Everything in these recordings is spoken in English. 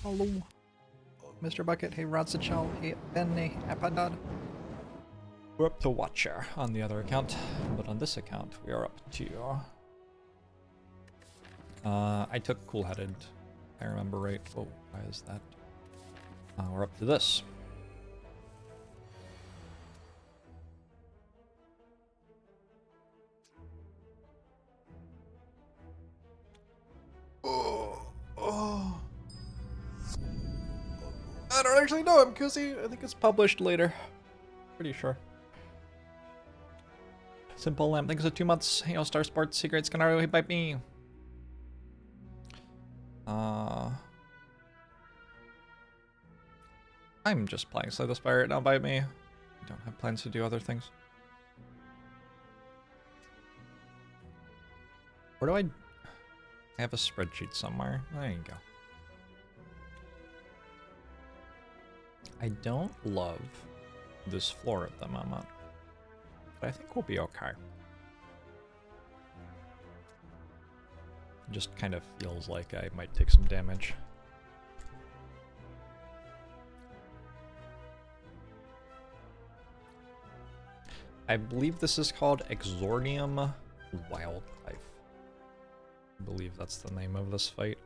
Hello, Mr. Bucket. Hey, Radzichal. Hey, Benny. Apadad. We're up to Watcher on the other account, but on this account, we are up to... I took Cool-Headed, if I remember right. Oh, why is that? We're up to this. Oh. I don't actually know him, Koozie. I think it's published later. Pretty sure. Simple Lamb, thanks for 2 months. Hey, All-Star Sports Secrets, can already bite me. I'm just playing Slay the Spire, don't bite me. I don't have plans to do other things. Where do I have a spreadsheet somewhere? There you go. I don't love this floor at the moment, but I think we'll be okay. It just kind of feels like I might take some damage. I believe this is called Exordium Wildlife. I believe that's the name of this fight.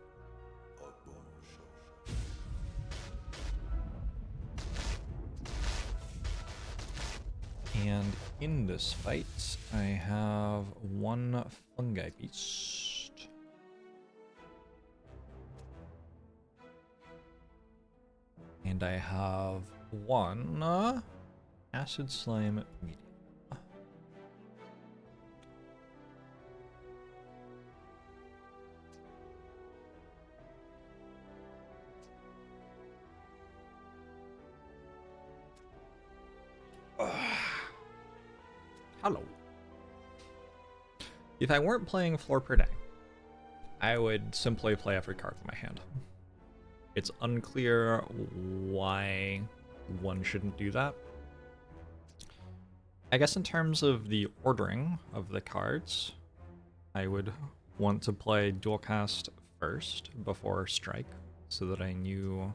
And in this fight, I have 1 fungi beast. And I have 1 acid slime medium. Hello. If I weren't playing floorperday, I would simply play every card in my hand. It's unclear why one shouldn't do that. I guess in terms of the ordering of the cards, I would want to play dual cast first before strike, so that I knew,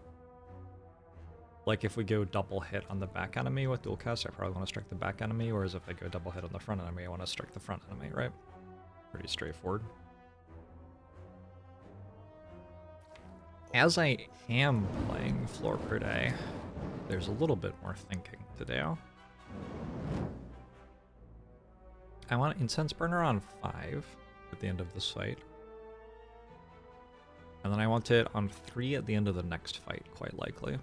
like, if we go double hit on the back enemy with dual cast, I probably want to strike the back enemy, whereas if I go double hit on the front enemy, I want to strike the front enemy, right? Pretty straightforward. As I am playing floorperday, there's a little bit more thinking to do. I want Incense Burner on 5 at the end of this fight. And then I want it on 3 at the end of the next fight, quite likely.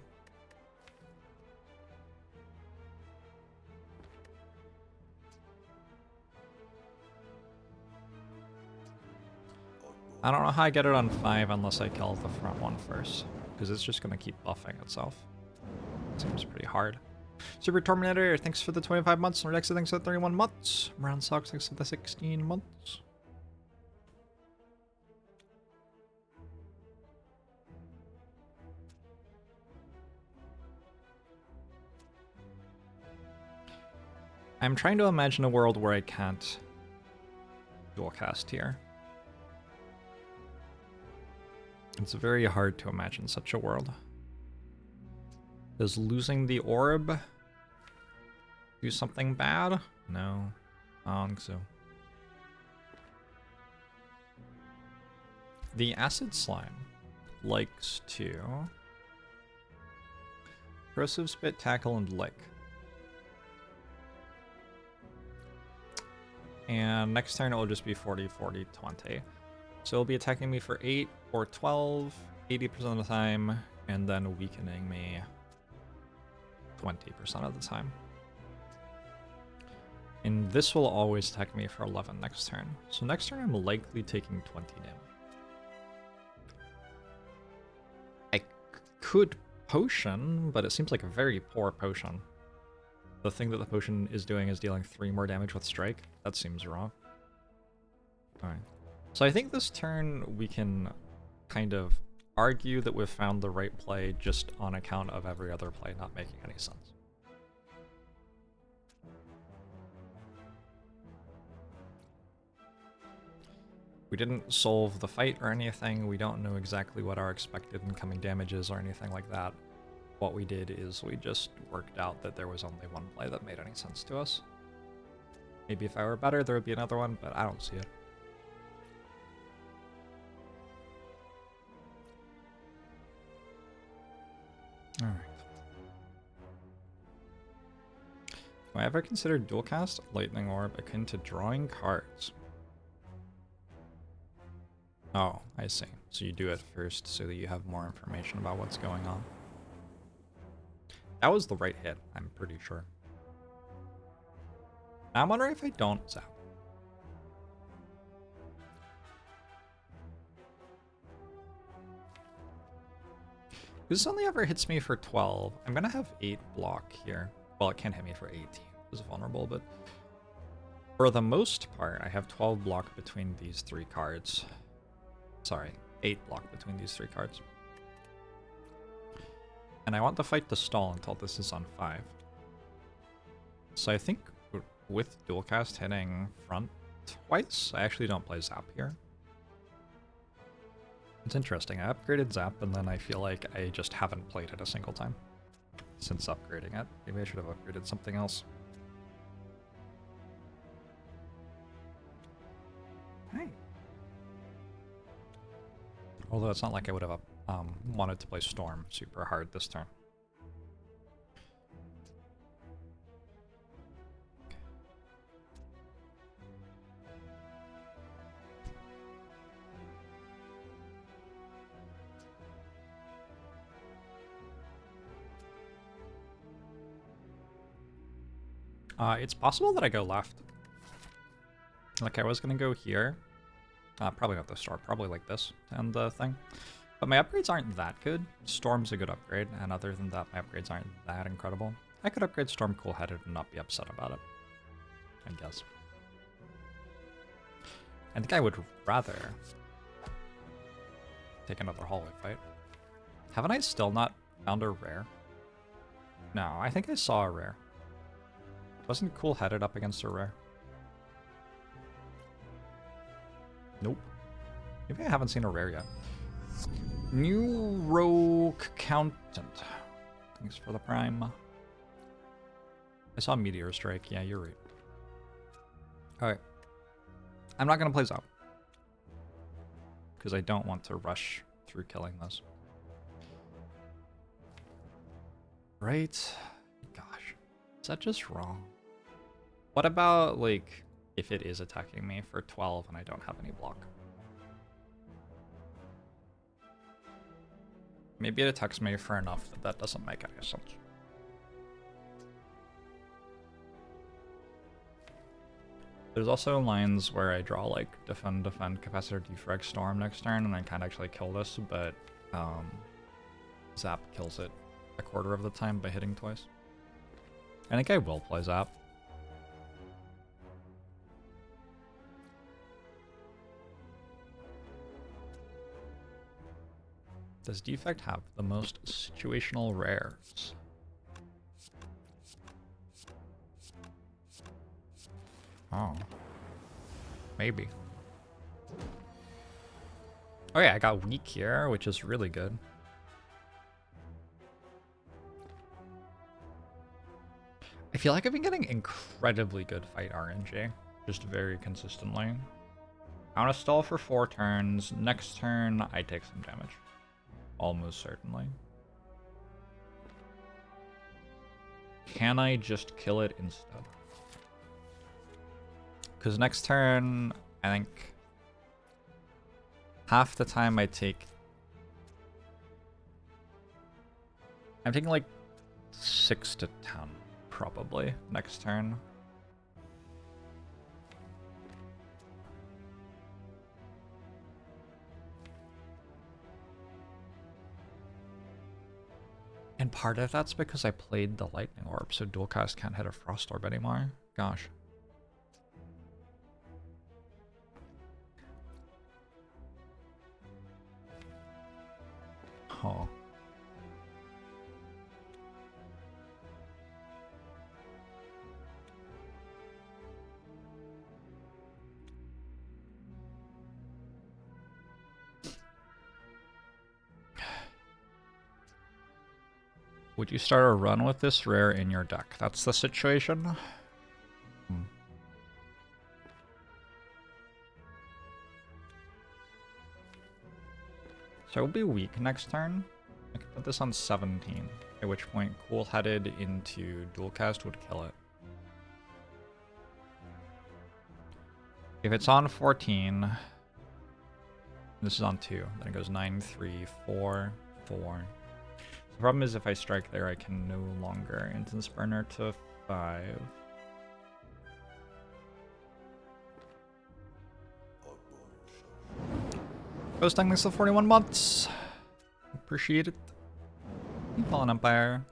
I don't know how I get it on 5 unless I kill the front one first, because it's just going to keep buffing itself. Seems pretty hard. Super Terminator, thanks for the 25 months. Redexa, thanks for the 31 months. Brown Sox, thanks for the 16 months. I'm trying to imagine a world where I can't dual cast here. It's very hard to imagine such a world. Does losing the orb do something bad? No, I don't think so. The acid slime likes to corrosive spit, tackle, and lick. And next turn it will just be 40, 40, 20. So it'll be attacking me for 8 or 12, 80% of the time, and then weakening me 20% of the time. And this will always attack me for 11 next turn. So next turn I'm likely taking 20 damage. I could potion, but it seems like a very poor potion. The thing that the potion is doing is dealing 3 more damage with strike. That seems wrong. Alright. So I think this turn we can kind of argue that we've found the right play just on account of every other play not making any sense. We didn't solve the fight or anything. We don't know exactly what our expected incoming damage is or anything like that. What we did is we just worked out that there was only one play that made any sense to us. Maybe if I were better, there would be another one, but I don't see it. Alright. Do I ever consider dual cast Lightning Orb akin to drawing cards? Oh, I see. So you do it first so that you have more information about what's going on. That was the right hit, I'm pretty sure. I'm wondering if I don't zap. This only ever hits me for 12. I'm gonna have 8 block here. Well, it can't hit me for 18. It's vulnerable, but for the most part, I have 12 block between these 3 cards. Sorry, 8 block between these 3 cards. And I want the fight to stall until this is on 5. So I think with dual cast hitting front twice, I actually don't play zap here. It's interesting. I upgraded zap and then I feel like I just haven't played it a single time since upgrading it. Maybe I should have upgraded something else. Hey. Although it's not like I would have wanted to play Storm super hard this turn. It's possible that I go left. Like I was gonna go here. Probably not this store, probably like this to end the thing. But my upgrades aren't that good. Storm's a good upgrade, and other than that, my upgrades aren't that incredible. I could upgrade Storm cool-headed and not be upset about it, I guess. I think I would rather take another hallway fight. Haven't I still not found a rare? No, I think I saw a rare. Wasn't cool-headed up against a rare? Nope. Maybe I haven't seen a rare yet. New rogue accountant. Thanks for the prime. I saw Meteor Strike. Yeah, you're right. Alright. I'm not going to play Zop. Because I don't want to rush through killing this. Right? Gosh. Is that just wrong? What about, like, if it is attacking me for 12 and I don't have any block? Maybe it attacks me for enough that that doesn't make any sense. There's also lines where I draw, like, defend, capacitor, defrag, storm next turn, and I can't actually kill this, but Zap kills it a quarter of the time by hitting twice. I think I will play Zap. Does Defect have the most situational rares? Oh. Maybe. Oh yeah, I got weak here, which is really good. I feel like I've been getting incredibly good fight RNG, just very consistently. I want to stall for 4 turns. Next turn, I take some damage. Almost certainly. Can I just kill it instead? Because next turn, I think half the time I take... I'm taking like 6 to 10, probably, next turn. And part of that's because I played the Lightning Orb, so dual cast can't hit a Frost Orb anymore. Gosh. Oh. Would you start a run with this rare in your deck? That's the situation. So it will be weak next turn. I can put this on 17, at which point Cool-Headed into Dual Cast would kill it. If it's on 14, this is on 2, then it goes 9, 3, 4, 4. The problem is if I strike there, I can no longer instance burner to 5. Posting this to 41 months. Appreciate it. Fallen Empire.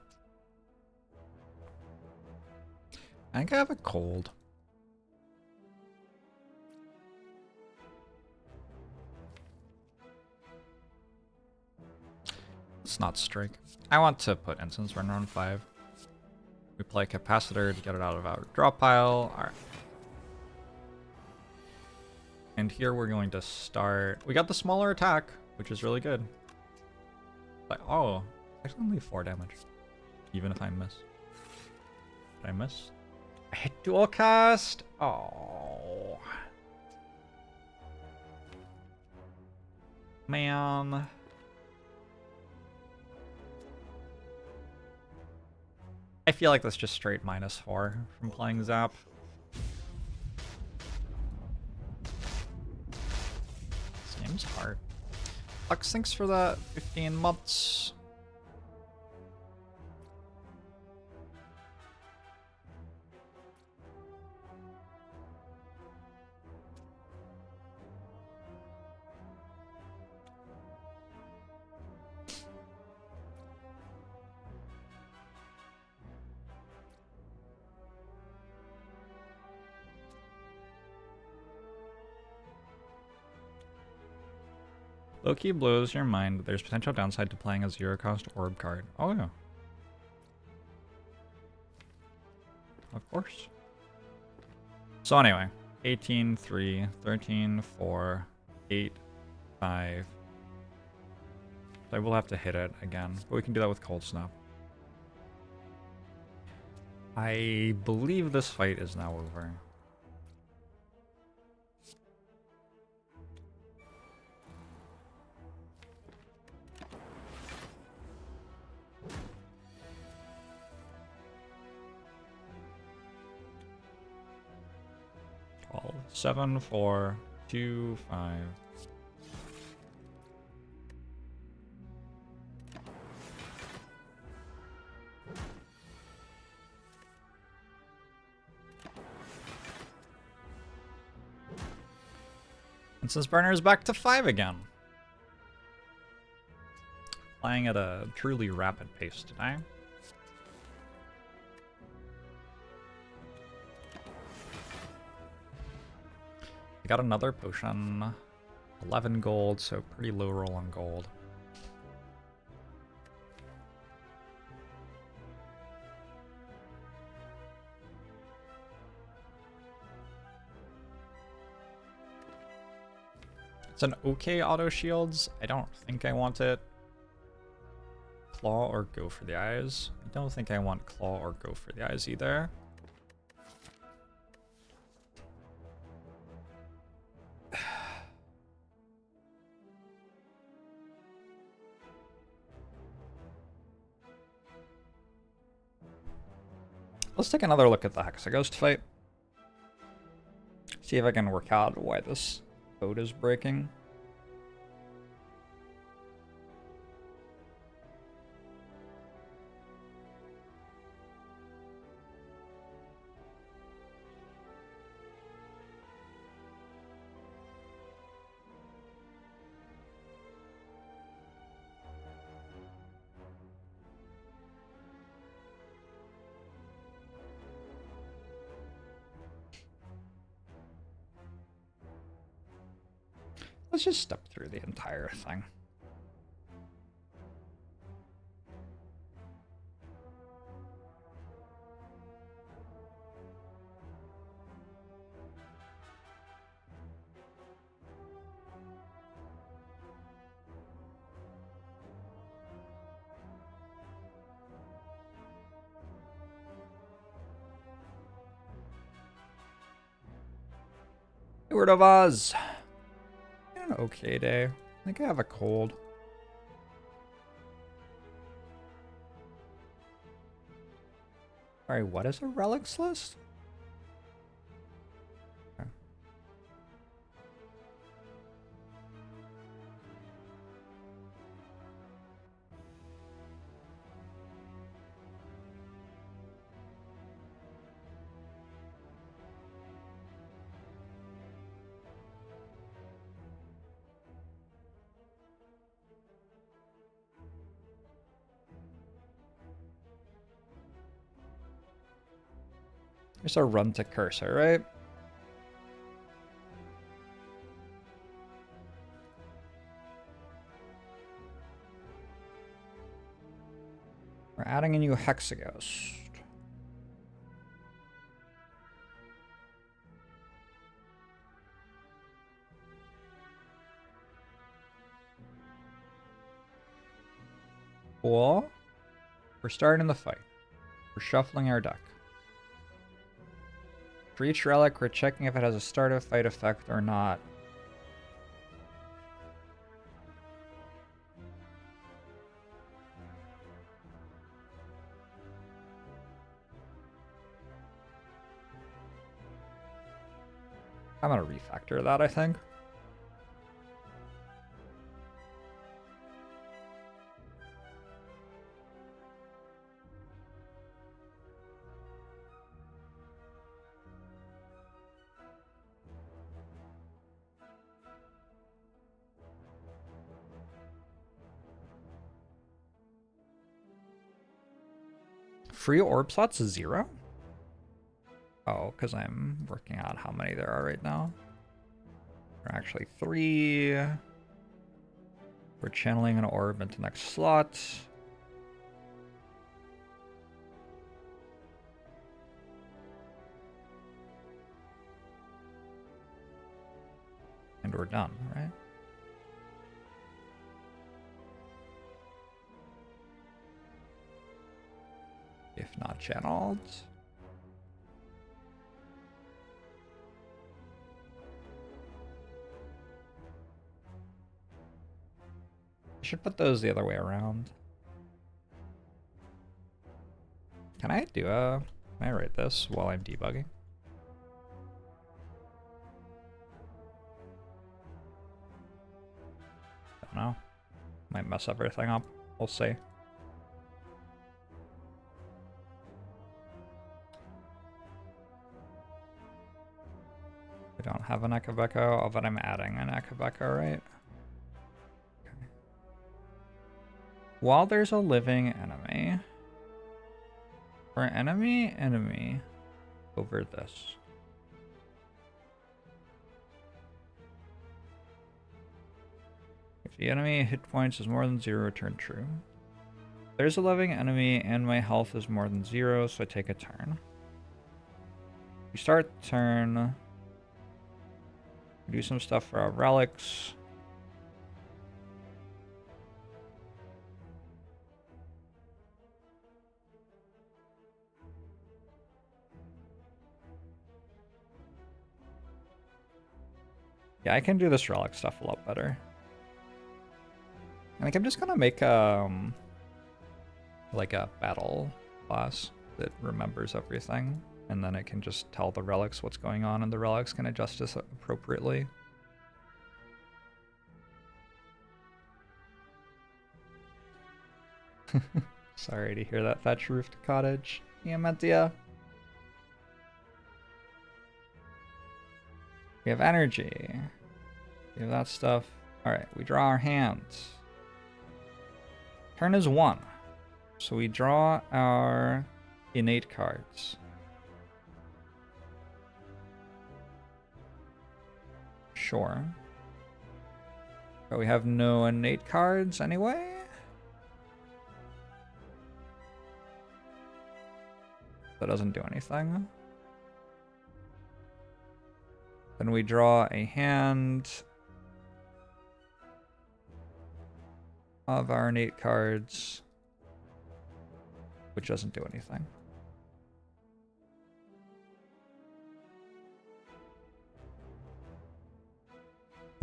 I think I have a cold. Let's not strike. I want to put instance burner on 5. We play capacitor to get it out of our draw pile. Alright. And here we're going to start. We got the smaller attack, which is really good. Like, oh, it's actually only 4 damage. Even if I miss. Did I miss? I hit dual cast. Oh. Man. I feel like that's just straight -4 from playing Zap. This game's hard. Lux, thanks for that 15 months. Loki blows your mind. There's potential downside to playing a 0-cost orb card. Oh yeah. Of course. So anyway, 18, 3, 13, 4, 8, 5. I will have to hit it again, but we can do that with Cold Snap. I believe this fight is now over. Well, 7, 4, 2, 5. Instance burner is back to 5 again. Playing at a truly rapid pace today. I got another potion. 11 gold, so pretty low roll on gold. It's an okay auto shields. I don't think I want it. Claw or go for the eyes. I don't think I want claw or go for the eyes either. Let's take another look at the Hexaghost fight. See if I can work out why this code is breaking. Let's just step through the entire thing. Word of Oz. An okay day. I think I have a cold. Sorry, what is a relics list? Okay. There's a run to cursor, right? We're adding a new Hexaghost. Cool. We're starting the fight. We're shuffling our deck. For each relic, we're checking if it has a start of fight effect or not. I'm gonna refactor that, I think. Free orb slots is 0? Oh, because I'm working out how many there are right now. There are actually 3. We're channeling an orb into next slot. And we're done, right? If not channeled. I should put those the other way around. Can I write this while I'm debugging? Don't know. Might mess everything up. We'll see. We don't have an Ekabeko, but I'm adding an Ekabeko, right? Okay. While there's a living enemy, for enemy over this. If the enemy hit points is more than 0, return true. There's a living enemy and my health is more than 0, so I take a turn. We start the turn. Do some stuff for our relics. Yeah, I can do this relic stuff a lot better. I think I'm just gonna make like a battle class that remembers everything, and then it can just tell the relics what's going on, and the relics can adjust this appropriately. Sorry to hear that thatch roofed cottage. Diamantia. We have energy. We have that stuff. Alright, we draw our hands. Turn is 1. So we draw our innate cards. Sure. But we have no innate cards anyway. That doesn't do anything. Then we draw a hand of our innate cards, which doesn't do anything.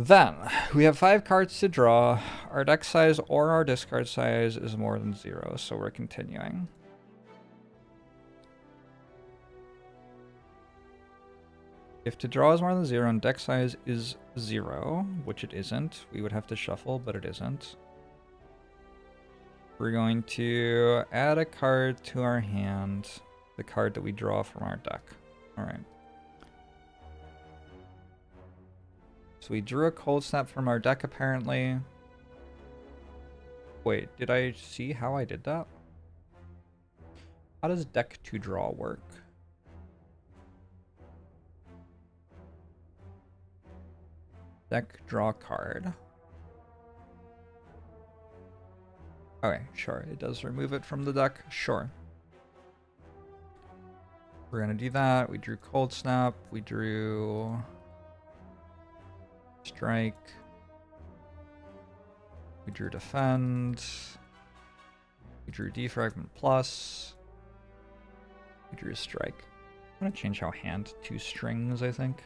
Then, we have 5 cards to draw. Our deck size or our discard size is more than 0, so we're continuing. If to draw is more than 0 and deck size is 0, which it isn't, we would have to shuffle, but it isn't. We're going to add a card to our hand, the card that we draw from our deck. Alright. So we drew a Cold Snap from our deck, apparently. Wait, did I see how I did that? How does deck to draw work? Deck, draw card. Okay, sure. It does remove it from the deck. Sure. We're gonna do that. We drew Cold Snap. We drew Strike. We drew Defend. We drew Defragment Plus. We drew Strike. I'm gonna change how hand to strings, I think.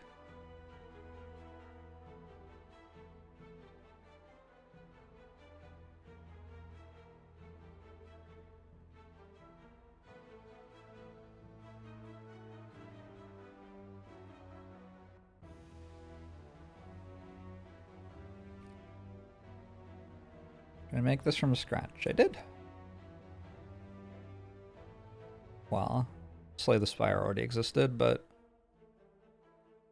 Gonna make this from scratch. I did. Well, Slay the Spire already existed, but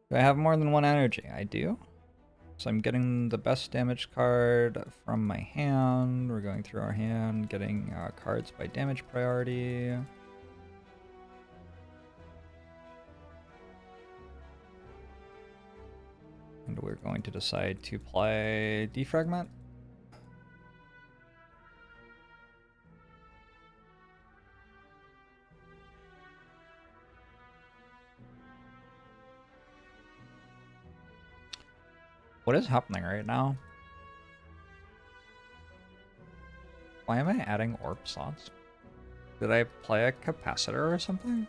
do I have more than one energy? I do. So I'm getting the best damage card from my hand. We're going through our hand, getting cards by damage priority. And we're going to decide to play Defragment. What is happening right now? Why am I adding orb slots? Did I play a capacitor or something?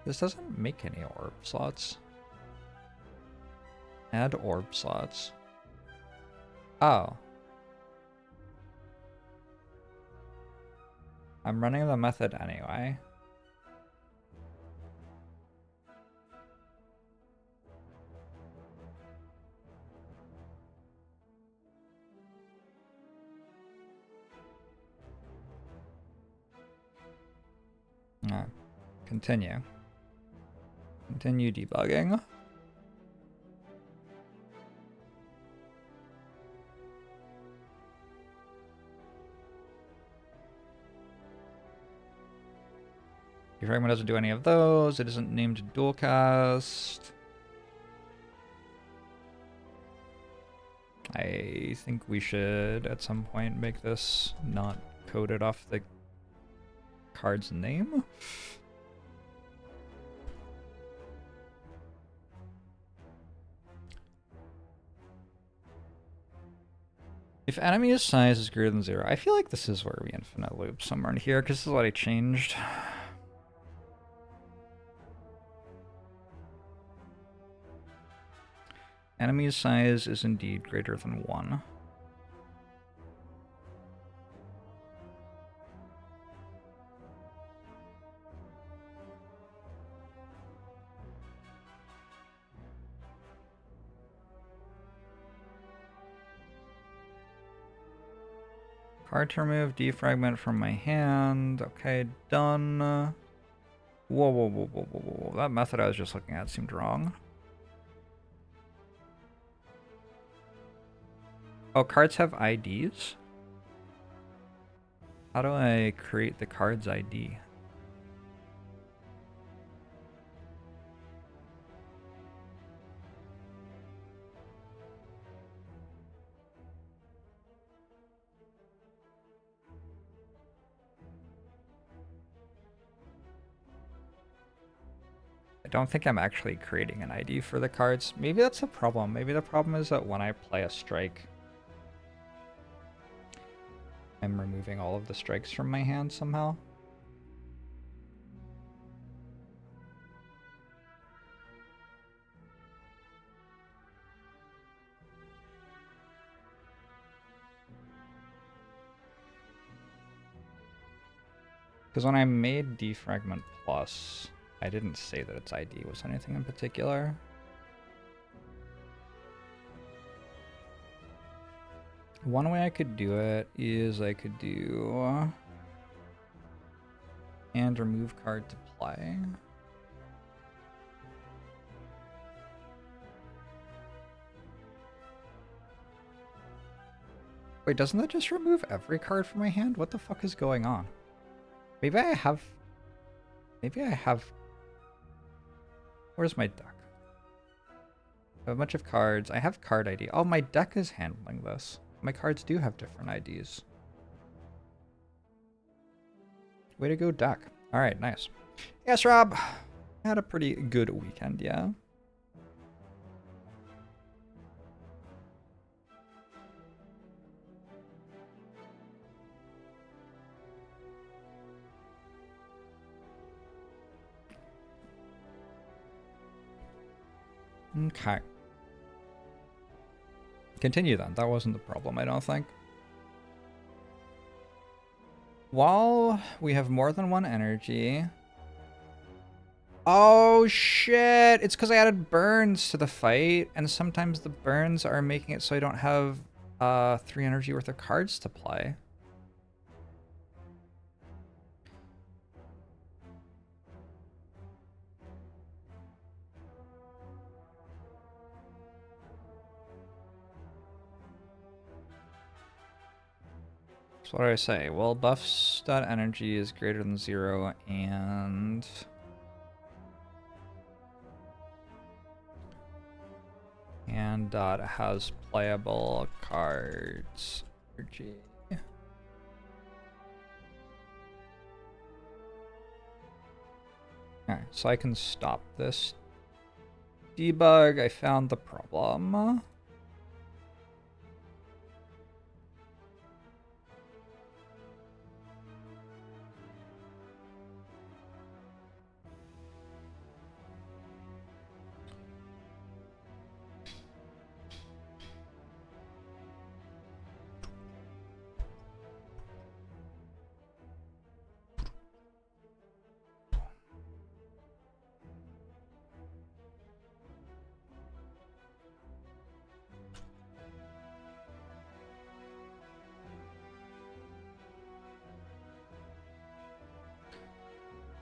This doesn't make any orb slots. Add orb slots. Oh. I'm running the method anyway. Continue. Continue debugging. Defragment doesn't do any of those. It isn't named dual cast. I think we should at some point make this not coded off the card's name. If enemy's size is greater than 0, I feel like this is where we infinite loop somewhere in here, because this is what I changed. Enemy's size is indeed greater than 1. Card to remove defragment from my hand. Okay, done. Whoa, whoa, whoa, whoa, whoa, whoa. That method I was just looking at seemed wrong. Oh, cards have IDs? How do I create the card's ID? I don't think I'm actually creating an ID for the cards. Maybe that's a problem. Maybe the problem is that when I play a strike, I'm removing all of the strikes from my hand somehow. Because when I made Defragment Plus, I didn't say that its ID was anything in particular. One way I could do it is I could do and remove card to play. Wait, doesn't that just remove every card from my hand? What the fuck is going on? Maybe I have... Where's my deck? I have a bunch of cards. I have card ID. Oh, my deck is handling this. My cards do have different IDs. Way to go, deck. Alright, nice. Yes, Rob. I had a pretty good weekend, yeah. Okay. Continue then. That wasn't the problem, I don't think. While we have more than one energy... Oh shit! It's because I added burns to the fight, and sometimes the burns are making it so I don't have 3 energy worth of cards to play. So what do I say? Well, buffs.energy is greater than 0, and... has playable cards. Energy. Alright, so I can stop this debug. I found the problem.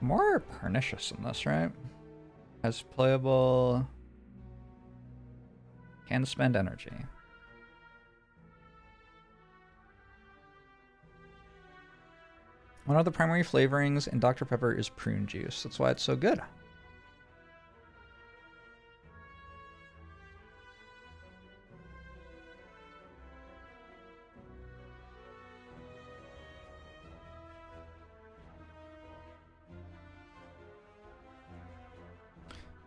More pernicious in this, right? Has playable... Can spend energy. One of the primary flavorings in Dr. Pepper is prune juice. That's why it's so good.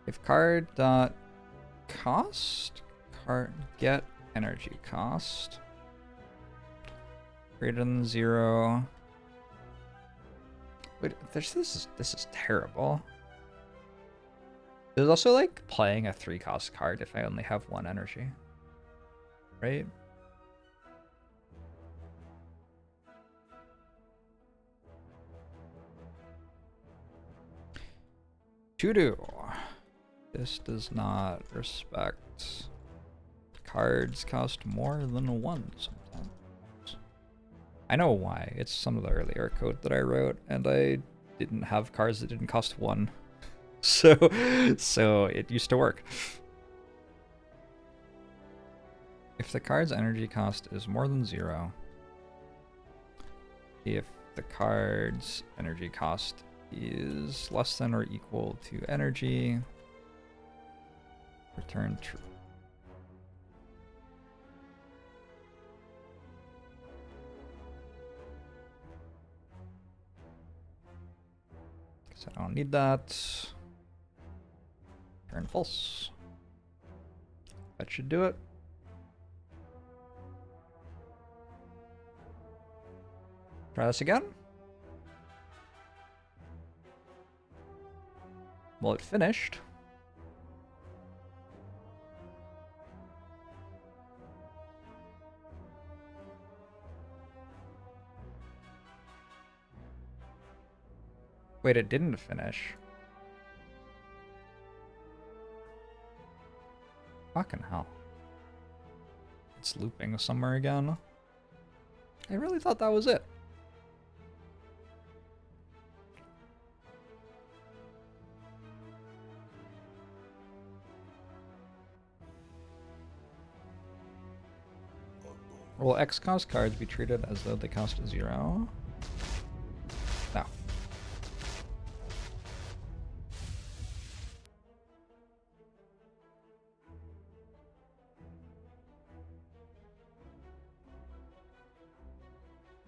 If card dot cost, card get energy cost greater than 0. Wait, this is terrible. There's also like playing a 3-cost card if I only have 1 energy, right? To-do. This does not respect cards cost more than 1 sometimes. I know why. It's some of the earlier code that I wrote, and I didn't have cards that didn't cost 1. So it used to work. If the card's energy cost is more than 0, if the card's energy cost is less than or equal to energy, return true. Because I don't need that. Return false. That should do it. Try this again. Well, it finished. Wait, it didn't finish. Fucking hell. It's looping somewhere again. I really thought that was it. Will X cost cards be treated as though they cost 0? No.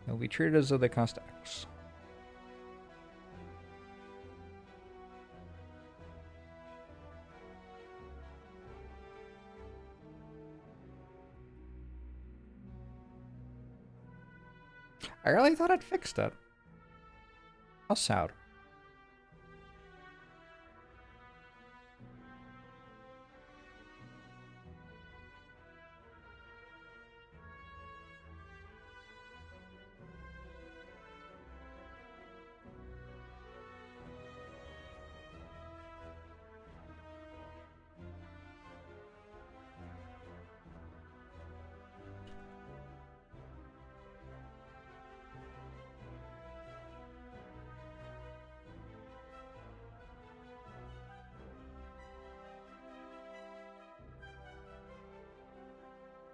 They'll be treated as though they cost X. I really thought I'd fixed it. How sad.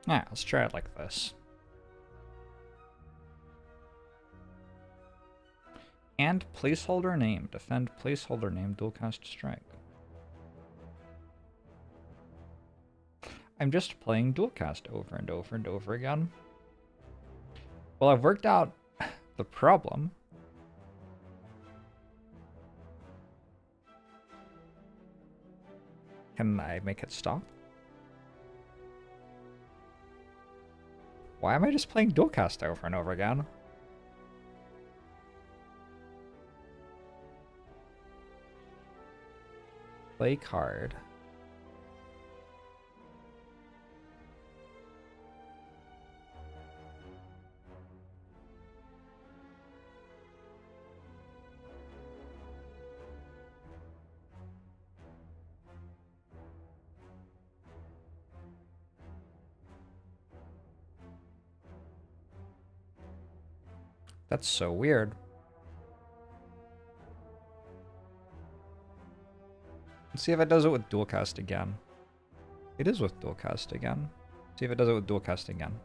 Alright, let's try it like this. And placeholder name. Defend placeholder name, dual cast strike. I'm just playing dual cast over and over and over again. Well, I've worked out the problem. Can I make it stop? Why am I just playing dual cast over and over again? Play card. That's so weird. Let's see if it does it with dual cast again. It is with dual cast again. See if it does it with dual cast again.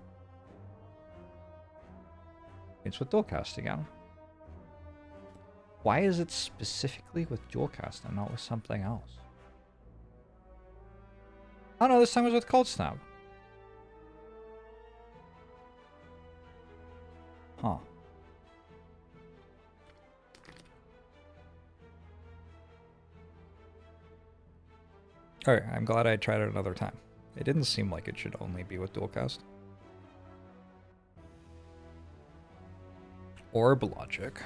It's with dual cast again. Why is it specifically with dual cast and not with something else? Oh no, this time it was with cold snap. Huh. Alright, I'm glad I tried it another time. It didn't seem like it should only be with dual cast. Orb logic.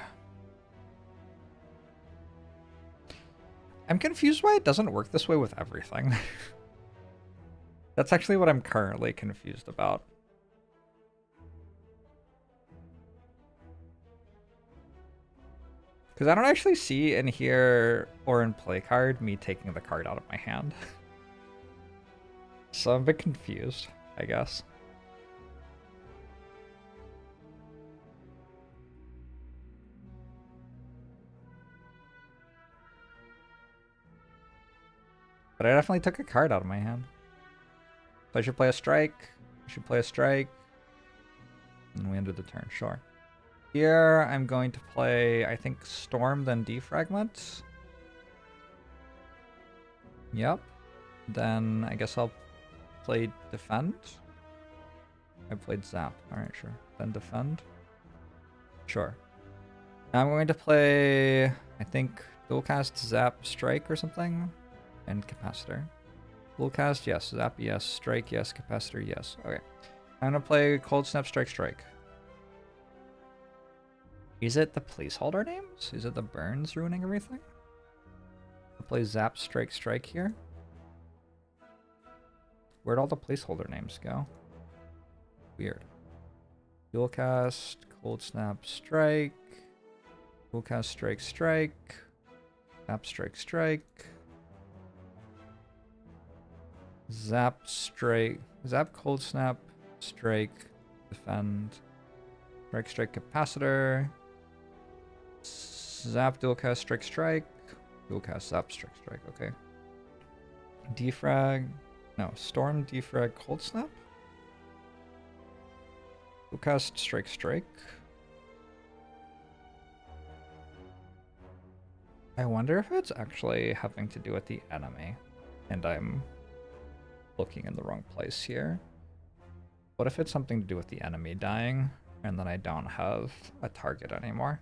I'm confused why it doesn't work this way with everything. That's actually what I'm currently confused about. Because I don't actually see in here or in play card me taking the card out of my hand. So I'm a bit confused, I guess. But I definitely took a card out of my hand. So I should play a strike. I should play a strike. And we ended the turn, sure. Here, I'm going to play, I think, Storm, then Defragment. Yep. Then I guess I'll play Defend. I played Zap. Alright, sure. Then Defend. Sure. I'm going to play, I think, Dual Cast, Zap, Strike or something. And Capacitor. Dual Cast, yes. Zap, yes. Strike, yes. Capacitor, yes. Okay. I'm going to play Cold Snap, Strike, Strike. Is it the placeholder names? Is it the burns ruining everything? I'll play Zap, Strike, Strike here. Where'd all the placeholder names go? Weird. Dual cast, Cold Snap, Strike. Dual cast, Strike, Strike. Zap, Strike, Strike. Zap, Strike. Zap, Cold Snap, Strike, Defend. Strike, Strike, Capacitor. Zap, Dual cast, Strike, Strike. Dual cast, Zap, Strike, Strike. Okay. Defrag. No, Storm, Defrag, Cold Snap. Dual cast, Strike, Strike. I wonder if it's actually having to do with the enemy, and I'm looking in the wrong place here. What if it's something to do with the enemy dying, and then I don't have a target anymore?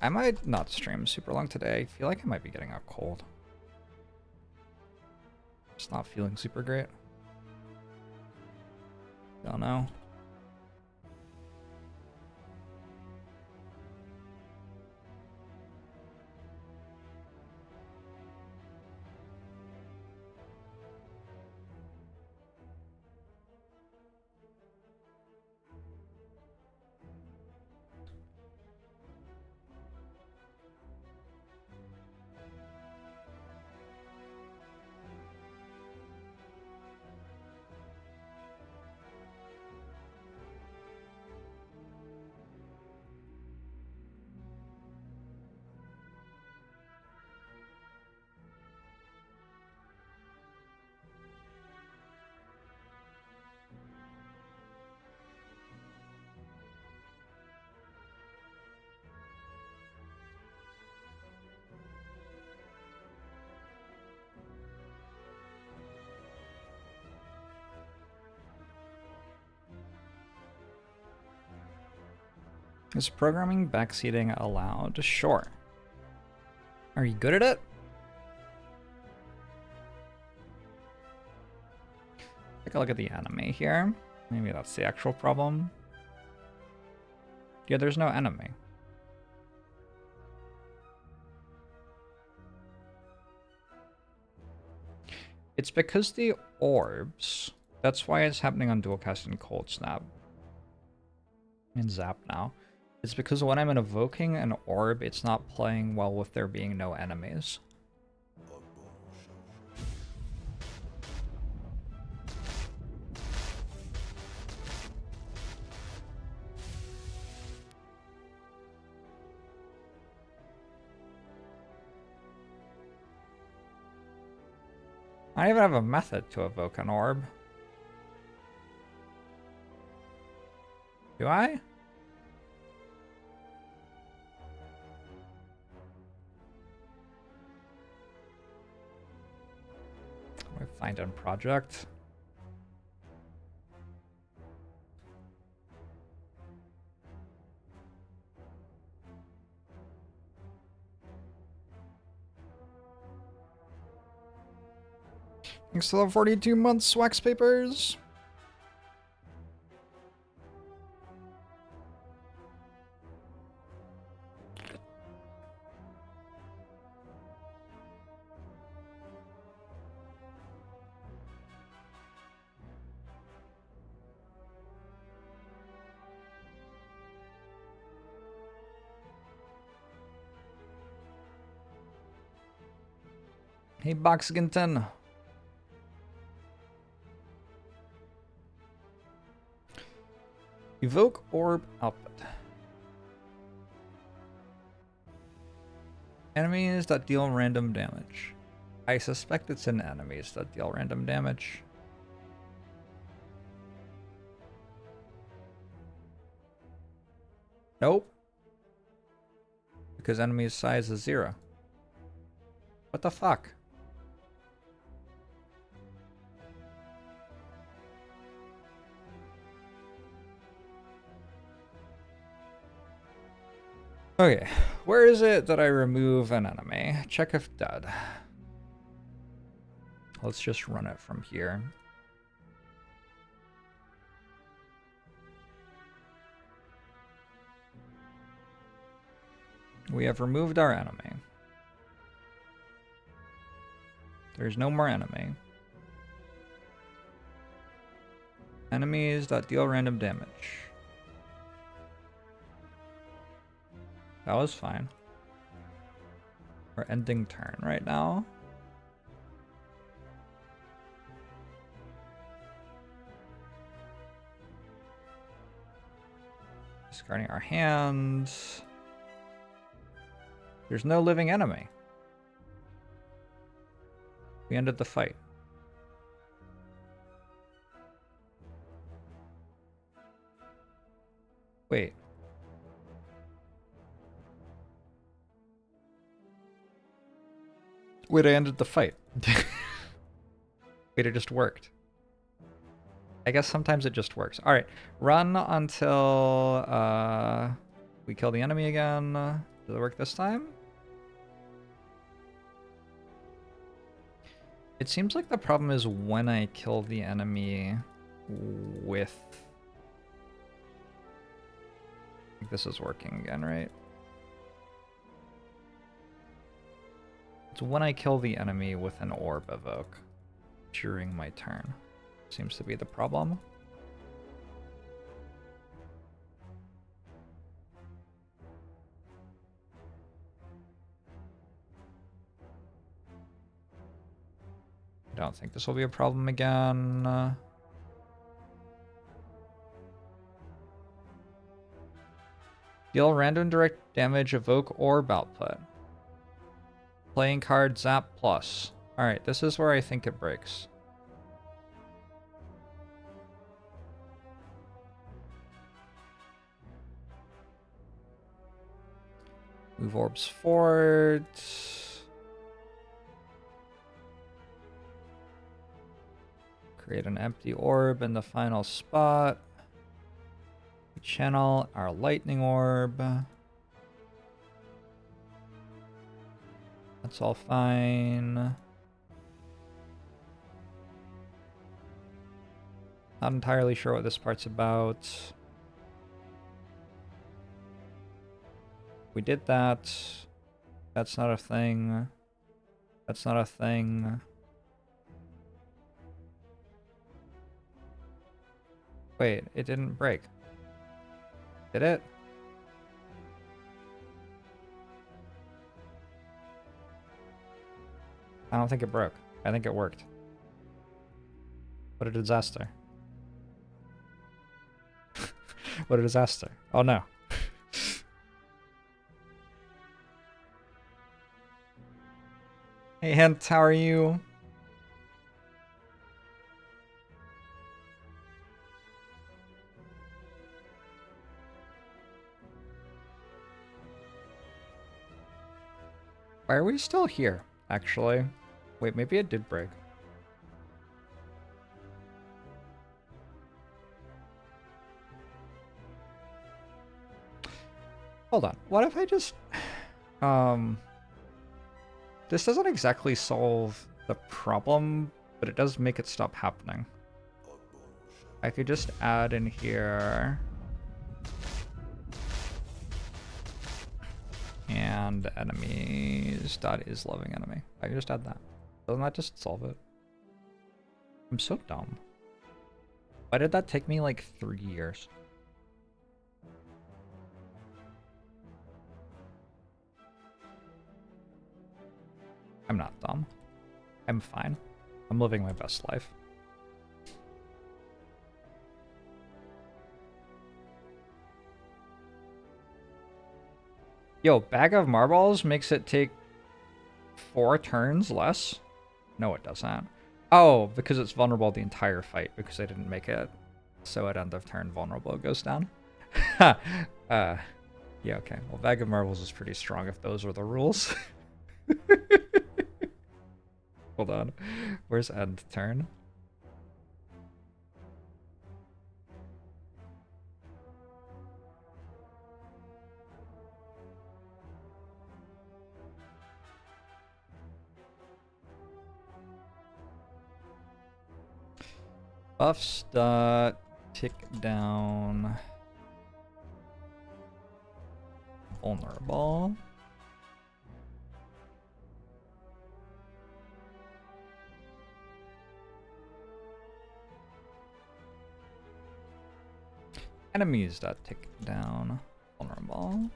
I might not stream super long today. I feel like I might be getting a cold. Just not feeling super great. Don't know. Is programming backseating allowed? Sure. Are you good at it? Take a look at the enemy here. Maybe that's the actual problem. Yeah, there's no enemy. It's because the orbs, that's why it's happening on dual cast and cold snap. And zap now. It's because when I'm invoking an orb, it's not playing well with there being no enemies. I don't even have a method to evoke an orb. Do I? Find on project. Thanks to the 42 months, wax papers. Hey, Boxington. Evoke orb output. Enemies that deal random damage. I suspect it's in enemies that deal random damage. Nope. Because enemy's size is 0. What the fuck? Okay, where is it that I remove an enemy? Check if dead. Let's just run it from here. We have removed our enemy. There's no more enemy. Enemies that deal random damage. That was fine. We're ending turn right now. Discarding our hands. There's no living enemy. We ended the fight. Wait. Wait, I ended the fight. Wait, it just worked. I guess sometimes it just works. Alright, run until we kill the enemy again. Does it work this time? It seems like the problem is when I kill the enemy with... I think this is working again, right? It's when I kill the enemy with an orb evoke during my turn. Seems to be the problem. I don't think this will be a problem again. Deal random direct damage, evoke orb output. Playing card zap plus. Alright, this is where I think it breaks. Move orbs forward. Create an empty orb in the final spot. Channel our lightning orb. That's all fine. Not entirely sure what this part's about. We did that. That's not a thing. That's not a thing. Wait, it didn't break. Did it? I don't think it broke. I think it worked. What a disaster. What a disaster. Oh no. Hey Hint, how are you? Why are we still here, actually? Wait, maybe it did break. Hold on. What if I just... This doesn't exactly solve the problem, but it does make it stop happening. I could just add in here... And enemies dot is loving enemy. I can just add that. Doesn't that just solve it? I'm so dumb. Why did that take me like 3 years? I'm not dumb. I'm fine. I'm living my best life. Yo, bag of marbles makes it take 4 turns less? No, it doesn't. Oh, because it's vulnerable the entire fight, because I didn't make it. So at end of turn, vulnerable goes down. Yeah, okay. Well, Bag of Marbles is pretty strong if those are the rules. Hold on. Where's end turn? Buffs dot tick down vulnerable. Enemies dot tick down vulnerable.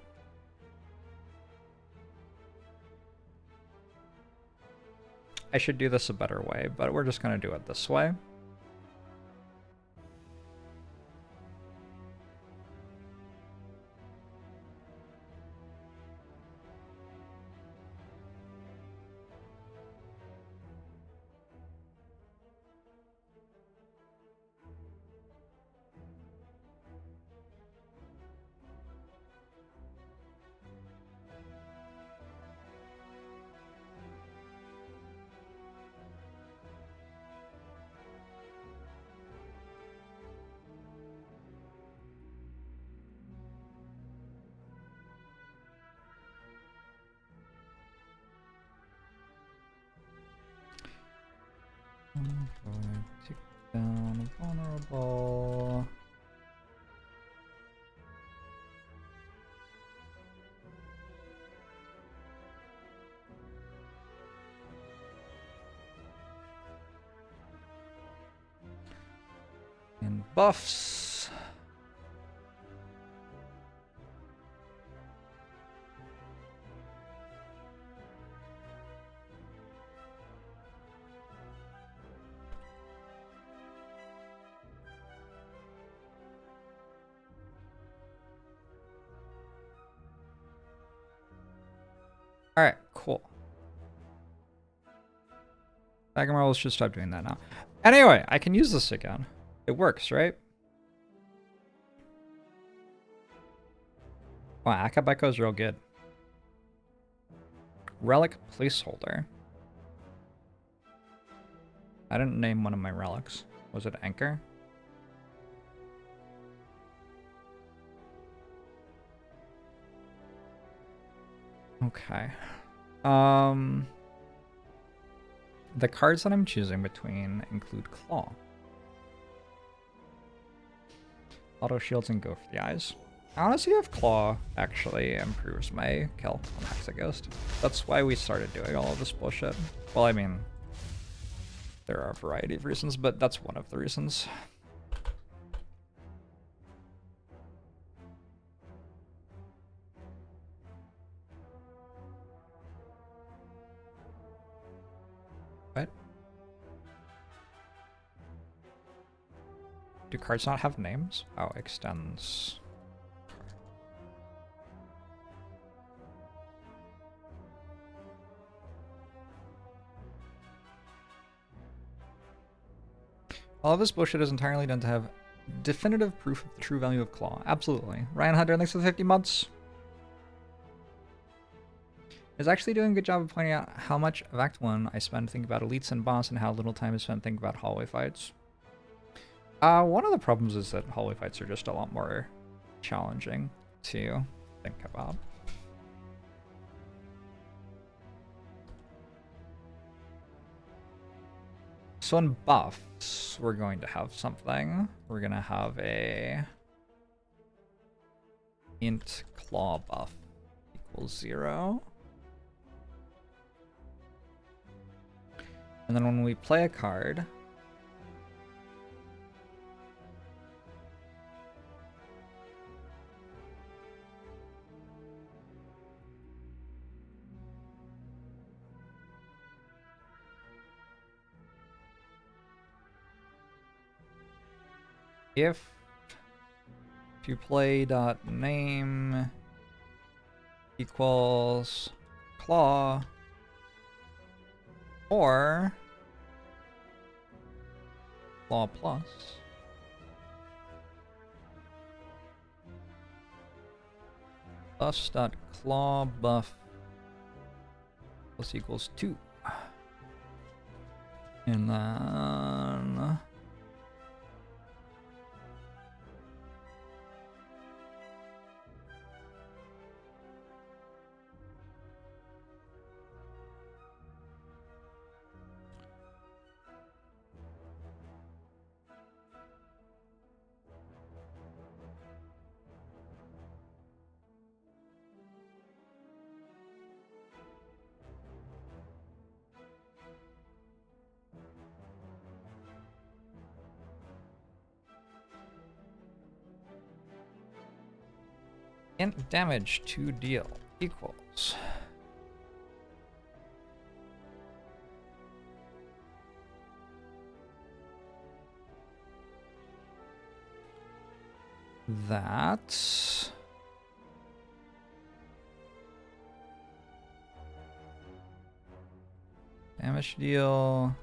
I should do this a better way, but we're just gonna do it this way. Tick down vulnerable. And buffs. All right, cool. Bag of Marbles should stop doing that now. Anyway, I can use this again. It works, right? Wow, Akabeko is real good. Relic placeholder. I didn't name one of my relics. Was it Anchor? Okay. The cards that I'm choosing between include Claw, Auto Shields, and Go for the Eyes. I want to see if Claw actually improves my kill on Exit Ghost. That's why we started doing all of this bullshit. Well, I mean, there are a variety of reasons, but that's one of the reasons. What? Do cards not have names? Oh, extends. All of this bullshit is entirely done to have definitive proof of the true value of Claw. Absolutely. Ryan Hunter, thanks for the 50 months. Is actually doing a good job of pointing out how much of Act 1 I spend thinking about elites and boss and how little time is spent thinking about hallway fights. One of the problems is that hallway fights are just a lot more challenging to think about. So in buffs, we're going to have something. We're going to have a int claw buff equals 0. And then when we play a card, if you play .name equals claw or claw plus, buffs.claw buff plus equals 2. And then int damage to deal equals that damage deal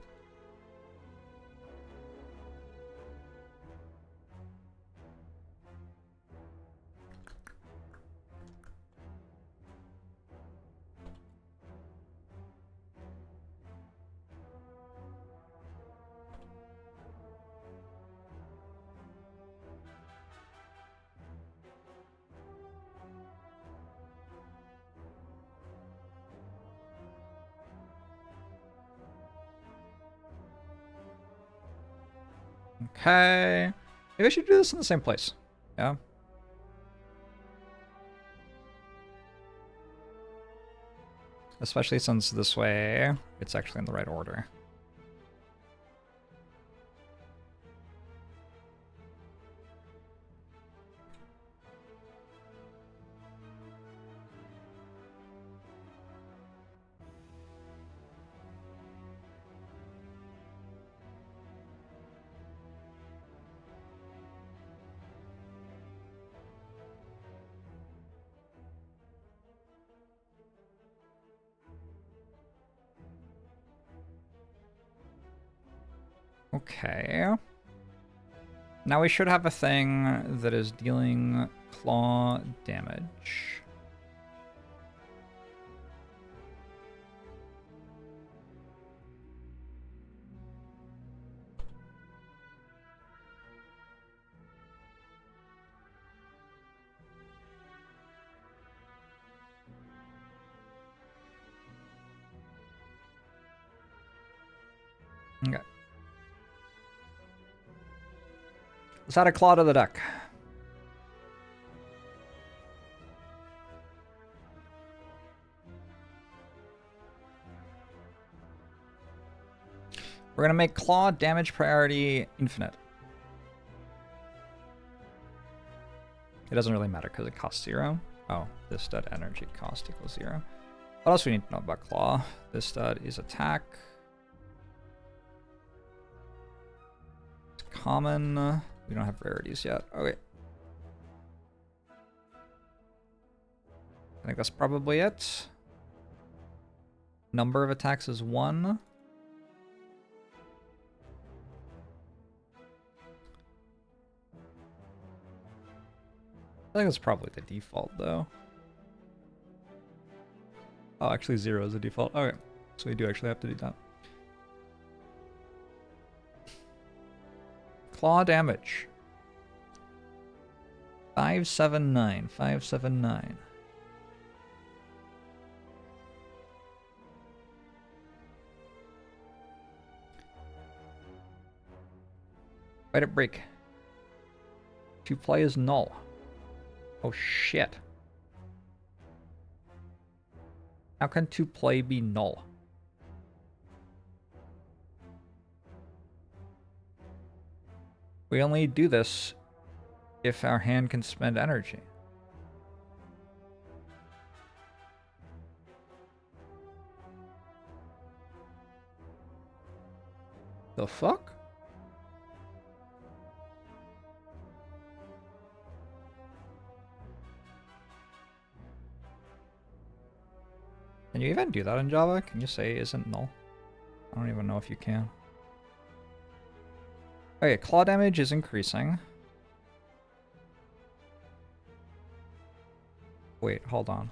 okay. Maybe I should do this in the same place. Yeah. Especially since this way it's actually in the right order. Okay. Now we should have a thing that is dealing claw damage. Okay. Let's add a claw to the deck. We're gonna make claw damage priority infinite. It doesn't really matter because it costs 0. Oh, this stud energy cost equals 0. What else we need to know about claw? This stud is attack. It's common. We don't have rarities yet. Okay. I think that's probably it. Number of attacks is 1. I think that's probably the default, though. Oh, actually 0 is the default. Okay, so we do actually have to do that. Claw damage. 579, 579. Fight it break. To play is null. Oh shit. How can to play be null? We only do this if our hand can spend energy. The fuck? Can you even do that in Java? Can you say isn't null? I don't even know if you can. Okay, claw damage is increasing. Wait, hold on.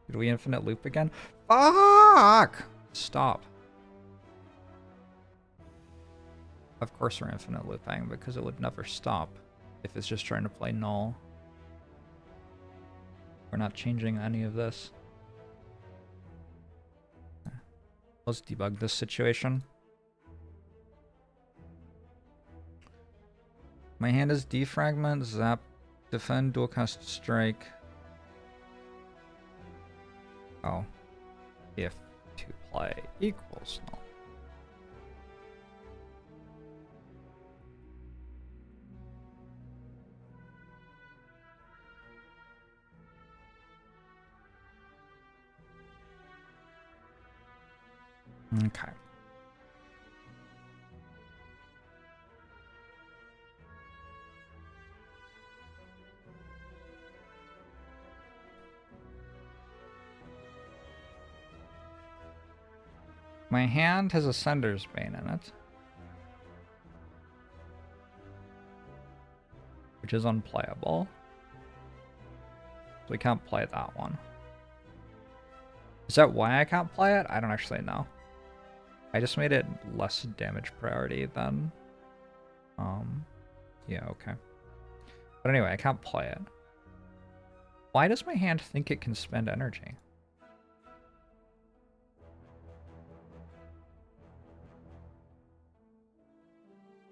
Did we infinite loop again? Fuck! Stop. Of course we're infinite looping, because it would never stop if it's just trying to play null. We're not changing any of this. Let's debug this situation. My hand is defragment, zap, defend, dual cast, strike. Oh. If to play equals null. Okay. My hand has a Sender's Bane in it, which is unplayable. So we can't play that one. Is that why I can't play it? I don't actually know. I just made it less damage priority than... yeah, okay. But anyway, I can't play it. Why does my hand think it can spend energy?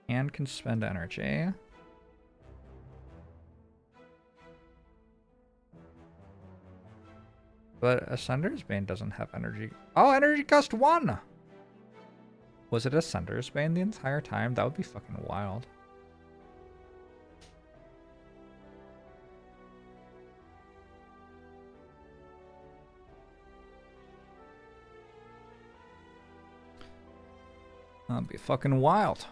Hand can spend energy. But Ascender's Bane doesn't have energy. Oh, energy cost 1! Was it Ascender's Bane the entire time? That would be fucking wild. That'd be fucking wild.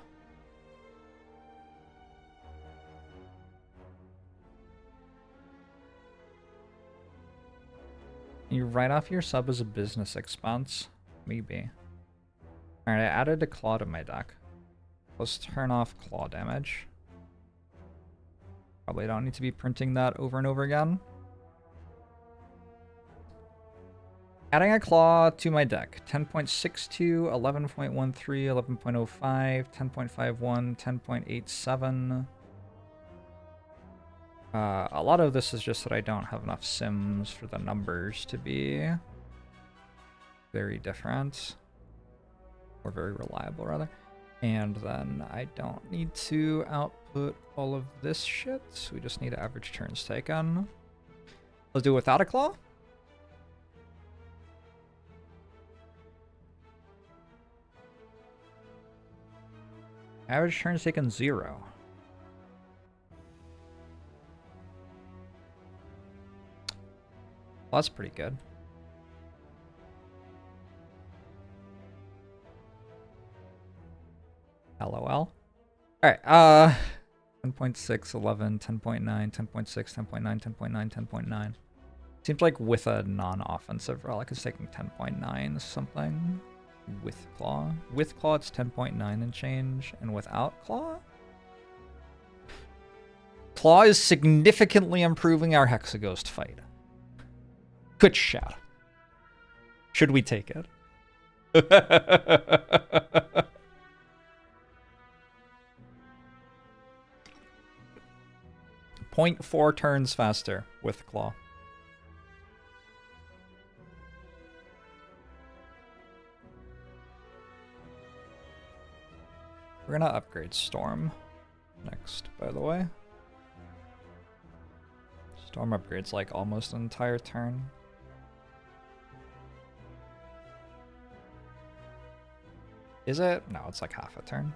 You write off your sub as a business expense? Maybe. Alright, I added a claw to my deck. Let's turn off claw damage. Probably don't need to be printing that over and over again. Adding a claw to my deck. 10.62, 11.13, 11.05, 10.51, 10.87. A lot of this is just that I don't have enough sims for the numbers to be very different. Or very reliable, rather. And then I don't need to output all of this shit. We just need average turns taken. Let's do it without a claw. Average turns taken 0. Well, that's pretty good. LOL. Alright, 10.6, 11, 10.9, 10.6, 10.9, 10.9, 10.9. Seems like with a non-offensive relic, it's taking 10.9 something. With claw. With claw, it's 10.9 and change, and without claw? Claw is significantly improving our Hexaghost fight. Good shout. Should we take it? 0.4 turns faster with claw. We're gonna upgrade Storm next, by the way. Storm upgrades like almost an entire turn. Is it? No, it's like half a turn.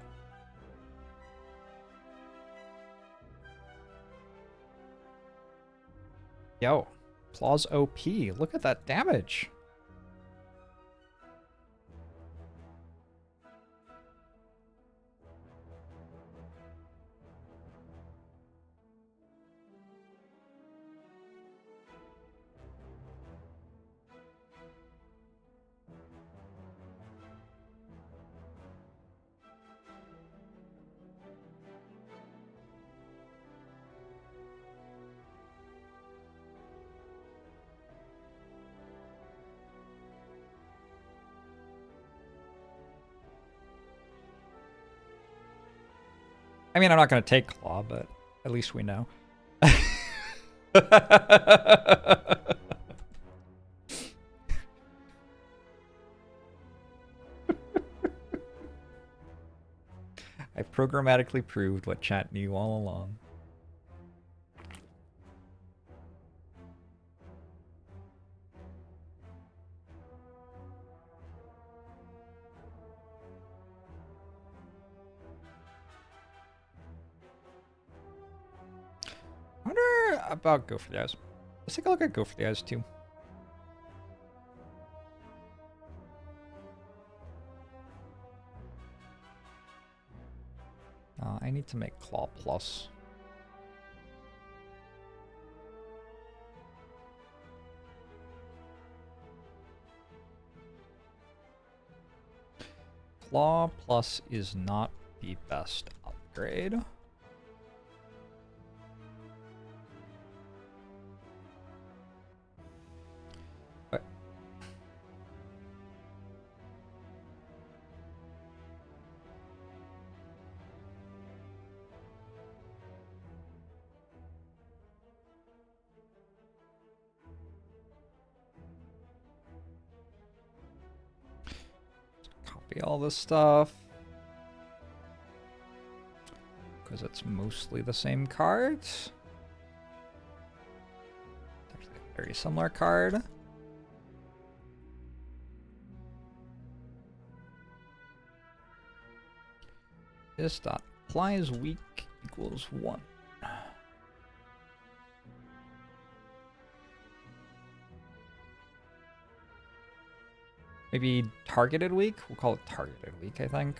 Yo, Claw's OP. Look at that damage. I mean, I'm not going to take claw, but at least we know. I programmatically proved what chat knew all along. I wonder about Go for the Eyes. Let's take a look at Go for the Eyes too. I need to make Claw Plus. Claw Plus is not the best upgrade. But copy all this stuff because it's mostly the same cards. It's actually a very similar card. This dot applies weak equals 1. Maybe targeted weak? We'll call it targeted weak, I think.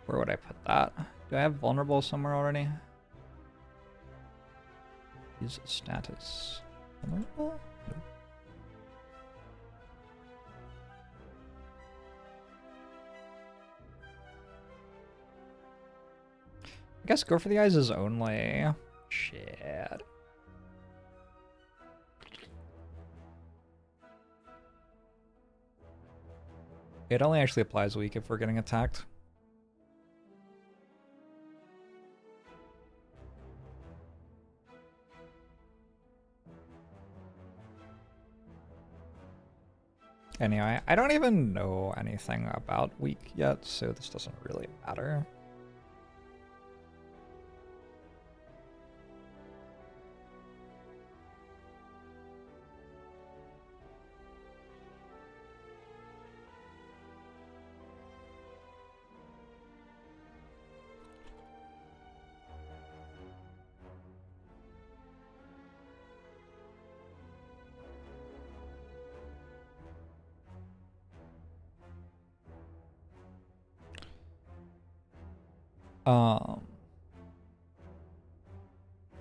Where would I put that? Do I have vulnerable somewhere already? Is status vulnerable? No. I guess Go for the Eyes is only... Shit. It only actually applies weak if we're getting attacked. Anyway, I don't even know anything about weak yet, so this doesn't really matter.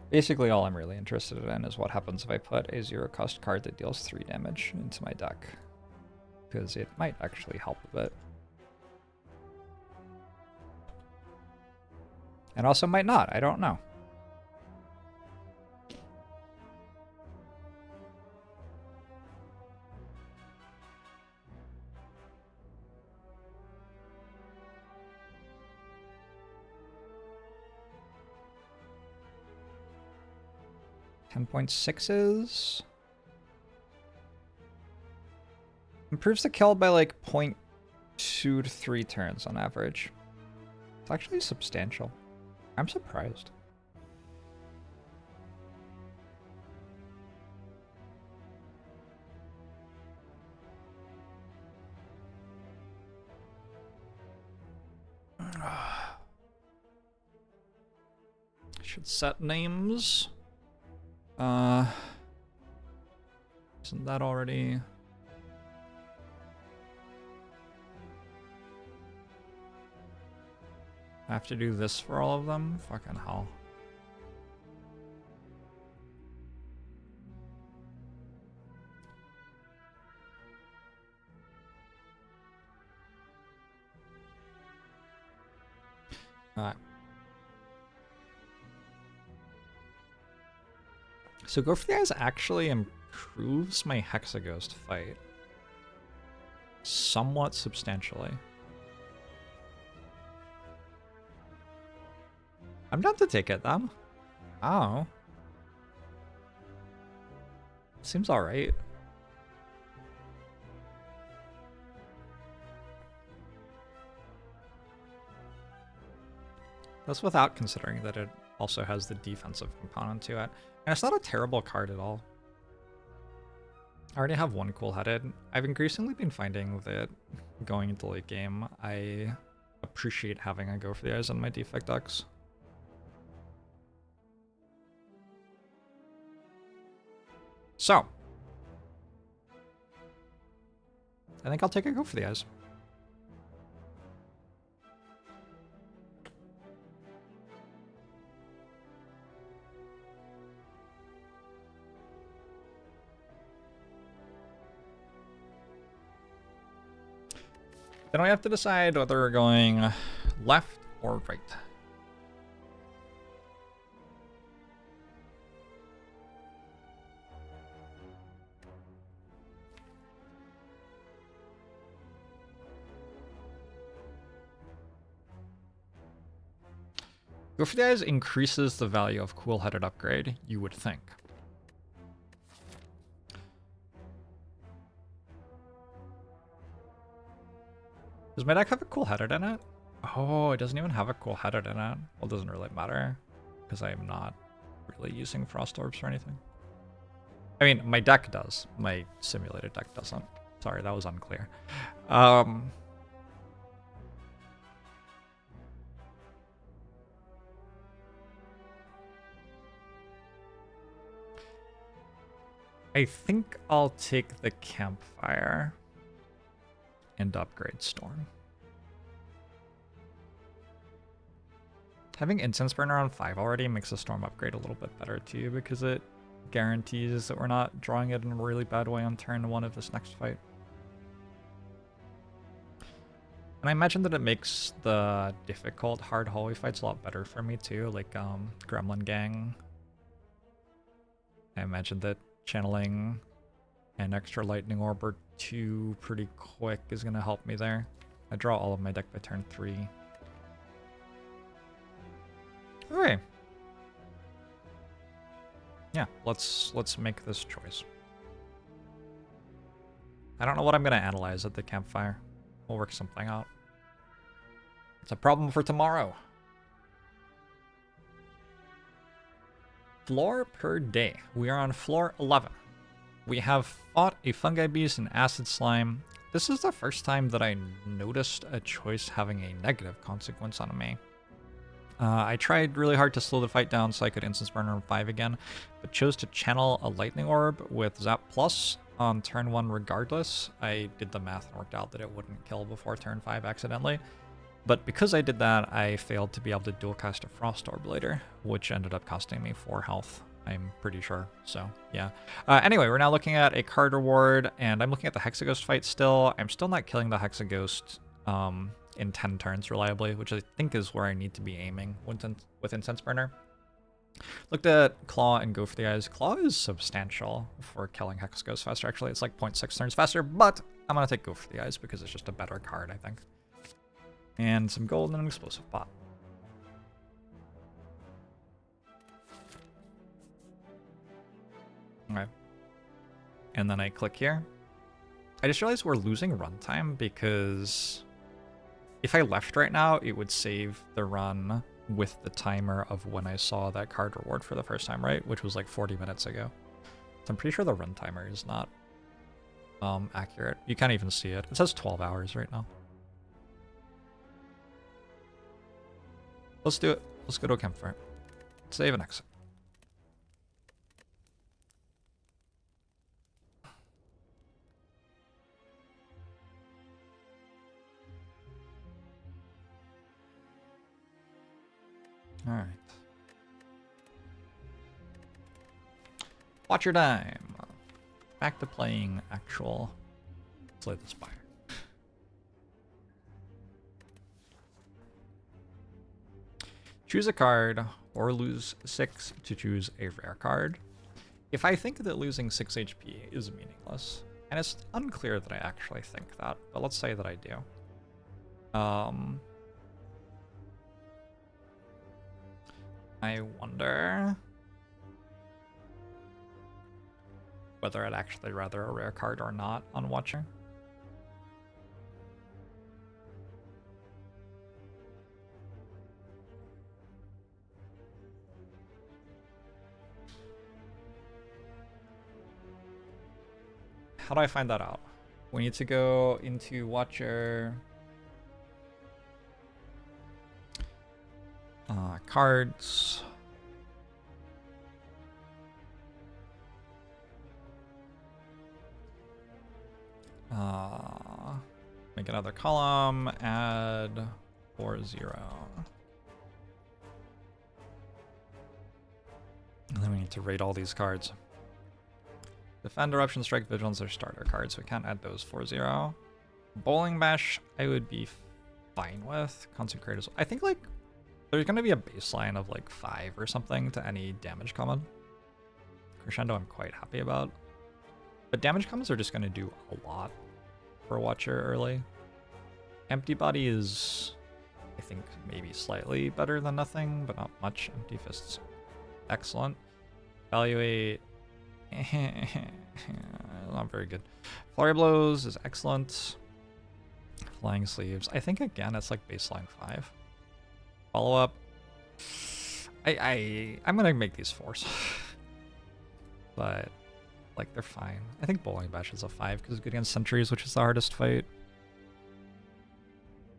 Basically all I'm really interested in is what happens if I put a 0-cost card that deals 3 damage into my deck. Because it might actually help a bit. And also might not, I don't know. .6s. Improves the kill by like 0.2 to 3 turns on average. It's actually substantial. I'm surprised. Should set names. Isn't that already? I have to do this for all of them? Fucking hell. Alright. So Go for the Eyes actually improves my Hexaghost fight somewhat substantially. I'm down to take it then. Oh. Seems alright. That's without considering that it also has the defensive component to it. And it's not a terrible card at all. I already have one cool-headed. I've increasingly been finding that going into late game, I appreciate having a Go for the Eyes on my defect decks. So, I think I'll take a Go for the Eyes. Then we have to decide whether we're going left or right. Go for the Eyes increases the value of cool-headed upgrade, you would think. Does my deck have a cool-headed in it? Oh, it doesn't even have a cool-headed in it. Well, it doesn't really matter, because I'm not really using Frost Orbs or anything. I mean, my deck does. My simulated deck doesn't. Sorry, that was unclear. I think I'll take the Campfire and upgrade Storm. Having Incense Burner on 5 already makes the Storm upgrade a little bit better too, because it guarantees that we're not drawing it in a really bad way on turn 1 of this next fight. And I imagine that it makes the difficult hard hallway fights a lot better for me too, like Gremlin Gang. I imagine that channeling an extra Lightning Orb or 2 pretty quick is going to help me there. I draw all of my deck by turn 3. Okay. Yeah, let's make this choice. I don't know what I'm going to analyze at the Campfire. We'll work something out. It's a problem for tomorrow. Floor per day. We are on floor 11. We have fought a Fungi Beast and Acid Slime. This is the first time that I noticed a choice having a negative consequence on me. I tried really hard to slow the fight down so I could Instance Burner on 5 again, but chose to channel a Lightning Orb with Zap Plus on turn 1 regardless. I did the math and worked out that it wouldn't kill before turn 5 accidentally. But because I did that, I failed to be able to dual cast a Frost Orb later, which ended up costing me 4 health, I'm pretty sure. So, yeah. Anyway, we're now looking at a card reward, and I'm looking at the Hexaghost fight still. I'm still not killing the Hexaghost in 10 turns reliably, which I think is where I need to be aiming with Incense Burner. Looked at Claw and Go for the Eyes. Claw is substantial for killing Hexaghost faster, actually. It's like 0.6 turns faster, but I'm going to take Go for the Eyes because it's just a better card, I think. And some gold and an explosive pot. Okay. And then I click here. I just realized we're losing runtime because if I left right now, it would save the run with the timer of when I saw that card reward for the first time, right? Which was like 40 minutes ago. So I'm pretty sure the run timer is not accurate. You can't even see it. It says 12 hours right now. Let's do it. Let's go to a campfire. Save and exit. All right. Watch your time. Back to playing actual Slay the Spire. Choose a card or lose 6 to choose a rare card. If I think that losing 6 HP is meaningless, and it's unclear that I actually think that, but let's say that I do. I wonder whether I'd actually rather a rare card or not on Watcher. How do I find that out? We need to go into Watcher. Cards. Make another column, add 4-0. And then we need to rate all these cards. Defend, Eruption, Strike, Vigilance are starter cards, so we can't add those 4-0. Bowling Bash, I would be fine with. Consecrate as well. I think, like, there's going to be a baseline of, like, 5 or something to any damage common. Crescendo I'm quite happy about. But damage commons are just going to do a lot for Watcher early. Empty Body is, I think, maybe slightly better than nothing, but not much. Empty Fists, excellent. Evaluate, not very good. Flurry Blows is excellent. Flying Sleeves, I think again it's like baseline 5. Follow up, I'm gonna make these 4s, but like they're fine. I think Bowling Bash is a 5 because it's good against Sentries, which is the hardest fight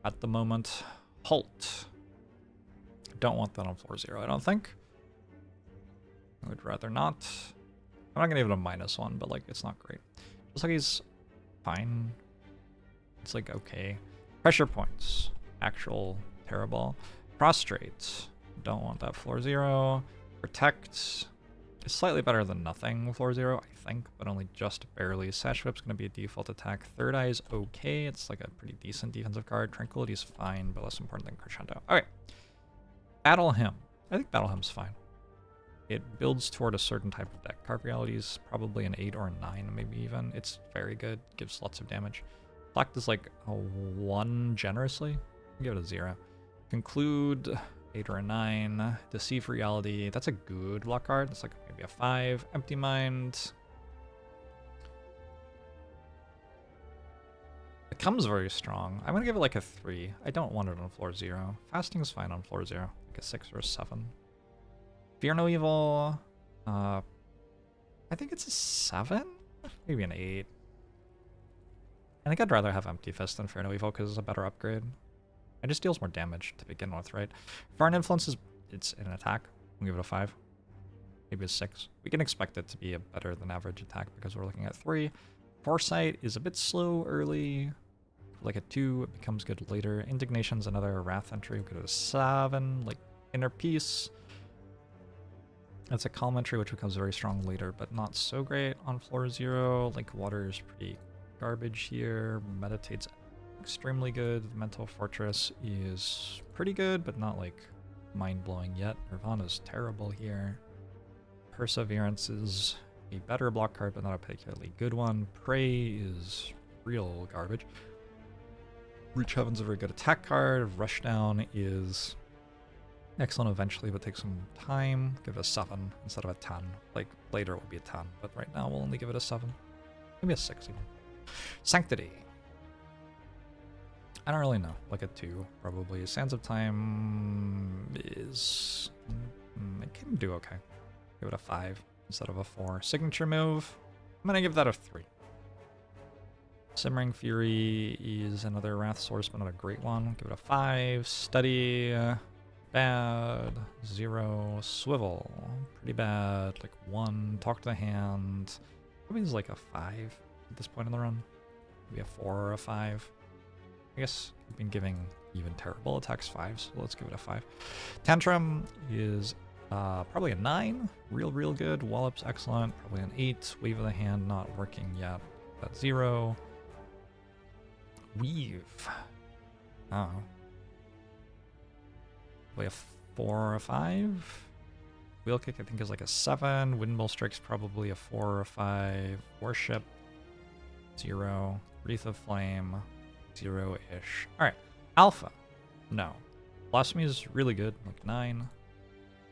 at the moment. Halt. Don't want that on 4-0, I don't think. I would rather not. I'm not gonna give it a -1, but like it's not great. Looks like he's fine. It's like okay. Pressure points. Actual terrible. Prostrate. Don't want that 4-0. Protect is slightly better than nothing 4-0, I think, but only just barely. Sash Whip's gonna be a default attack. Third Eye is okay. It's like a pretty decent defensive card. Tranquility is fine, but less important than Crescendo. Alright. Battle Hymn. I think Battle Hymn's fine. It builds toward a certain type of deck. Carve Reality's probably an 8 or a 9, maybe even. It's very good. Gives lots of damage. Select is like a 1 generously. I'll give it a 0. Conclude, 8 or a 9. Deceive Reality, that's a good block card. That's like maybe a 5. Empty Mind. It comes very strong. I'm gonna give it like a 3. I don't want it on floor 0. Fasting is fine on floor 0. Like a 6 or a 7. Fear No Evil, I think it's a 7? Maybe an 8. I think I'd rather have Empty Fist than Fear No Evil because it's a better upgrade. It just deals more damage to begin with, right? Foreign Influence is, it's an attack. We'll give it a 5. Maybe a 6. We can expect it to be a better than average attack because we're looking at 3. Foresight is a bit slow early. Like a 2, it becomes good later. Indignation's another Wrath entry. We'll give it a 7. Like Inner Peace. That's a calm entry which becomes very strong later, but not so great on floor 0. Like Water is pretty garbage here. Meditate's extremely good. Mental Fortress is pretty good, but not like mind-blowing yet. Nirvana's terrible here. Perseverance is a better block card, but not a particularly good one. Prey is real garbage. Reach Heaven's a very good attack card. Rushdown is excellent eventually, but takes some time. Give it a 7 instead of a 10. Like, later it will be a 10, but right now we'll only give it a 7. Maybe a 6 even. Sanctity. I don't really know. Like a 2, probably. Sands of Time is... it can do okay. Give it a 5 instead of a 4. Signature Move. I'm gonna give that a 3. Simmering Fury is another Wrath source, but not a great one. Give it a 5. Study. Bad. 0. Swivel. Pretty bad. Like 1. Talk to the Hand. Probably is like a 5 at this point in the run. Maybe a 4 or a 5. I guess I've been giving even terrible attacks 5s, so let's give it a 5. Tantrum is probably a 9. Real good. Wallop's excellent. Probably an 8. Wave of the Hand not working yet. That's 0. Weave. Oh. Probably a 4 or a 5. Wheel kick I think is like a 7. Windmill strike's probably a 4 or a 5. Warship 0. Wreath of Flame 0-ish. Alright. Alpha. No. Blasphemy is really good, like 9.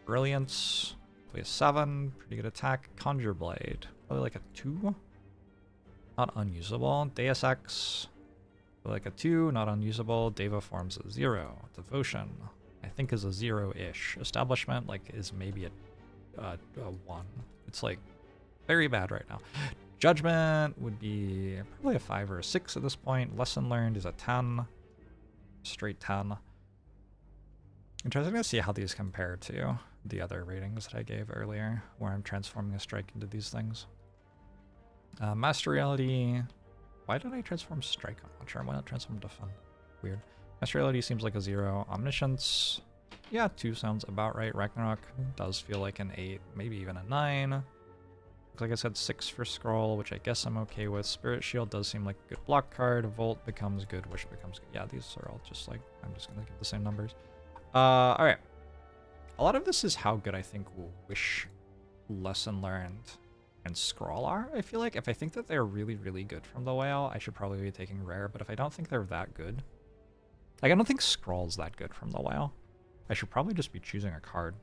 Brilliance, play a 7. Pretty good attack. Conjure Blade, probably like a 2. Not unusable. Deus Ex, like a 2, not unusable. Deva Forms a 0. Devotion, I think is a 0-ish. Establishment, like, is maybe a 1. It's like very bad right now. Judgment would be probably a 5 or a 6 at this point. Lesson Learned is a 10. Straight 10. Interesting to see how these compare to the other ratings that I gave earlier, where I'm transforming a strike into these things. Master Reality. Why did I transform strike? I'm not sure. Why not transform defend? Weird. Master Reality seems like a 0. Omniscience. Yeah, 2 sounds about right. Ragnarok does feel like an 8, maybe even a 9. Looks like I said 6 for Scroll, which I guess I'm okay with. Spirit Shield does seem like a good block card. Volt becomes good. Wish becomes good. Yeah, these are all just like, I'm just going to give the same numbers. Alright. A lot of this is how good I think Wish, Lesson Learned, and Scroll are. I feel like if I think that they're really, really good from the whale, I should probably be taking Rare, but if I don't think they're that good, like I don't think Scroll's that good from the whale, I should probably just be choosing a card.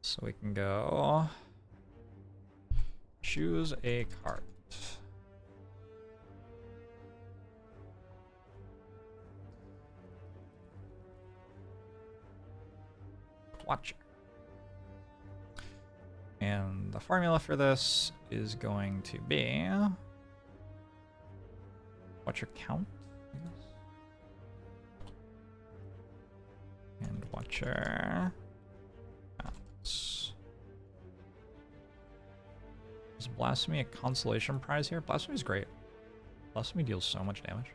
So we can go choose a card. Watcher. And the formula for this is going to be Watcher count, I guess. And Watcher counts. Is Blasphemy a consolation prize here? Blasphemy is great. Blasphemy deals so much damage.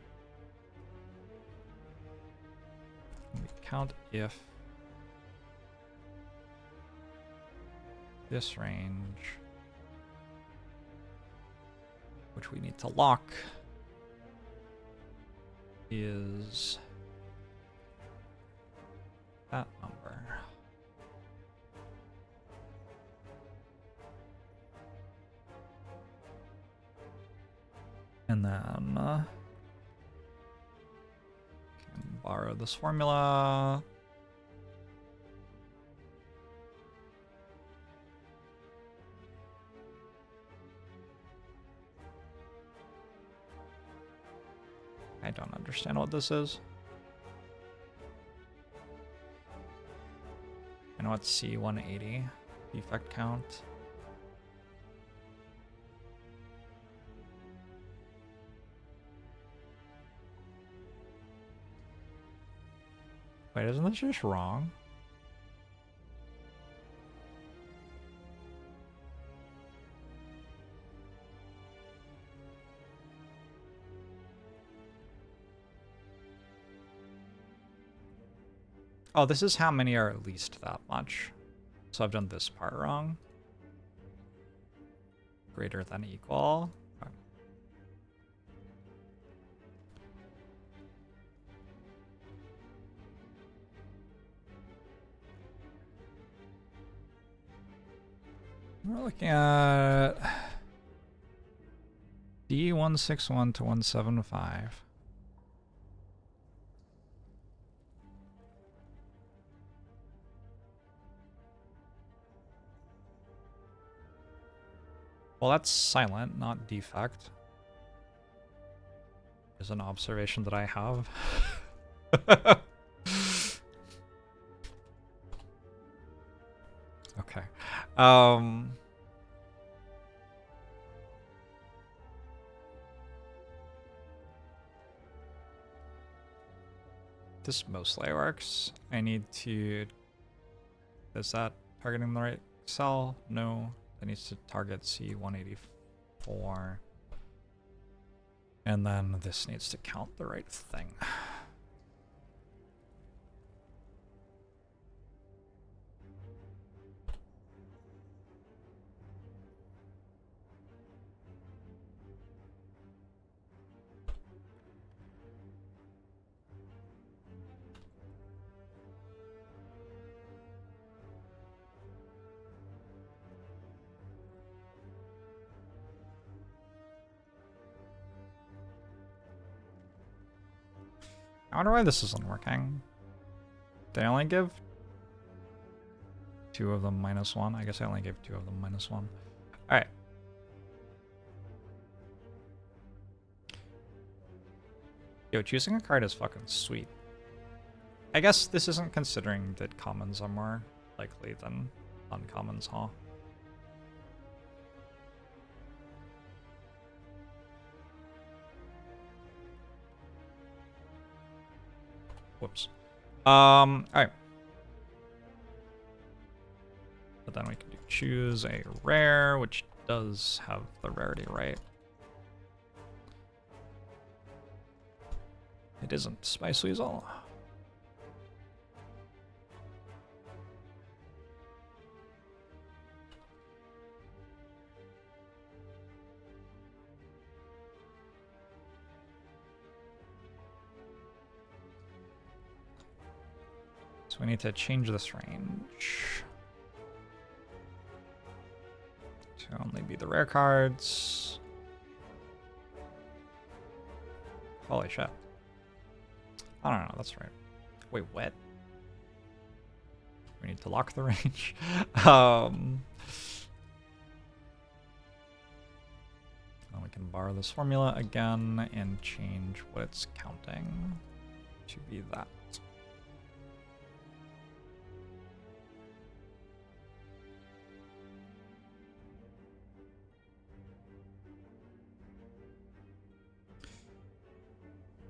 We count if this range, which we need to lock, is that number. And then can borrow this formula. I don't understand what this is. I know it's C180 defect count. Wait, isn't this just wrong? Oh, this is how many are at least that much. So I've done this part wrong. Greater than equal. Okay. We're looking at D161 to 175. Well, that's silent, not defect. Is an observation that I have. Okay. This mostly works. I need to... Is that targeting the right cell? No. That needs to target C184. And then this needs to count the right thing. I wonder why this isn't working. Did I only give 2 of them -1? I guess I only gave 2 of them -1. Alright. Yo, choosing a card is fucking sweet. I guess this isn't considering that commons are more likely than uncommons, huh? Whoops. Alright. But then we can do choose a rare, which does have the rarity right. It isn't Spice Weasel. So we need to change this range to only be the rare cards. Holy shit. I don't know, that's right. Wait, what? We need to lock the range. Then we can borrow this formula again and change what it's counting to be that.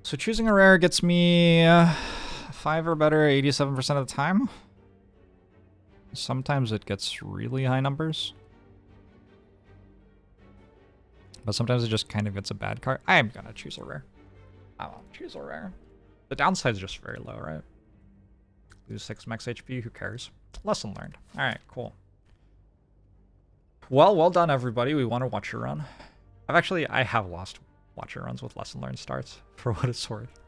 So choosing a rare gets me 5 or better 87% of the time. Sometimes it gets really high numbers. But sometimes it just kind of gets a bad card. I am gonna choose a rare. I won't choose a rare. The downside is just very low, right? Lose 6 max HP, who cares? Lesson learned. Alright, cool. Well done everybody. We want to watch your run. I have lost watcher runs with lesson learned starts, for what it's worth.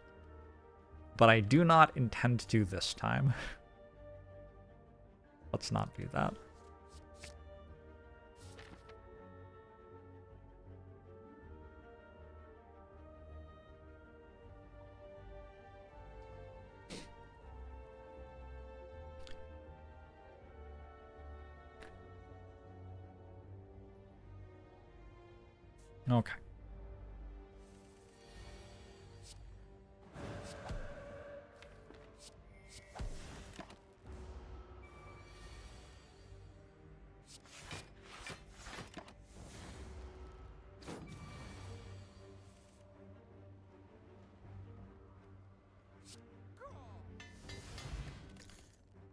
But I do not intend to this time. Let's not do that. Okay.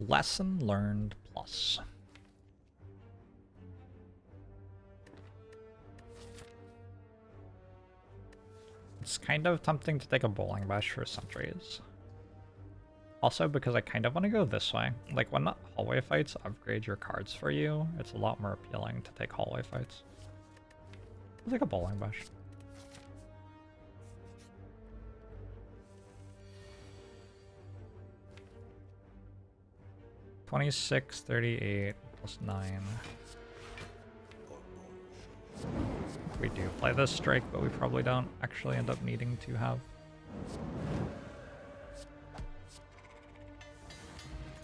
Lesson learned plus. It's kind of tempting to take a bowling bash for sentries. Also because I kind of want to go this way. Like when hallway fights upgrade your cards for you, it's a lot more appealing to take hallway fights. I'll take a bowling bash. $26, 38 plus 9. We do play this strike, but we probably don't actually end up needing to have.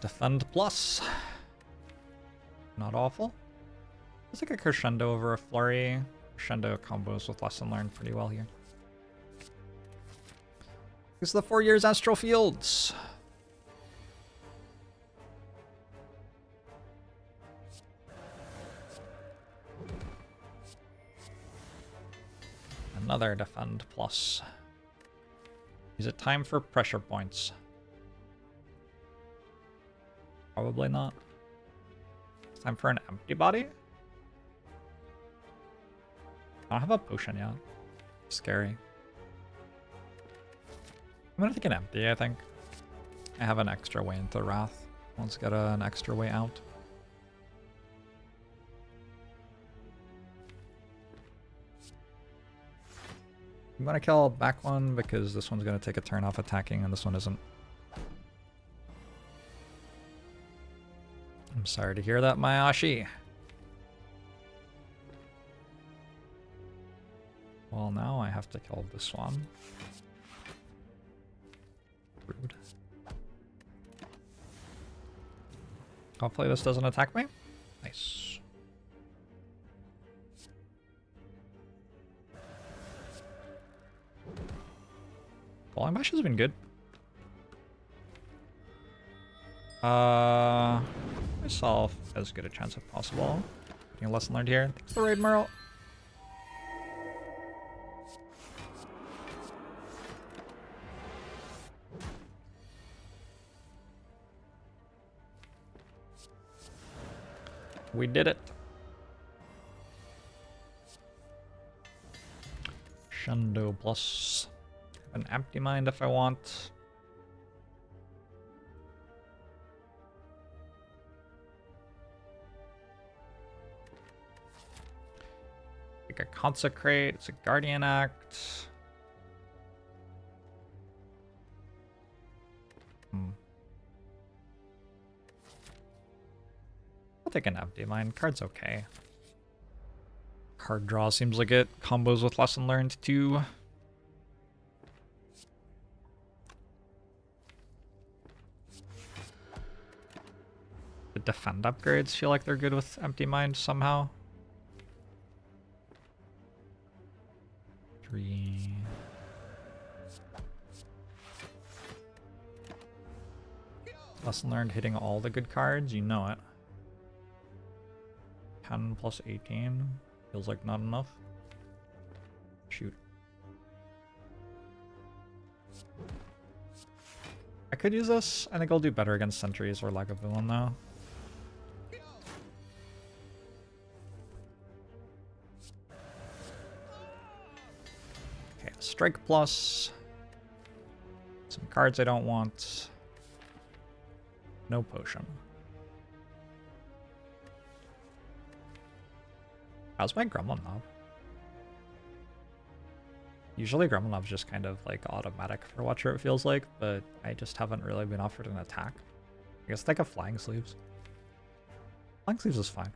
Defend plus. Not awful. It's like a crescendo over a flurry. Crescendo combos with lesson learned pretty well here. This is the 4 years Astral Fields. Another defend plus. Is it time for pressure points? Probably not. It's time for an empty body? I don't have a potion yet. Scary. I'm gonna take an empty, I think. I have an extra way into Wrath. Let's get an extra way out. I'm gonna kill back one because this one's gonna take a turn off attacking and this one isn't. I'm sorry to hear that, Mayashi. Well, now I have to kill this one. Rude. Hopefully this doesn't attack me. Nice. Falling Bash has been good. Myself as good a chance as possible. Getting a lesson learned here. Thanks for the raid, Merle. We did it. Shundo plus an empty mind if I want. Like a consecrate, it's a guardian act. I'll take an empty mind. Card's okay. Card draw seems like it combos with lesson learned too. The defend upgrades feel like they're good with empty mind somehow. 3. Lesson learned hitting all the good cards, you know it. 10 plus 18 feels like not enough. Shoot. I could use this. I think I'll do better against sentries or Lagavulin though. Okay, strike plus. Some cards I don't want. No potion. How's my Gremlin Knob? Usually Gremlin Knob's just kind of like automatic for Watcher, it feels like, but I just haven't really been offered an attack. I guess like a Flying Sleeves. Flying Sleeves is fine.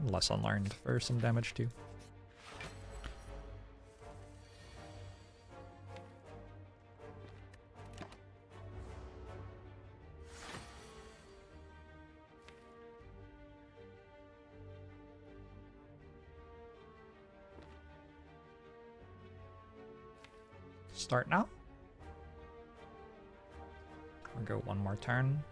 Less unlearned for some damage too. Start now. I'll go one more turn.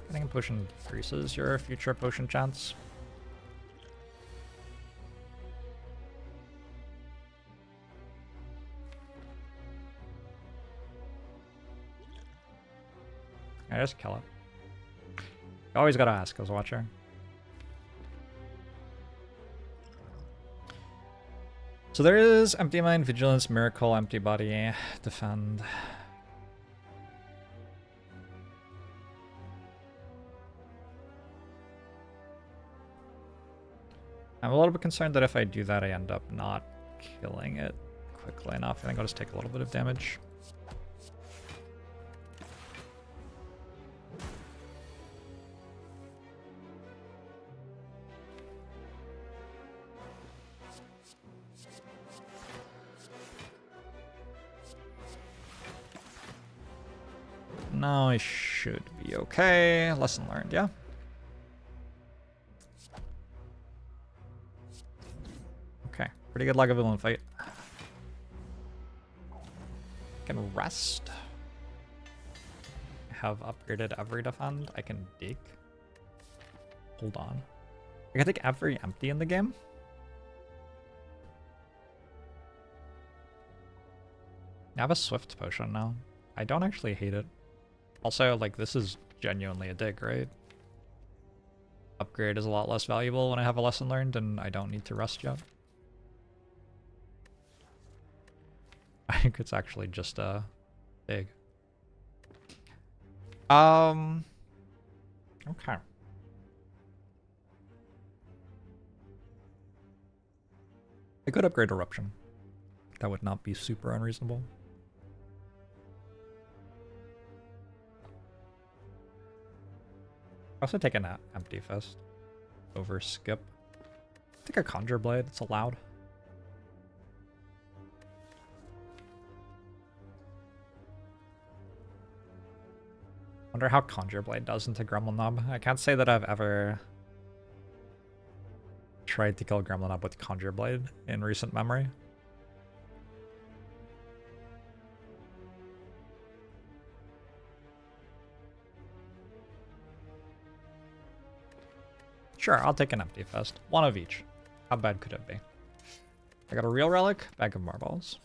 Getting a potion increases your future potion chance. I just kill it. You always gotta ask as a Watcher. So there is Empty Mind, Vigilance, Miracle, Empty Body, Defend. I'm a little bit concerned that if I do that, I end up not killing it quickly enough. I think I'll just take a little bit of damage. No, I should be okay. Lesson learned, yeah? Okay, pretty good Lagavulin fight. Can rest. I have upgraded every defend. I can dig. Hold on. I can take every empty in the game. I have a Swift potion now. I don't actually hate it. Also, like, this is genuinely a dig, right? Upgrade is a lot less valuable when I have a lesson learned and I don't need to rest yet. I think it's actually just a dig. Okay. I could upgrade Eruption. That would not be super unreasonable. Also take an empty fist over skip. think a Conjure Blade, it's allowed. Wonder how Conjure Blade does into Gremlin Knob. I can't say that I've ever tried to kill Gremlin Knob with Conjure Blade in recent memory. Sure, I'll take an empty fest. One of each. How bad could it be? I got a real relic, bag of marbles.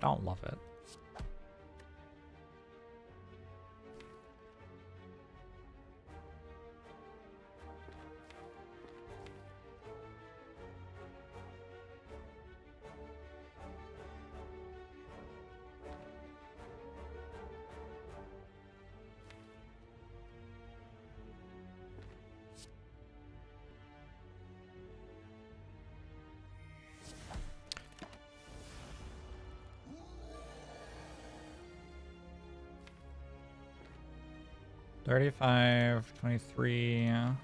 Don't love it. $35, $23.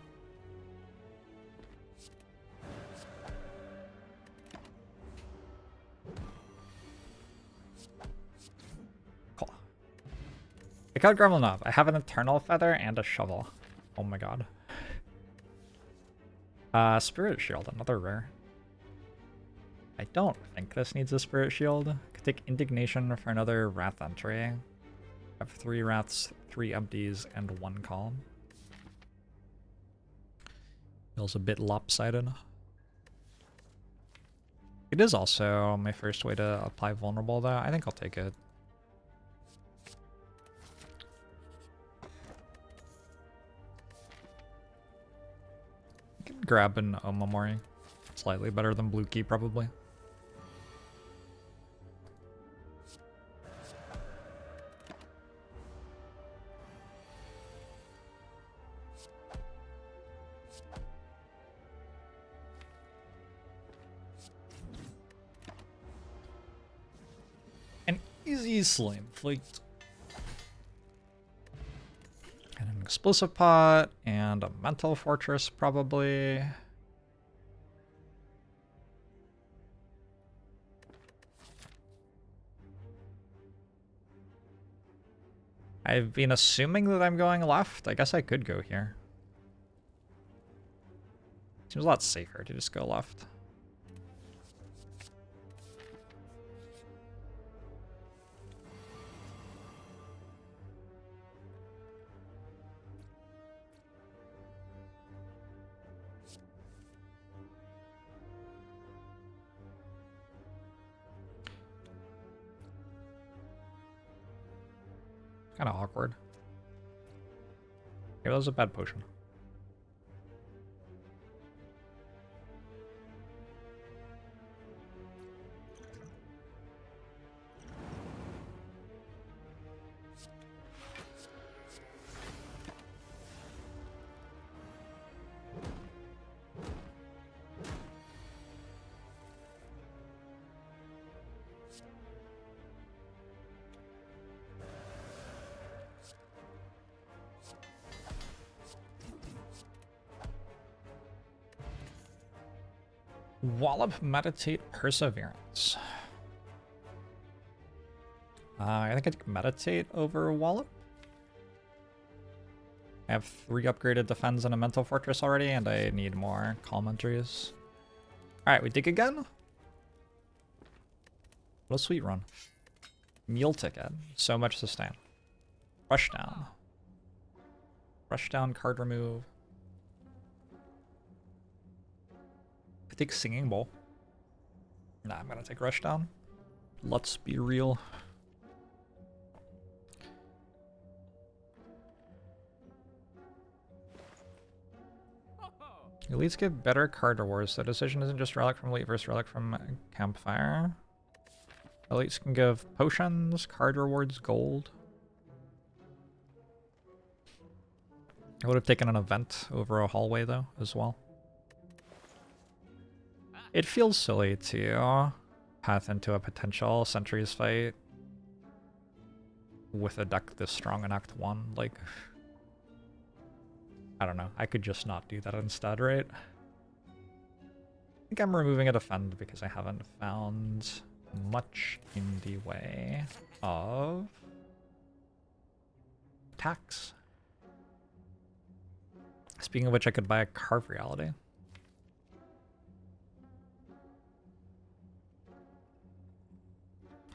Cool. I got Gremlin Knob. I have an Eternal Feather and a shovel. Oh my god. Spirit Shield, another rare. I don't think this needs a Spirit Shield. Could take Indignation for another Wrath entry. I have 3 Wraths, 3 Empties, and 1 Calm. Feels a bit lopsided. It is also my first way to apply Vulnerable, though. I think I'll take it. I can grab an Omamori. Slightly better than Blue Key, probably. Easy Slime Fleet. And an Explosive Pot, and a Mental Fortress, probably. I've been assuming that I'm going left. I guess I could go here. Seems a lot safer to just go left. Kind of awkward. Yeah, that was a bad potion. Wallop, Meditate, Perseverance. I think I'd Meditate over Wallop. I have 3 upgraded Defense and a Mental Fortress already, and I need more Calm entries. Alright, we dig again. What a sweet run. Meal Ticket. So much sustain. Rush Down. Rush Down, card remove. I take Singing Bowl. Nah, I'm gonna take Rush Down. Let's be real. Elites get better card rewards, so decision isn't just relic from elite versus relic from campfire. Elites can give potions, card rewards, gold. I would have taken an event over a hallway though, as well. It feels silly to path into a potential Sentries fight with a deck this strong in Act 1. Like, I don't know. I could just not do that instead, right? I think I'm removing a defend because I haven't found much in the way of attacks. Speaking of which, I could buy a Carve Reality.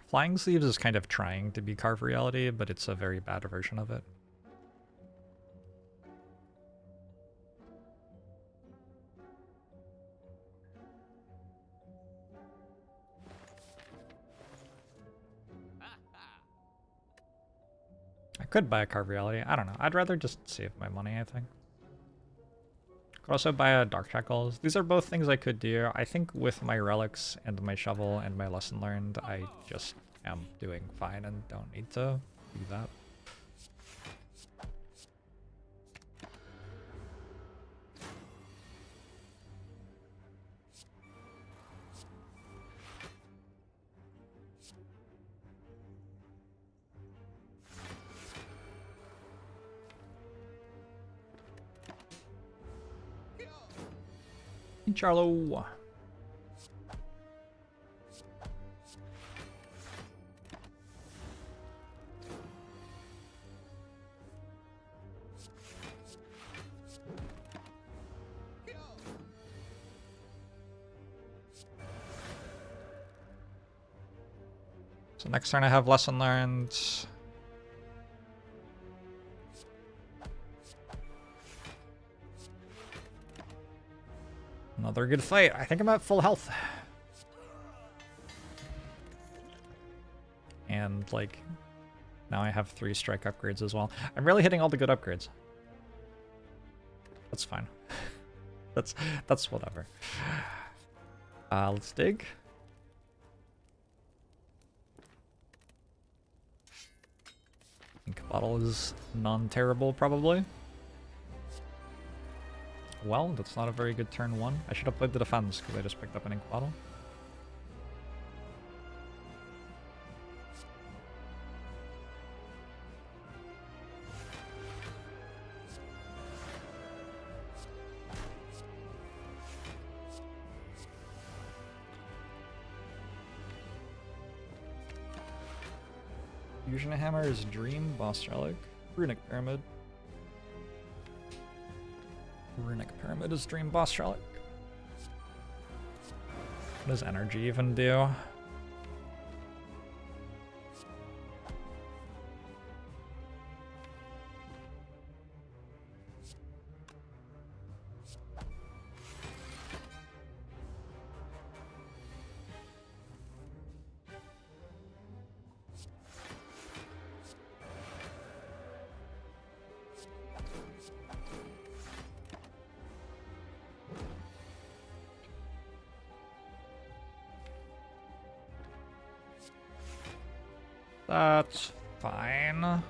Flying Sleeves is kind of trying to be Carve Reality, but it's a very bad version of it. I could buy a Carve Reality. I don't know. I'd rather just save my money, I think. Could also buy a Dark Shackles. These are both things I could do. I think with my relics and my shovel and my lesson learned, I just am doing fine and don't need to do that. Charlo. So next turn I have lesson learned. Another good fight. I think I'm at full health. And like, now I have 3 strike upgrades as well. I'm really hitting all the good upgrades. That's fine. that's whatever. Let's dig. Ink bottle is non-terrible, probably. Well, that's not a very good turn 1. I should have played the defense because I just picked up an ink bottle. Fusion Hammer is Dream, Boss Relic, Runic Pyramid. Runic Pyramid is Dream, Boss Relic. What does Energy even do? That's fine.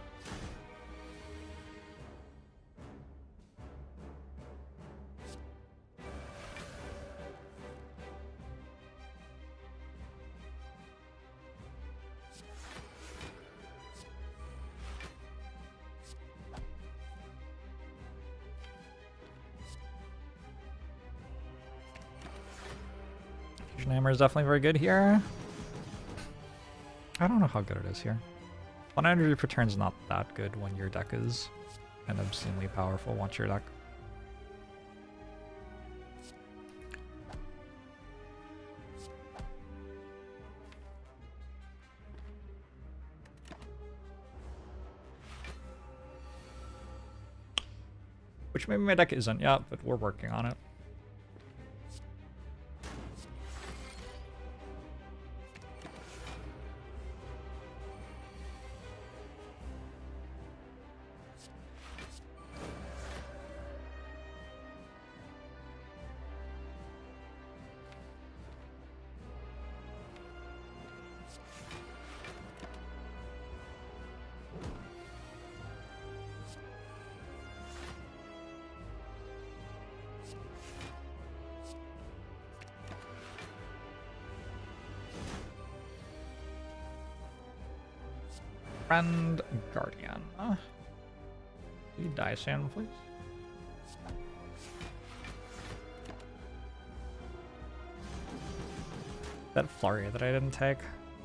Fusion Hammer is definitely very good here. I don't know how good it is here. 1 energy per turn is not that good when your deck is an obscenely powerful once your deck. Which maybe my deck isn't yet, but we're working on it. Friend Guardian. Can you die soon, please? That flurry that I didn't take.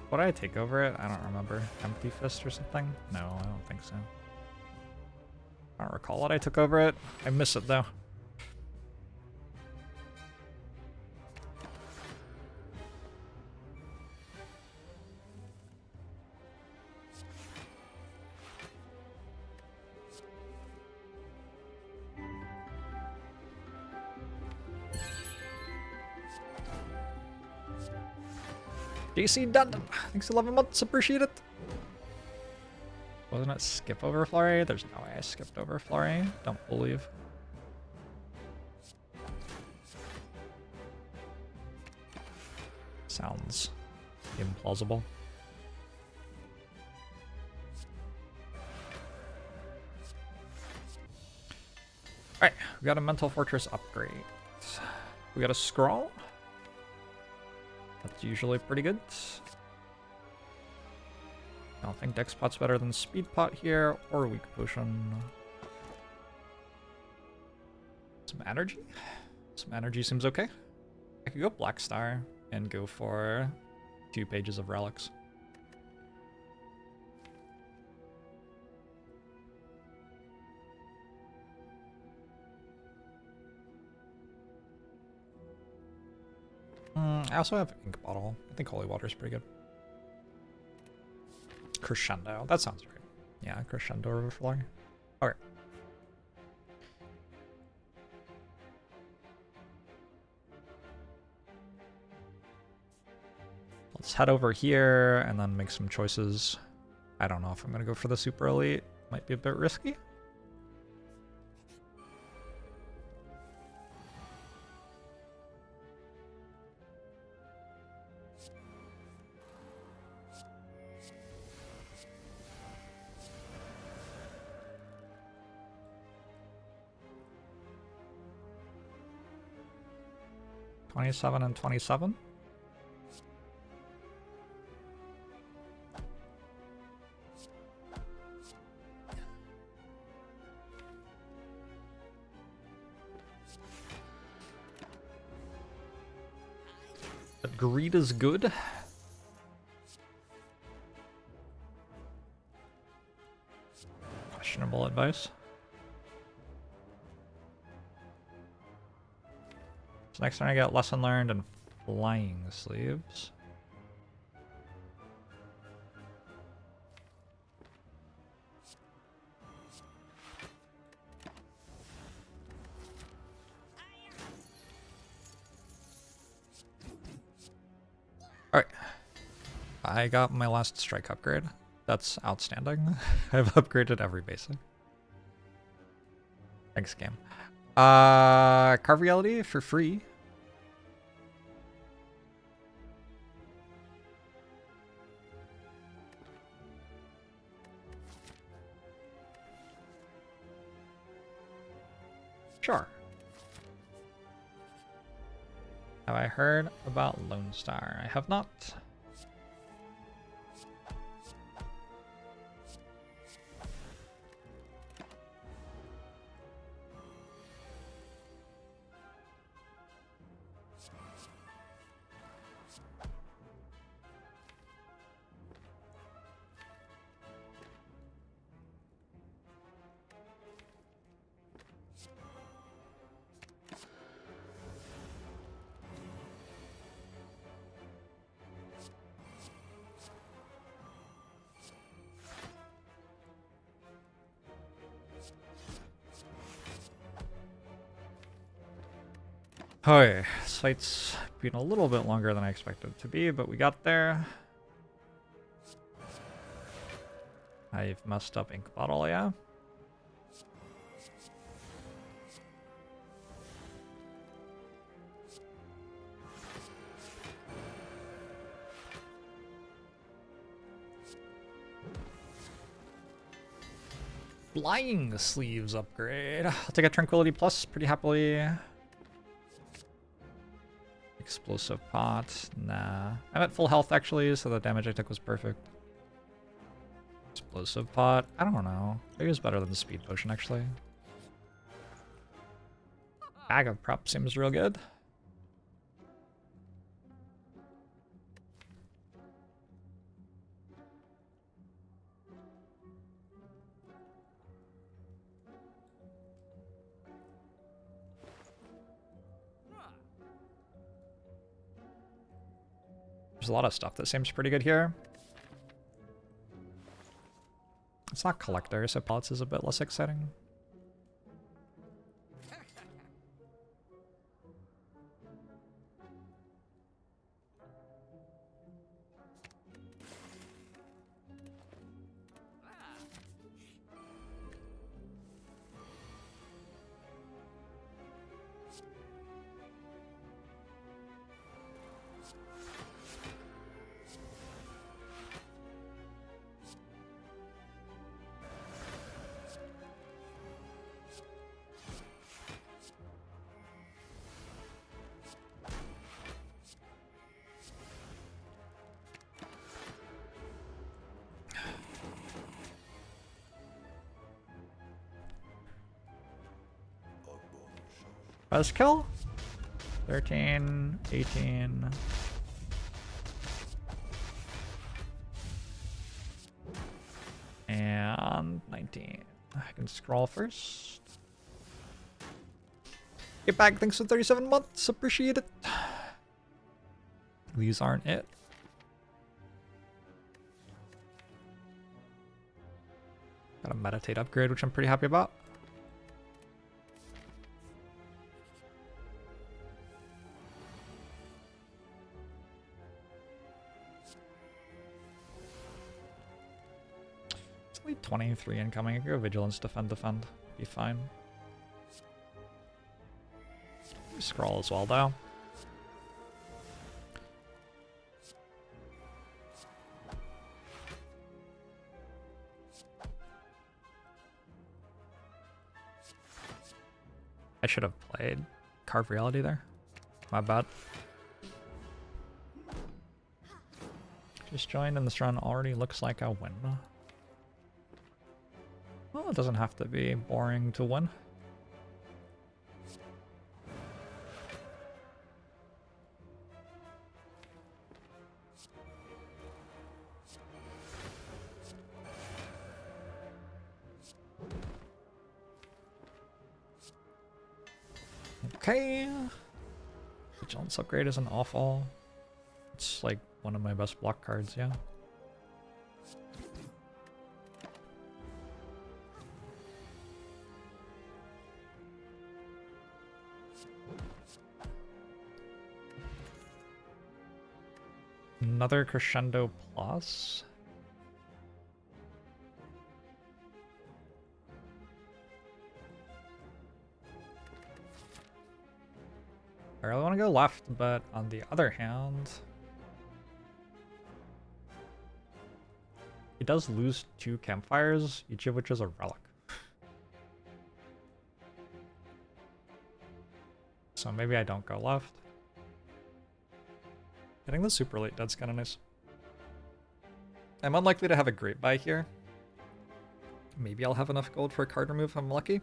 What did I take over it? I don't remember. Empty Fist or something? No, I don't think so. I don't recall what I took over it. I miss it though. DC Dundon, thanks 11 months, appreciate it. Wasn't it skip over Flurry? There's no way I skipped over Flurry. Don't believe. Sounds implausible. Alright, we got a Mental Fortress upgrade. We got a Scroll. That's usually pretty good. I don't think Dex Pot's better than Speed Pot here, or Weak Potion. Some Energy? Some Energy seems okay. I could go Black Star and go for 2 pages of Relics. I also have Ink Bottle. I think Holy Water is pretty good. Crescendo. That sounds right. Yeah, Crescendo Overflowing. Okay. Let's head over here and then make some choices. I don't know if I'm going to go for the Super Elite. Might be a bit risky. $27 and $27. But greed is good. Questionable advice. So next time I get Lesson Learned and Flying Sleeves. Alright. I got my last strike upgrade. That's outstanding. I've upgraded every basic. Thanks, game. Carve Reality for free. Sure. Have I heard about Lone Star? I have not. Oh yeah, this fight's been a little bit longer than I expected it to be, but we got there. I've messed up Ink Bottle, yeah. Flying Sleeves upgrade. I'll take a Tranquility Plus pretty happily. Explosive Pot, nah. I'm at full health actually, so the damage I took was perfect. Explosive pot? I don't know. Maybe it's better than the speed potion, actually. Bag of prep seems real good. There's a lot of stuff that seems pretty good here. It's not collector, so pallets is a bit less exciting. Buzzkill? 13, 18. And 19. I can scroll first. Get back, thanks for 37 months. Appreciate it. These aren't it. Got a meditate upgrade, which I'm pretty happy about. It's only 23 incoming. I could go vigilance, defend. Be fine. Scroll as well, though. I should have played Carve Reality there. My bad. Just joined and this run already looks like a win. Well, it doesn't have to be boring to win. Okay. Vigilance upgrade isn't awful. It's like one of my best block cards, yeah. Another Crescendo Plus. I really want to go left, but on the other hand, it does lose 2 campfires, each of which is a relic. So maybe I don't go left. Getting the super late dead's kind of nice. I'm unlikely to have a great buy here. Maybe I'll have enough gold for a card remove if I'm lucky.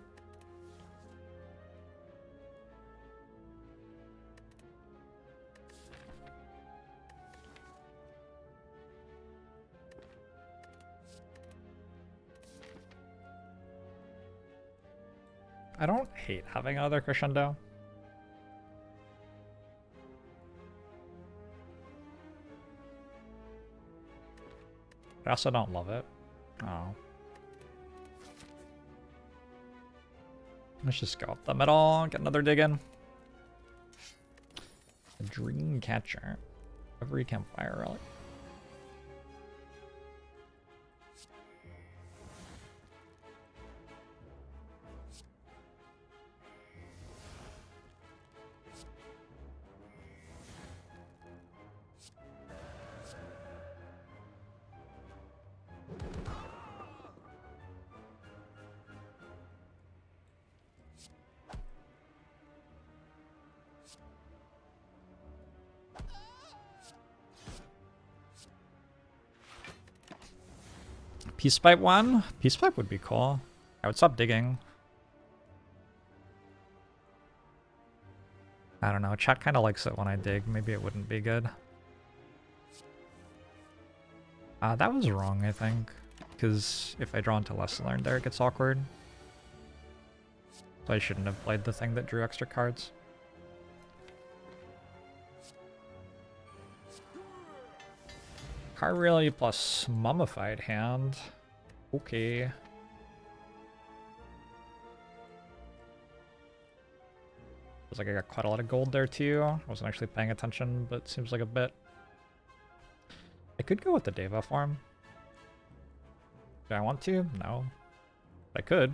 I don't hate having another Crescendo. I also don't love it. Oh. Let's just go up the middle, get another dig in. A Dream Catcher. Every campfire relic. Peace pipe 1? Peace pipe would be cool. I would stop digging. I don't know, chat kind of likes it when I dig. Maybe it wouldn't be good. That was wrong, I think. Because if I draw into lesson learned there, it gets awkward. So I shouldn't have played the thing that drew extra cards. Card Rally plus Mummified Hand. Okay. Feels like I got quite a lot of gold there too. I wasn't actually paying attention, but seems like a bit. I could go with the Deva form. Do I want to? No. I could.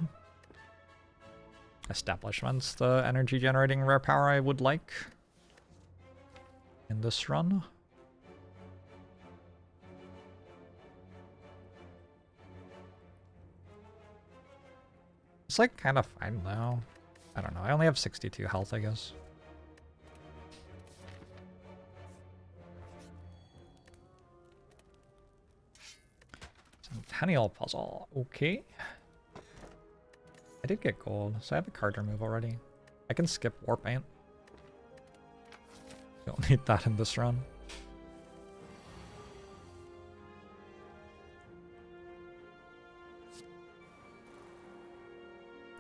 Establishment's the energy generating rare power I would like in this run. It's like kind of fine though. I don't know. I only have 62 health, I guess. Centennial puzzle. Okay. I did get gold, so I have a card remove already. I can skip War Paint. Don't need that in this run.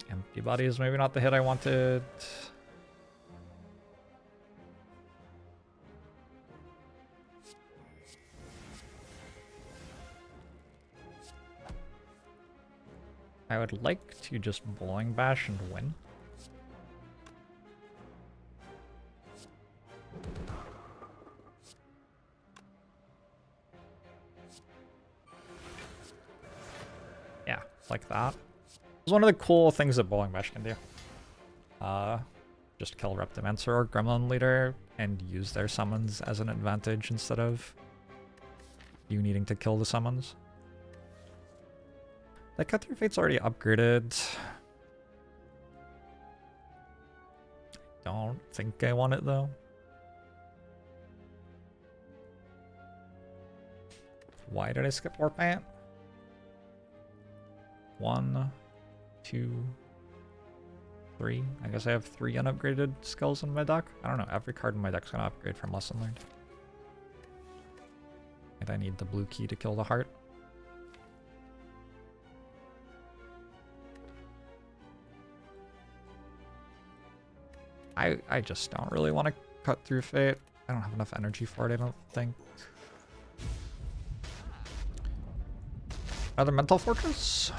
Empty body is maybe not the hit I wanted. I would like to just Bowling Bash and win. Yeah, like that. It's one of the cool things that Bowling Bash can do. Just kill Reptimancer or Gremlin Leader and use their summons as an advantage instead of you needing to kill the summons. That Cut Through Fate's already upgraded. Don't think I want it though. Why did I skip War Paint? 1, 2, 3. I guess I have 3 unupgraded skills in my deck. I don't know. Every card in my deck's gonna upgrade from Lesson Learned. And I need the blue key to kill the heart. I just don't really want to cut through Fate. I don't have enough energy for it, I don't think. Another Mental Fortress?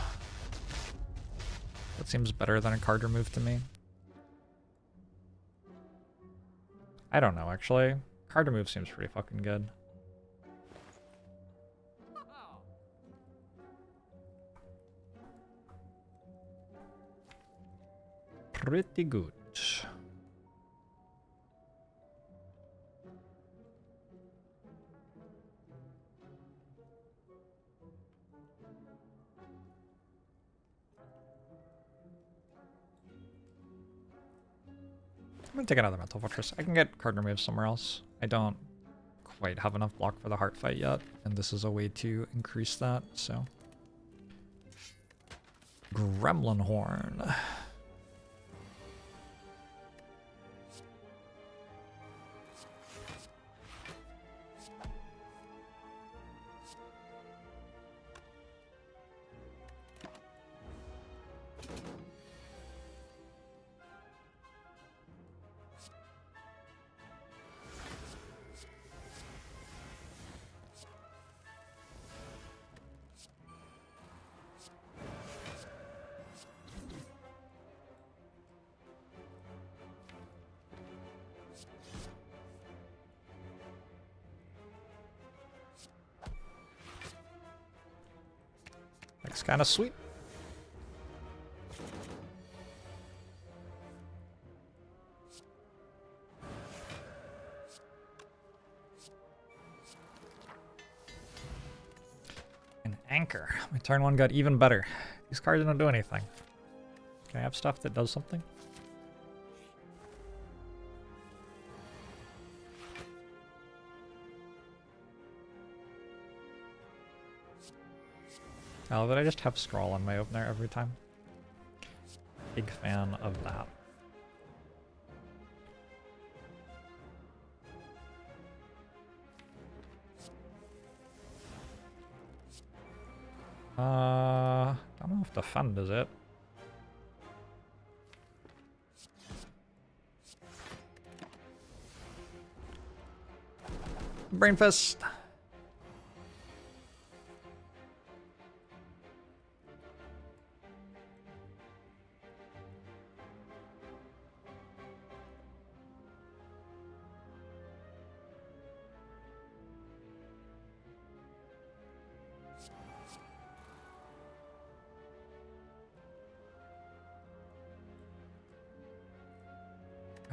That seems better than a card remove to me. I don't know, actually. Card remove seems pretty fucking good. Pretty good. I'm gonna take another Mental Fortress. I can get card removed somewhere else. I don't quite have enough block for the heart fight yet, and this is a way to increase that, so. Gremlin Horn. Looks kind of sweet. An anchor. My turn 1 got even better. These cards don't do anything. Can I have stuff that does something? Oh, but I just have scroll on my opener every time. Big fan of that. I don't know if defend is it. Brain fist.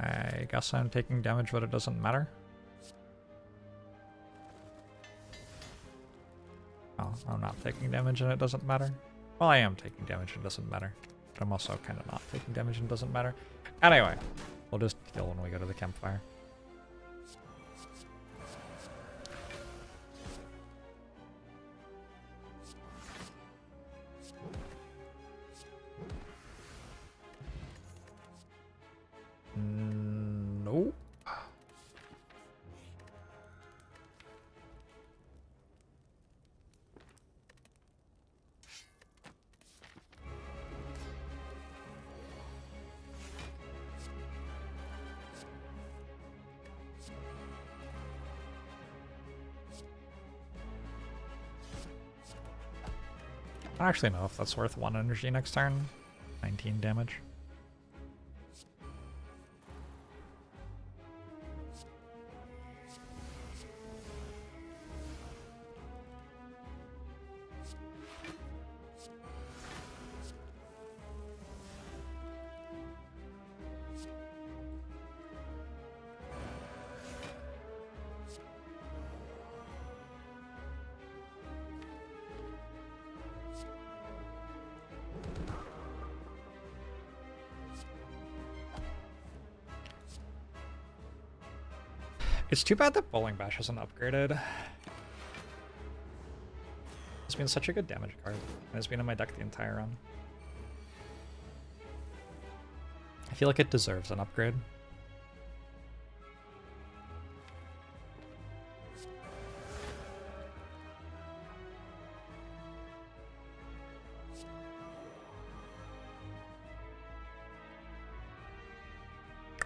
I guess I'm taking damage, but it doesn't matter. Oh, I'm not taking damage and it doesn't matter. Well, I am taking damage and it doesn't matter. But I'm also kind of not taking damage and it doesn't matter. Anyway, we'll just heal when we go to the campfire. Nope. I don't actually know if that's worth 1 energy next turn. 19 damage. It's too bad that Bowling Bash isn't upgraded. It's been such a good damage card, and it's been in my deck the entire run. I feel like it deserves an upgrade.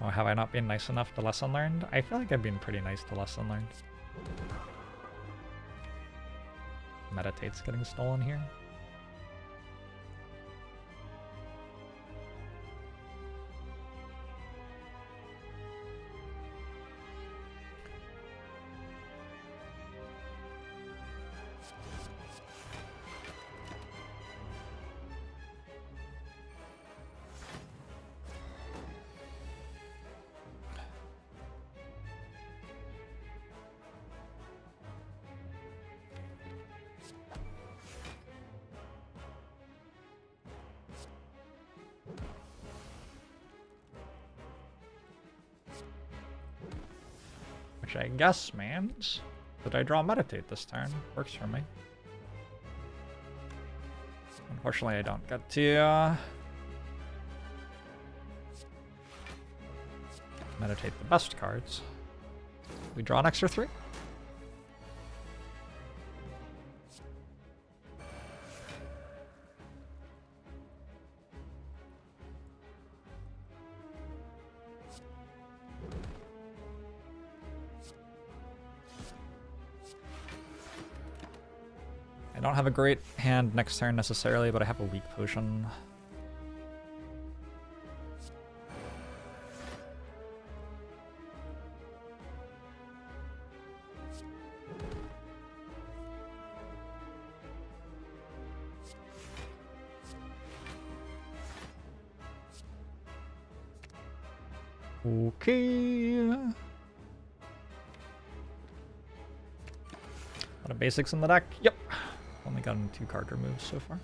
Oh, have I not been nice enough to Lesson Learned? I feel like I've been pretty nice to Lesson Learned. Meditate's getting stolen here. Which I guess means that I draw Meditate this turn. Works for me. Unfortunately, I don't get to meditate the best cards. We draw an extra 3. I don't have a great hand next turn necessarily, but I have a weak potion. Okay. A lot of basics in the deck. Yep. Only gotten 2 card removes so far.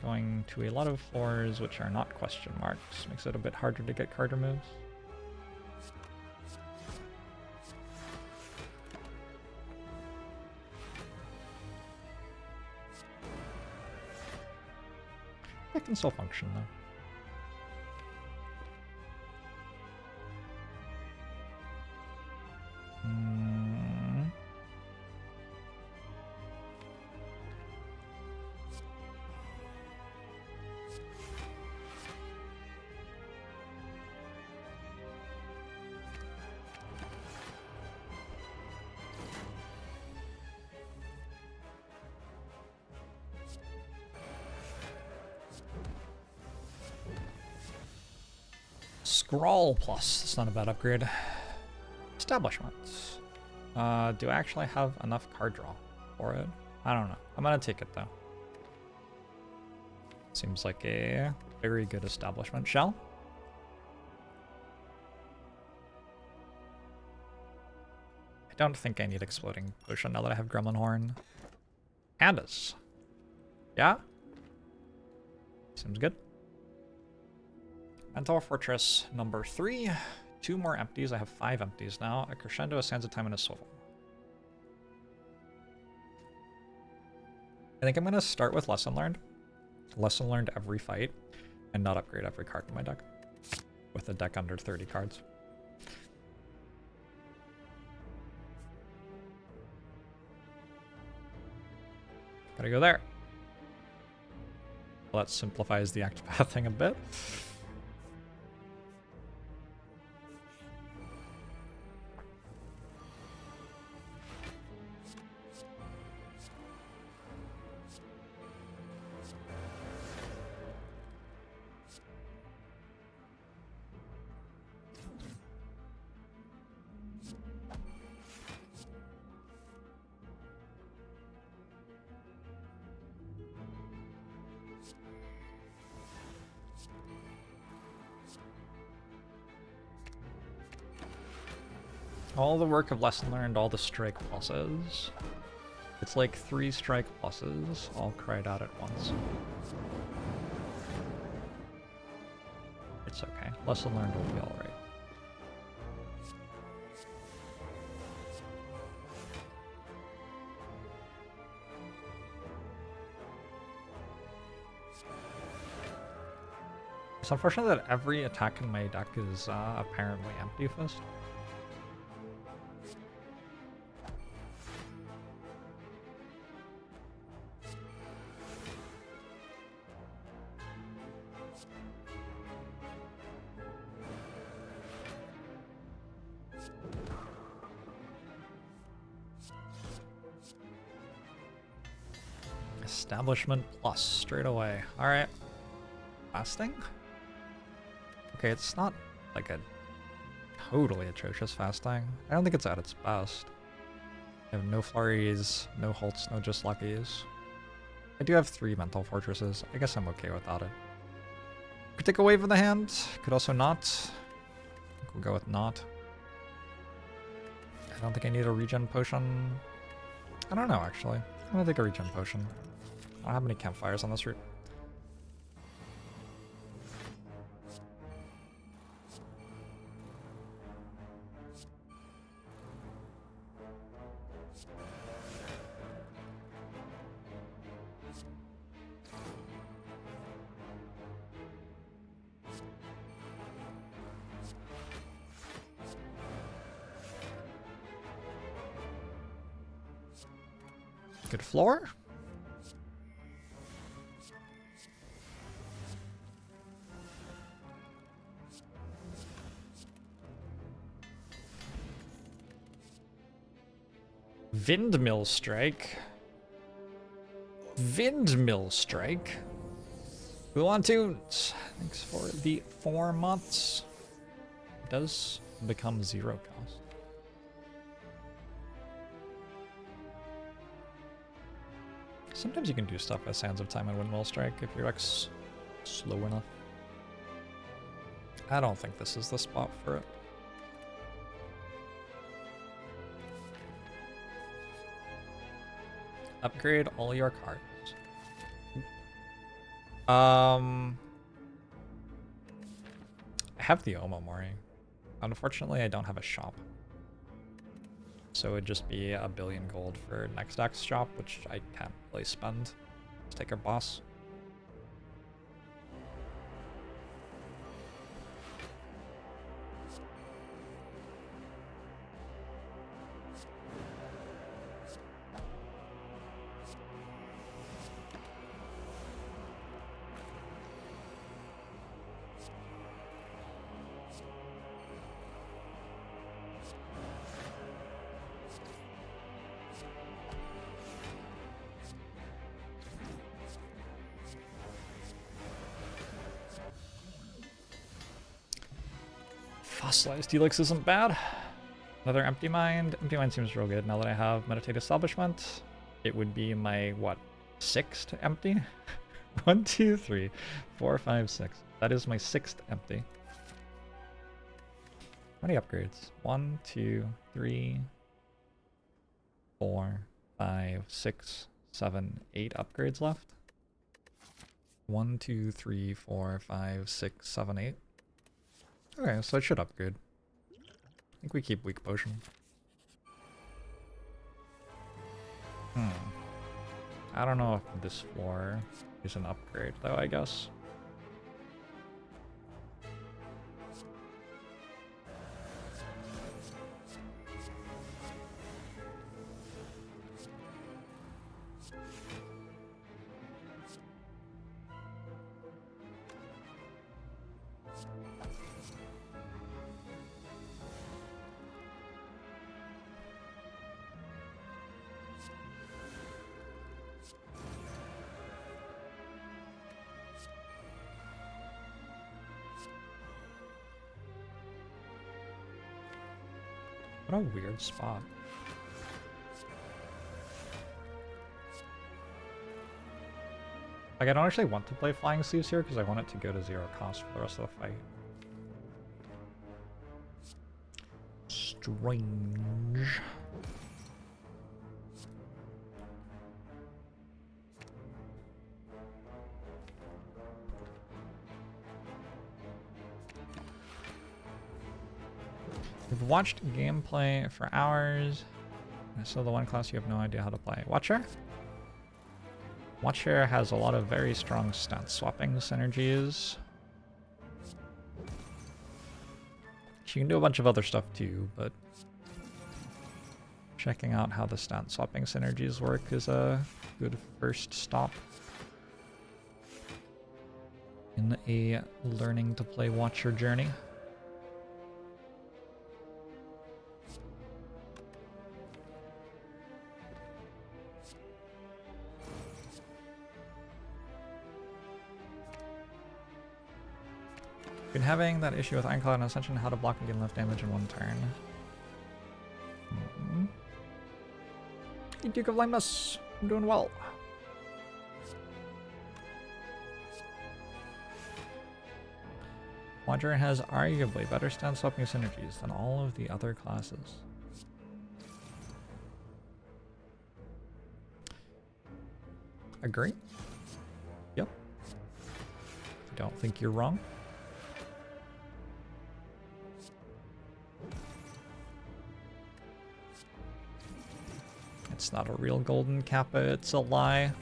Going to a lot of floors which are not question marks. Makes it a bit harder to get card removes. it can still function though. Scroll plus, it's not a bad upgrade. Establishments. Do I actually have enough card draw for it? I don't know. I'm gonna take it though. Seems like a very good establishment. Shell? I don't think I need exploding potion now that I have Gremlin Horn. Pandas. Yeah? Seems good. Mental Fortress number 3. 2 more empties. I have 5 empties now. A crescendo, a sands of time, and a swivel. I think I'm going to start with Lesson Learned. Lesson Learned every fight, and not upgrade every card in my deck. With a deck under 30 cards. Gotta go there. Well, that simplifies the active path thing a bit. All the work of Lesson Learned, all the strike pluses. It's like 3 strike pluses, all cried out at once. It's okay. Lesson Learned will be alright. It's unfortunate that every attack in my deck is apparently empty fist. Establishment plus straight away. Alright. Fasting? Okay, it's not like a totally atrocious fasting. I don't think it's at its best. I have no flurries, no halts, no just luckies. I do have 3 mental fortresses. I guess I'm okay without it. Could take a wave in the hand. Could also not. I think we'll go with not. I don't think I need a regen potion. I don't know, actually. I'm gonna take a regen potion. I don't have any campfires on this route. Good floor. Windmill Strike. Windmill Strike. Cool on tunes. Thanks for the 4 months. It does become 0 cost. Sometimes you can do stuff as Sands of Time and Windmill Strike if your deck's slow enough. I don't think this is the spot for it. Upgrade all your cards. I have the Omomori. Unfortunately, I don't have a shop. So it would just be a billion gold for next deck's shop, which I can't really spend. Let's take our boss. Fossilized helix isn't bad. Another empty mind. Empty mind seems real good now that I have meditate establishment. It would be my, what, 6th empty? 1, 2, 3, 4, 5, 6. That is my 6th empty. How many upgrades? 1, 2, 3, 4, 5, 6, 7, 8 upgrades left. 1, 2, 3, 4, 5, 6, 7, 8. Okay, so it should upgrade. I think we keep weak potion. I don't know if this floor is an upgrade though, I guess. What a weird spot. Like, I don't actually want to play Flying Sleeves here because I want it to go to 0 cost for the rest of the fight. Strange. We've watched gameplay for hours. I saw the one class you have no idea how to play. Watcher? Watcher has a lot of very strong stat swapping synergies. She can do a bunch of other stuff too, but checking out how the stat swapping synergies work is a good first stop in a learning to play Watcher journey. Been having that issue with Ironclad and Ascension, how to block and get enough damage in one turn. You Duke of Lameness, I'm doing well. Watcher has arguably better stat swapping synergies than all of the other classes. Agree? Yep. Don't think you're wrong. It's not a real golden kappa, it's a lie.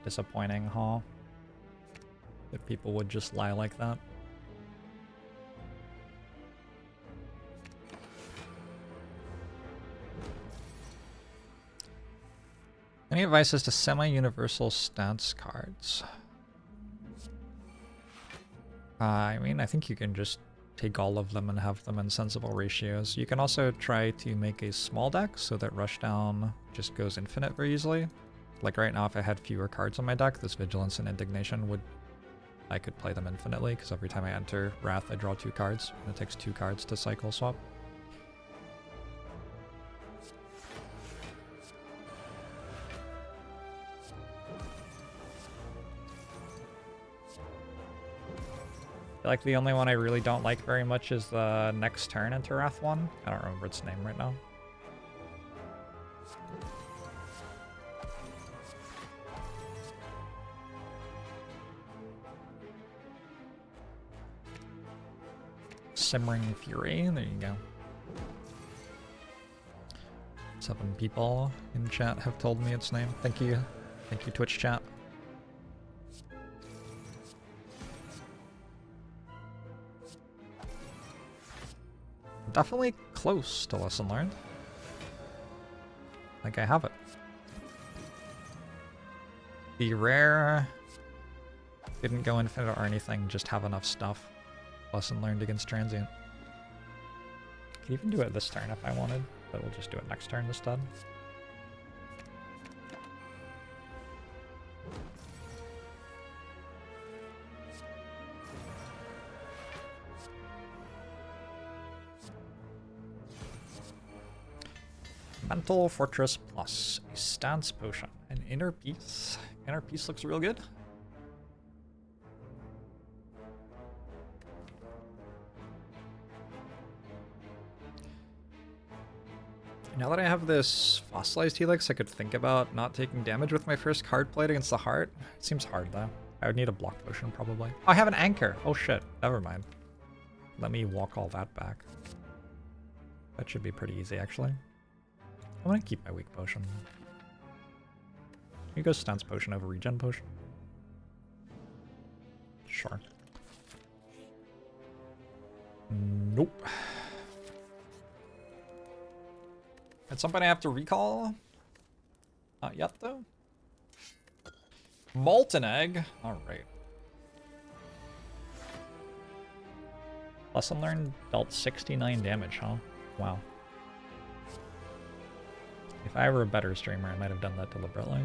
Disappointing, huh? That people would just lie like that. Any advice as to semi-universal stance cards? I mean, I think you can just take all of them and have them in sensible ratios. You can also try to make a small deck so that Rushdown just goes infinite very easily. Like right now, if I had fewer cards on my deck, this Vigilance and Indignation would... I could play them infinitely, because every time I enter Wrath, I draw 2 cards, and it takes 2 cards to cycle swap. Like the only one I really don't like very much is the next turn into Wrath one. I don't remember its name right now. Simmering Fury, there you go. 7 people in chat have told me its name. Thank you. Thank you, Twitch chat. Definitely close to lesson learned. Like I have it. The rare didn't go infinite or anything, just have enough stuff. Lesson learned against transient. Could even do it this turn if I wanted, but we'll just do it next turn instead. Mental Fortress plus a stance potion. An inner peace. Inner peace looks real good. Now that I have this fossilized helix, I could think about not taking damage with my first card played against the heart. It seems hard though. I would need a block potion probably. Oh, I have an anchor. Oh shit. Never mind. Let me walk all that back. That should be pretty easy actually. I'm gonna keep my weak potion. Can you go stance potion over regen potion? Sure. Nope. At some point I have to recall? Not yet though. Molten egg. Alright. Lesson learned dealt 69 damage, huh? Wow. If I were a better streamer, I might have done that deliberately.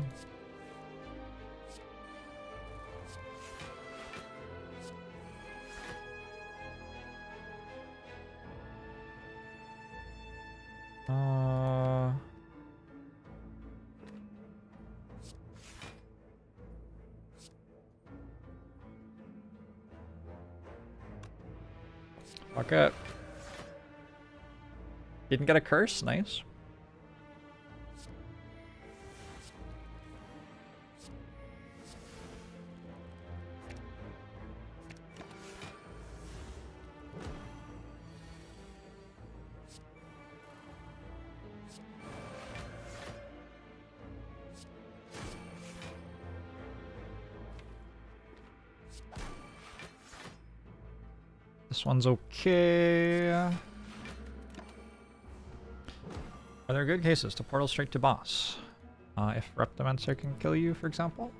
Fuck it. Didn't get a curse, nice. This one's okay. Are there good cases to portal straight to boss? If Reptimancer can kill you, for example?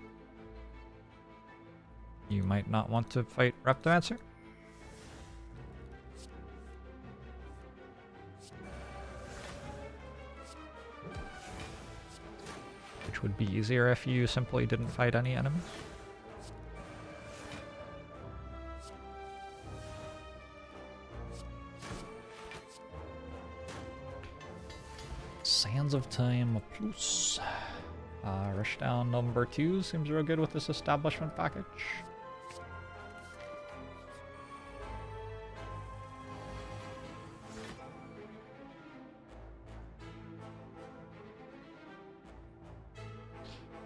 You might not want to fight Reptimancer. Which would be easier if you simply didn't fight any enemies. Sands of Time plus. Rushdown number 2 seems real good with this establishment package.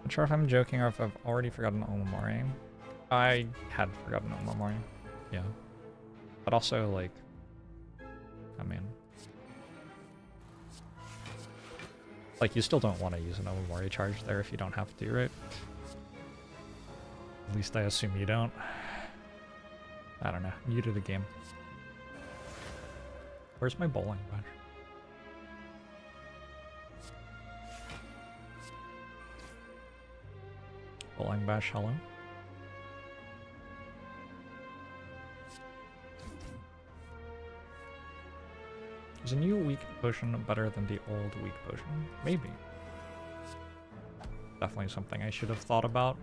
Not sure if I'm joking or if I've already forgotten Omamori. I had forgotten Omamori. Yeah. But also, like, I mean, like, you still don't want to use an Omamori charge there if you don't have to, right? At least I assume you don't. I don't know. New to the game. Where's my bowling badge? Bowling bash, hello. Is a new weak potion better than the old weak potion? Maybe. Definitely something I should have thought about.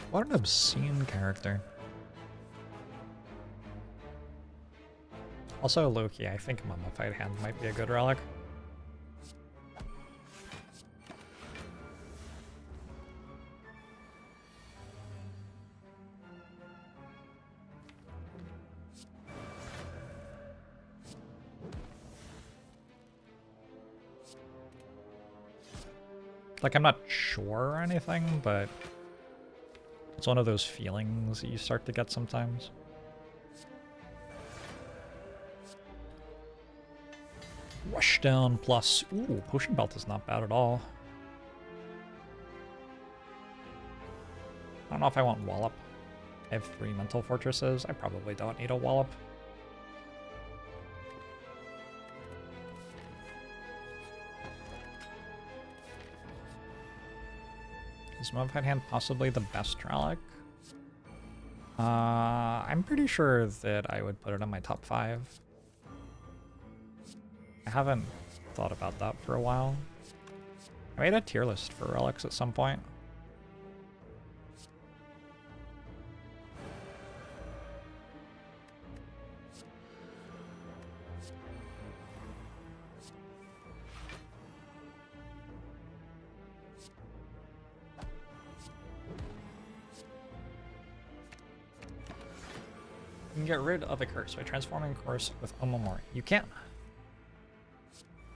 What an obscene character. Also, Loki, I think Mummified Hand might be a good relic. Like, I'm not sure or anything, but it's one of those feelings that you start to get sometimes. Rushdown plus. Ooh, Potion Belt is not bad at all. I don't know if I want Wallop. I have 3 Mental Fortresses. I probably don't need a Wallop. Is Mummified Hand possibly the best relic? I'm pretty sure that I would put it in my top 5. I haven't thought about that for a while. I made a tier list for relics at some point. You can get rid of a curse by transforming a curse with Omamori. You can.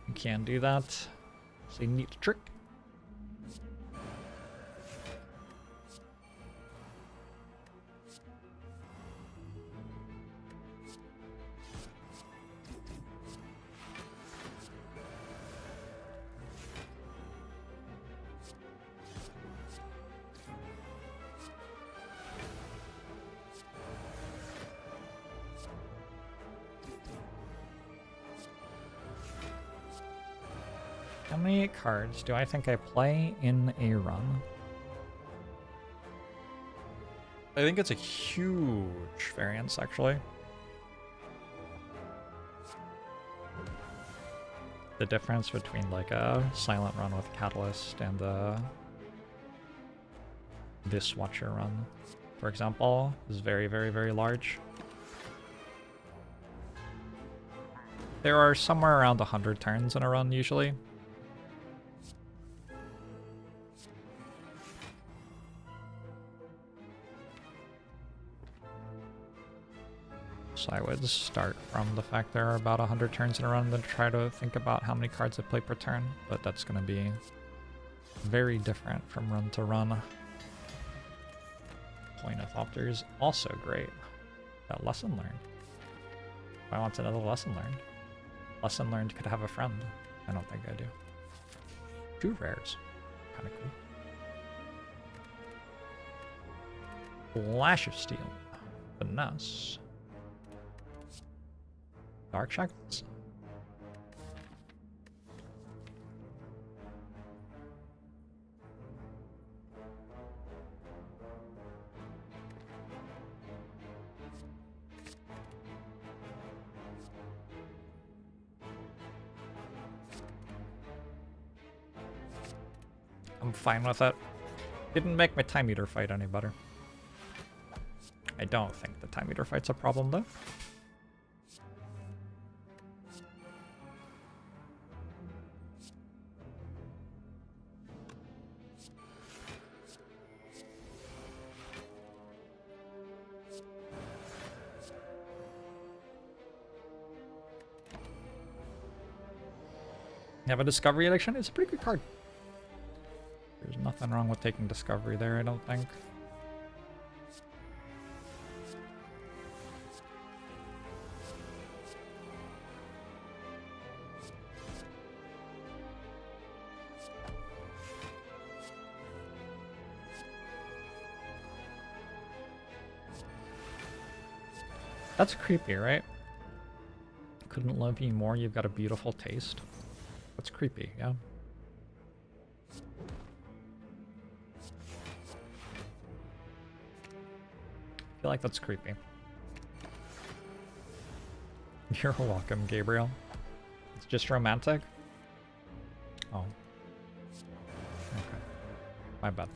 You can do that. It's a neat trick. How many cards do I think I play in a run? I think it's a huge variance, actually. The difference between like a silent run with Catalyst and this Watcher run, for example, is very, very, very large. There are somewhere around 100 turns in a run usually. So I would start from the fact there are about 100 turns in a run and then try to think about how many cards I play per turn, but that's going to be very different from run to run. Point of Thopter is also great. That lesson learned. I want another lesson learned. Lesson learned could have a friend. I don't think I do. 2 rares. Kind of cool. Flash of Steel. Finesse. Dark Shackles. I'm fine with it. Didn't make my time meter fight any better. I don't think the time meter fight's a problem though. You have a Discovery Addiction? It's a pretty good card. There's nothing wrong with taking Discovery there, I don't think. That's creepy, right? Couldn't love you more, you've got a beautiful taste. That's creepy, yeah. I feel like that's creepy. You're welcome, Gabriel. It's just romantic? Oh. Okay. My bad.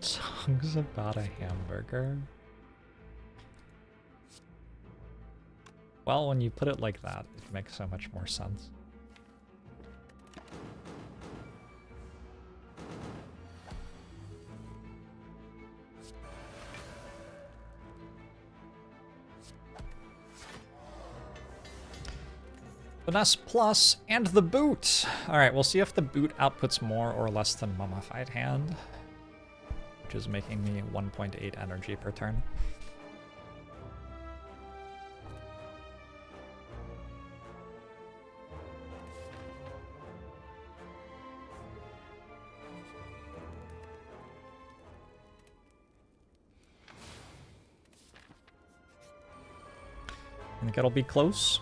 Songs about a hamburger? Well, when you put it like that, it makes so much more sense. Finesse Plus and the boot! Alright, we'll see if the boot outputs more or less than Mummified Hand, which is making me 1.8 energy per turn. I think it'll be close.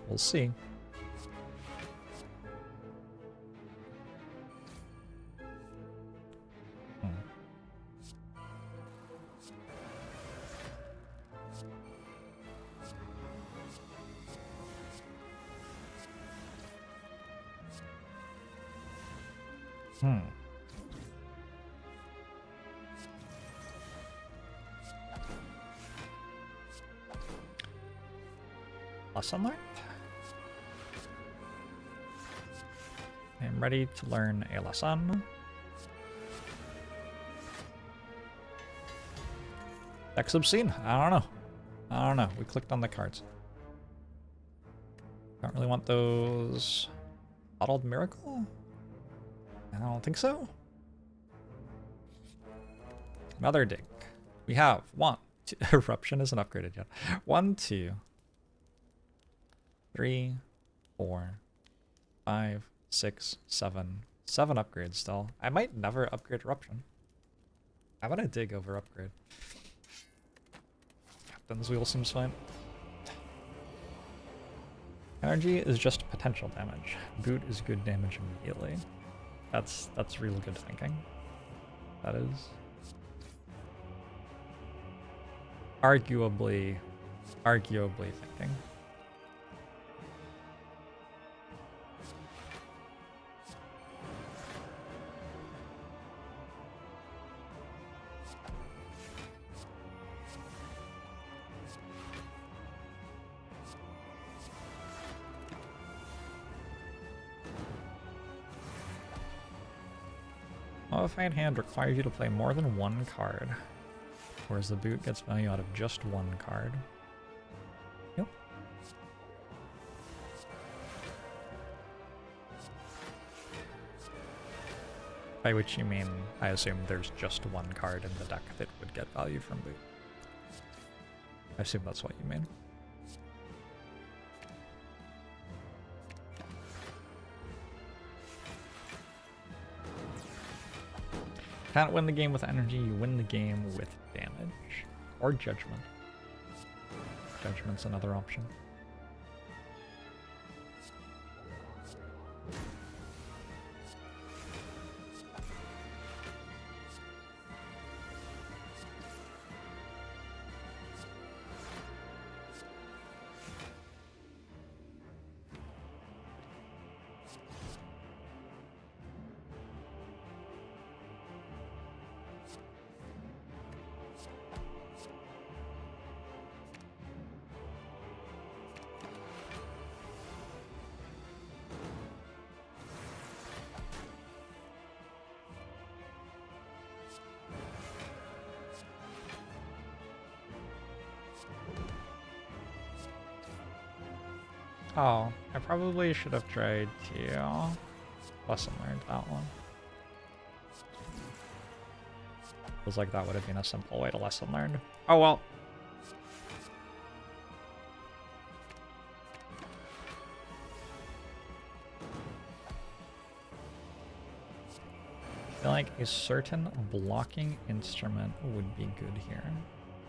We'll see. Lesson learned? I'm ready to learn a lesson. Deck's obscene. I don't know. We clicked on the cards. Don't really want those. Bottled Miracle? I don't think so. Another dig. We have one, two, Eruption isn't upgraded yet. 1, 2, 3, 4, 5, 6, 7. 7 upgrades still. I might never upgrade Eruption. I'm gonna dig over upgrade. Captain's Wheel seems fine. Energy is just potential damage. Boot is good damage immediately. That's real good thinking. That is. Arguably thinking. Modified hand requires you to play more than 1 card, whereas the boot gets value out of just 1 card. Yep. By which you mean, I assume there's just 1 card in the deck that would get value from boot. I assume that's what you mean. Can't win the game with energy, you win the game with damage. Or judgment. Judgment's another option. Oh, I probably should have tried to lesson learned that one. Feels like that would have been a simple way to lesson learn. Oh well. I feel like a certain blocking instrument would be good here.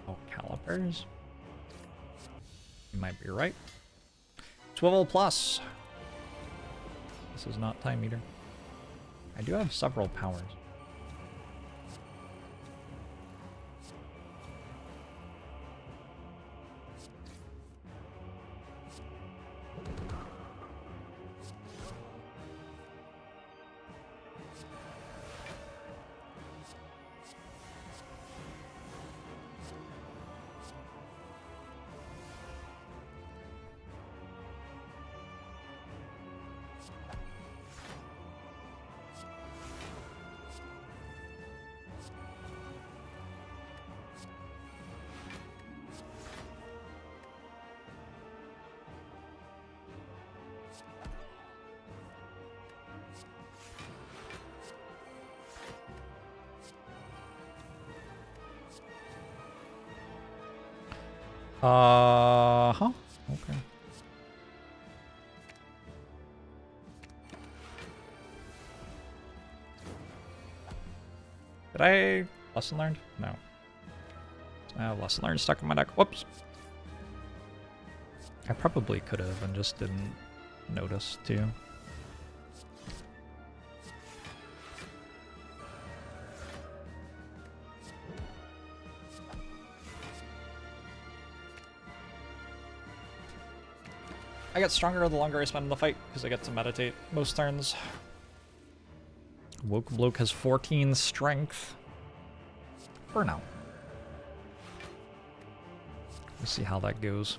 Oh, calipers? You might be right. Swivel plus. This is not time meter. I do have several powers. Huh? Okay. Did I lesson learned? No. I have lesson learned stuck in my deck. Whoops. I probably could have and just didn't notice too. I get stronger the longer I spend in the fight because I get to meditate most turns. Woke Bloke has 14 strength. For now. We'll see how that goes.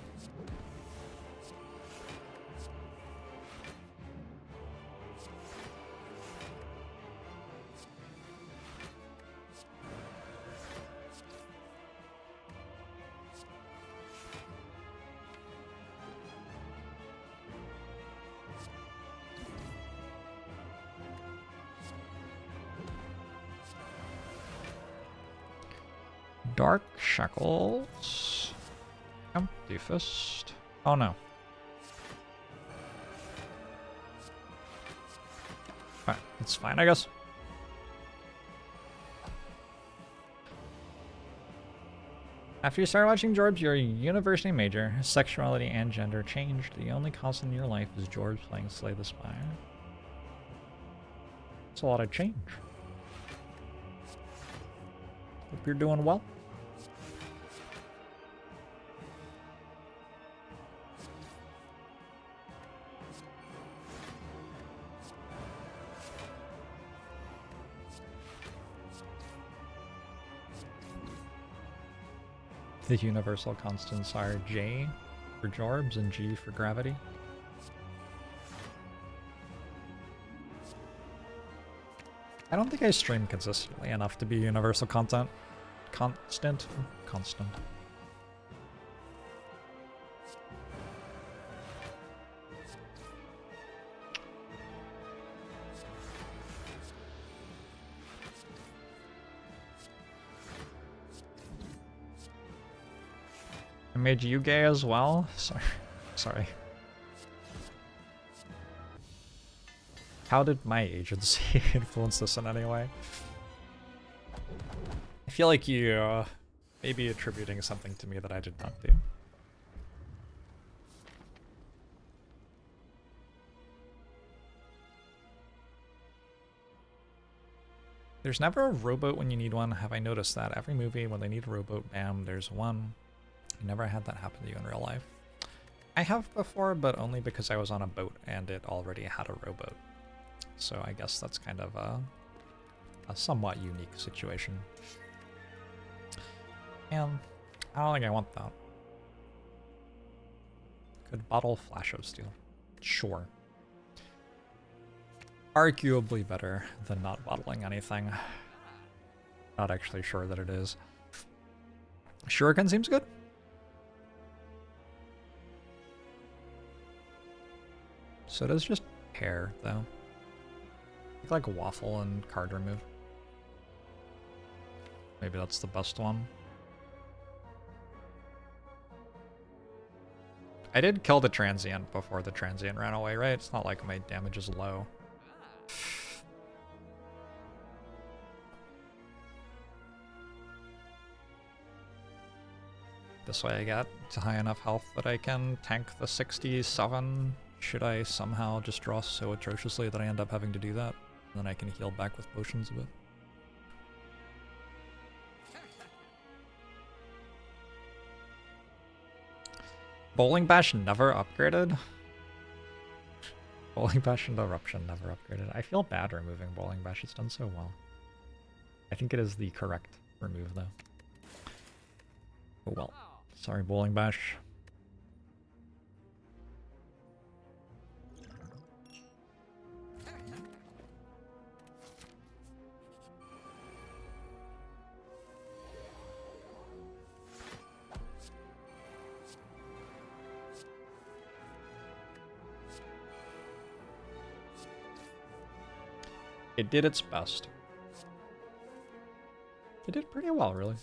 Dark Shackles. Empty Fist. Oh no. Alright, it's fine, I guess. After you start watching JORBS, you're a university major. Sexuality and gender changed. The only constant in your life is JORBS playing Slay the Spire. It's a lot of change. Hope you're doing well. The universal constants are J for JORBS and G for gravity. I don't think I stream consistently enough to be universal constant. Constant. I made you gay as well? Sorry. How did my agency influence this in any way? I feel like you may be attributing something to me that I did not do. There's never a rowboat when you need one. Have I noticed that? Every movie, when they need a rowboat, bam, there's one. I never had that happen to you in real life. I have before, but only because I was on a boat and it already had a rowboat. So I guess that's kind of a somewhat unique situation. And I don't think I want that. Could bottle Flash of Steel. Sure. Arguably better than not bottling anything. Not actually sure that it is. Shuriken seems good. So does just hair, though. Like waffle and card remove. Maybe that's the best one. I did kill the transient before the transient ran away, right? It's not like my damage is low. This way I get to high enough health that I can tank the 67. Should I somehow just draw so atrociously that I end up having to do that? Then I can heal back with potions a bit. Bowling Bash never upgraded? Bowling Bash and Eruption never upgraded. I feel bad removing Bowling Bash, it's done so well. I think it is the correct remove though. Oh well. Sorry, Bowling Bash. It did its best. It did pretty well, really.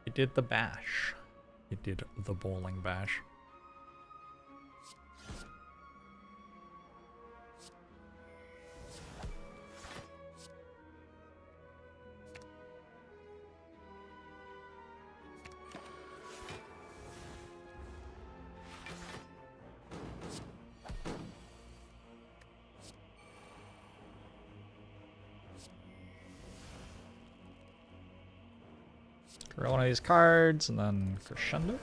It did the bash. It did the bowling bash. Roll one of these cards and then crescendo.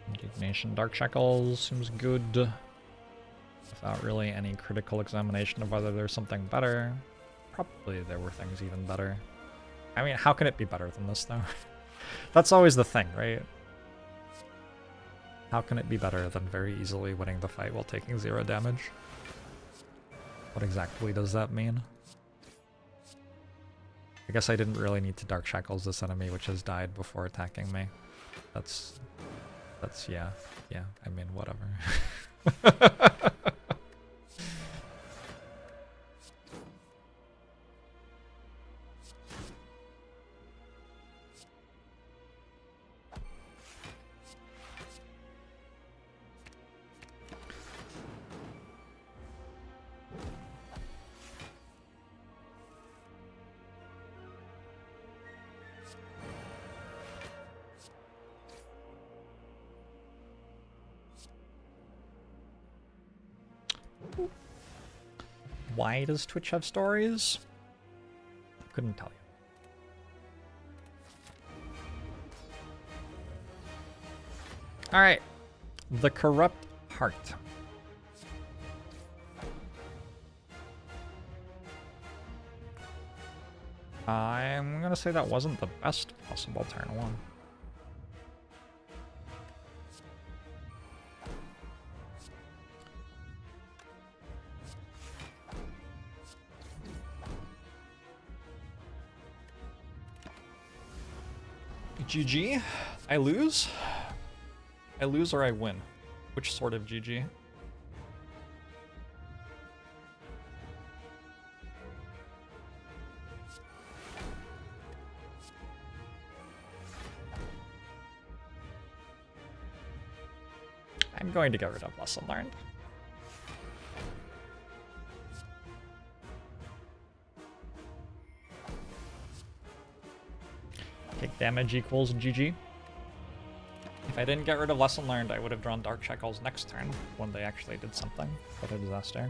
Indignation, Dark Shackles seems good. Without really any critical examination of whether there's something better. Probably there were things even better. I mean, how can it be better than this, though? That's always the thing, right? How can it be better than very easily winning the fight while taking 0 damage? What exactly does that mean? I guess I didn't really need to Dark Shackles this enemy, which has died before attacking me. That's yeah, I mean, whatever. Why does Twitch have stories? Couldn't tell you. Alright. The Corrupt Heart. I'm gonna say that wasn't the best possible turn 1. GG. I lose? I lose or I win? Which sort of GG? I'm going to get rid of Lesson Learned. Take damage equals GG. If I didn't get rid of Lesson Learned, I would have drawn Dark Shackles next turn when they actually did something. What a disaster.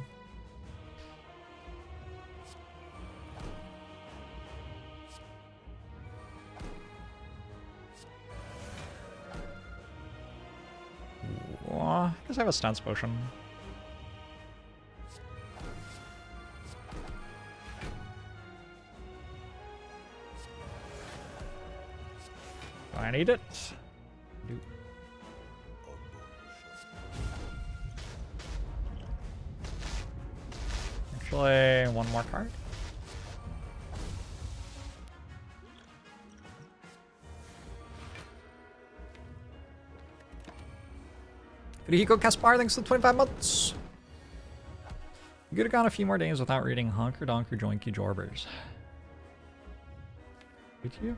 I guess I have a stance potion. Do I need it? Do. Actually, one more card. Federico Caspar, thanks for the 25 months. You could have gone a few more days without reading Honker Donker Joinky Jorbers. Did you?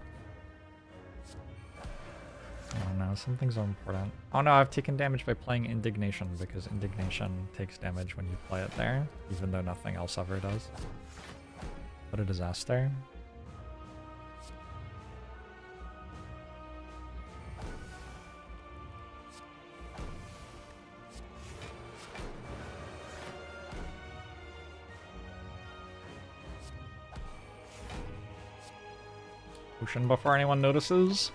Oh no, some things are important. Oh no, I've taken damage by playing Indignation because Indignation takes damage when you play it there, even though nothing else ever does. What a disaster. Potion before anyone notices.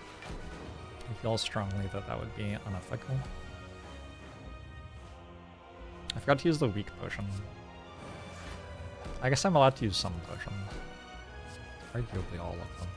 I feel strongly that that would be unethical. I forgot to use the weak potion. I guess I'm allowed to use some potions. Arguably all of them.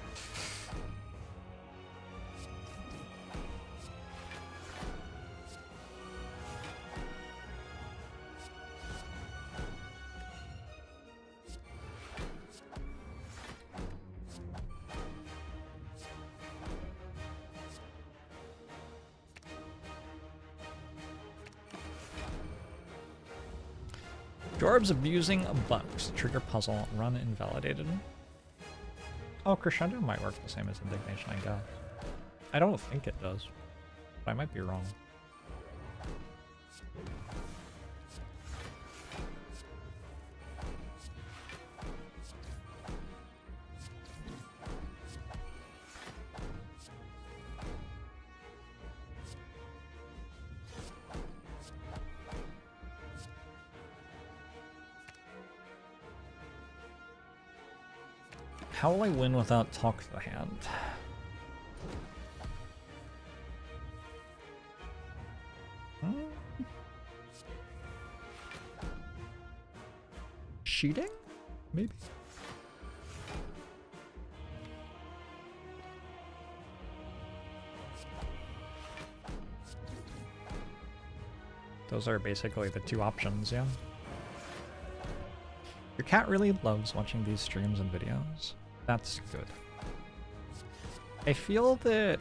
Jorbs abusing bugs. Trigger puzzle. Run invalidated. Oh, Crescendo might work the same as Indignation, I guess. I don't think it does. But I might be wrong. How will I win without talk to the hand? Cheating? Maybe? Those are basically the two options, yeah. Your cat really loves watching these streams and videos. That's good. I feel that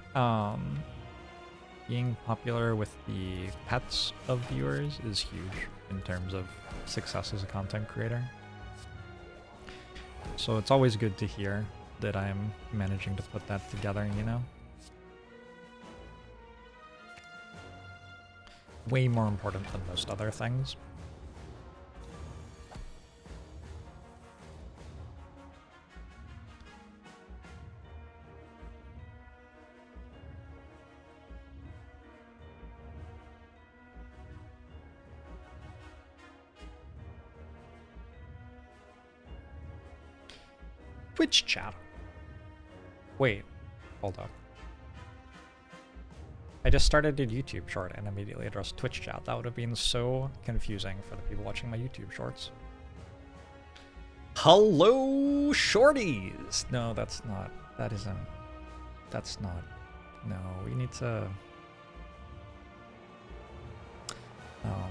being popular with the pets of viewers is huge in terms of success as a content creator. So it's always good to hear that I'm managing to put that together, you know? Way more important than most other things. Twitch chat. Wait, hold up. I just started a YouTube short and immediately addressed Twitch chat. That would have been so confusing for the people watching my YouTube shorts. Hello, shorties! No, that's not. That isn't. That's not. No, we need to. Alright.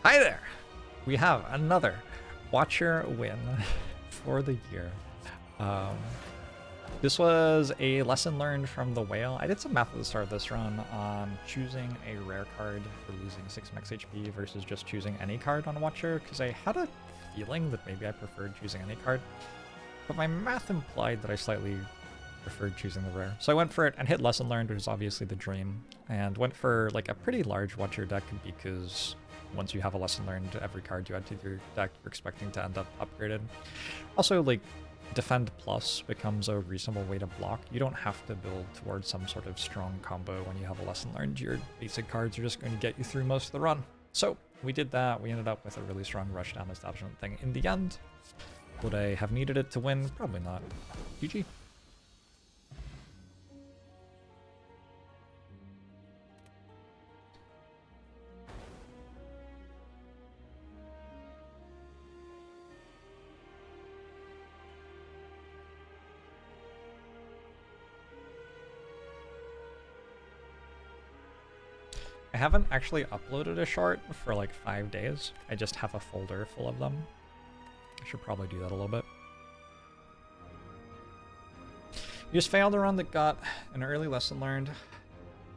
Hi there! We have another Watcher win for the year. This was a lesson learned from the whale. I did some math at the start of this run on choosing a rare card for losing 6 max HP versus just choosing any card on Watcher, because I had a feeling that maybe I preferred choosing any card, but my math implied that I slightly preferred choosing the rare. So I went for it and hit lesson learned, which is obviously the dream, and went for like a pretty large Watcher deck because once you have a lesson learned, every card you add to your deck, you're expecting to end up upgraded. Also, like, Defend Plus becomes a reasonable way to block. You don't have to build towards some sort of strong combo when you have a lesson learned. Your basic cards are just going to get you through most of the run. So we did that. We ended up with a really strong rushdown establishment thing in the end. Would I have needed it to win? Probably not. GG. I haven't actually uploaded a short for like 5 days. I just have a folder full of them. I should probably do that a little bit. You just failed a run that got an early lesson learned.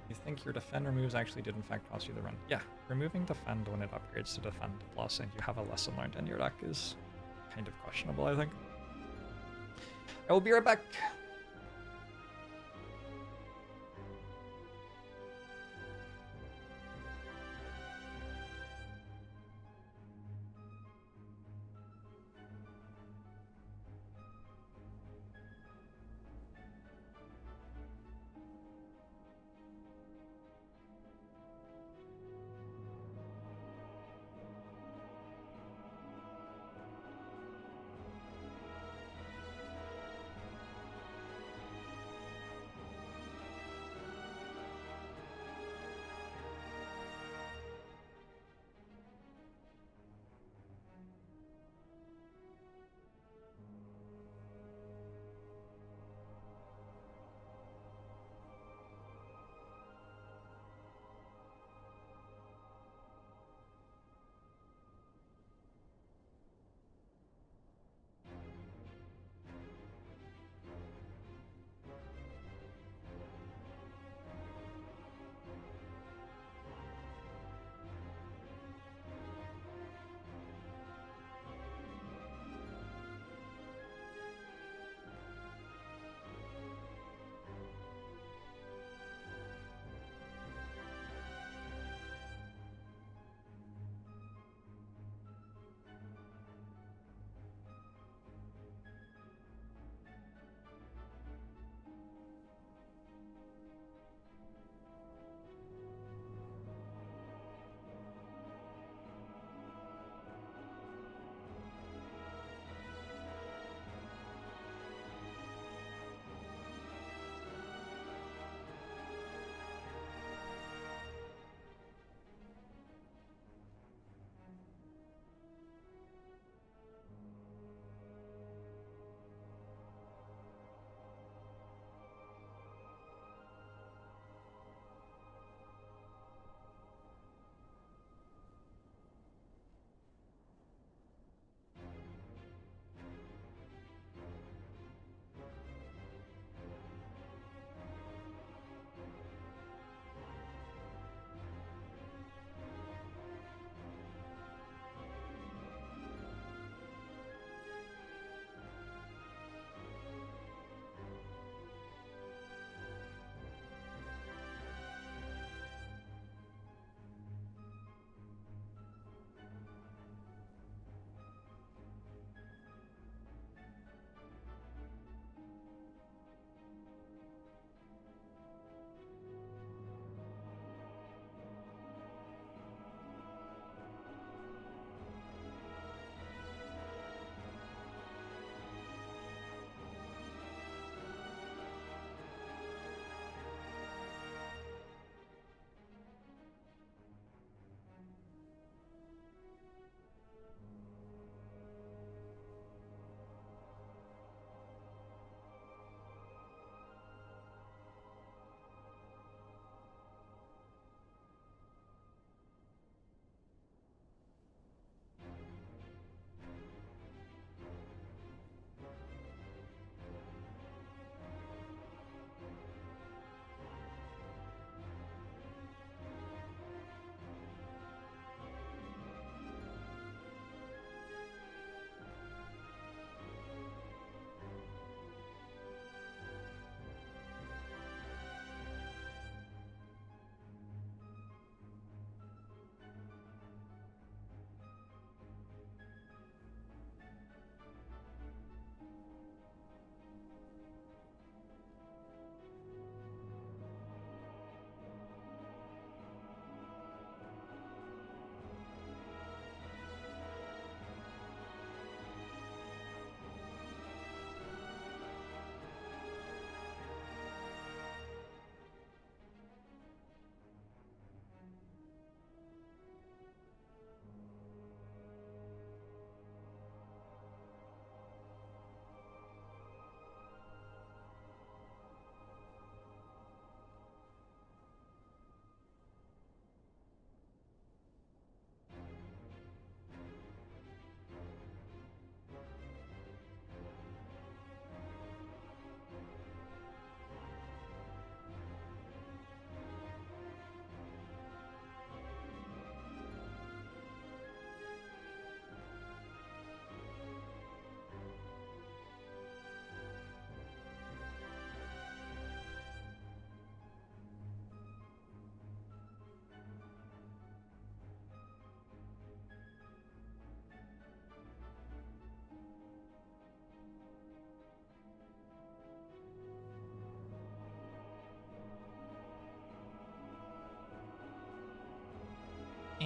You think your defend removes actually did in fact cost you the run. Yeah, removing defend when it upgrades to defend plus and you have a lesson learned in your deck is kind of questionable, I think. I will be right back.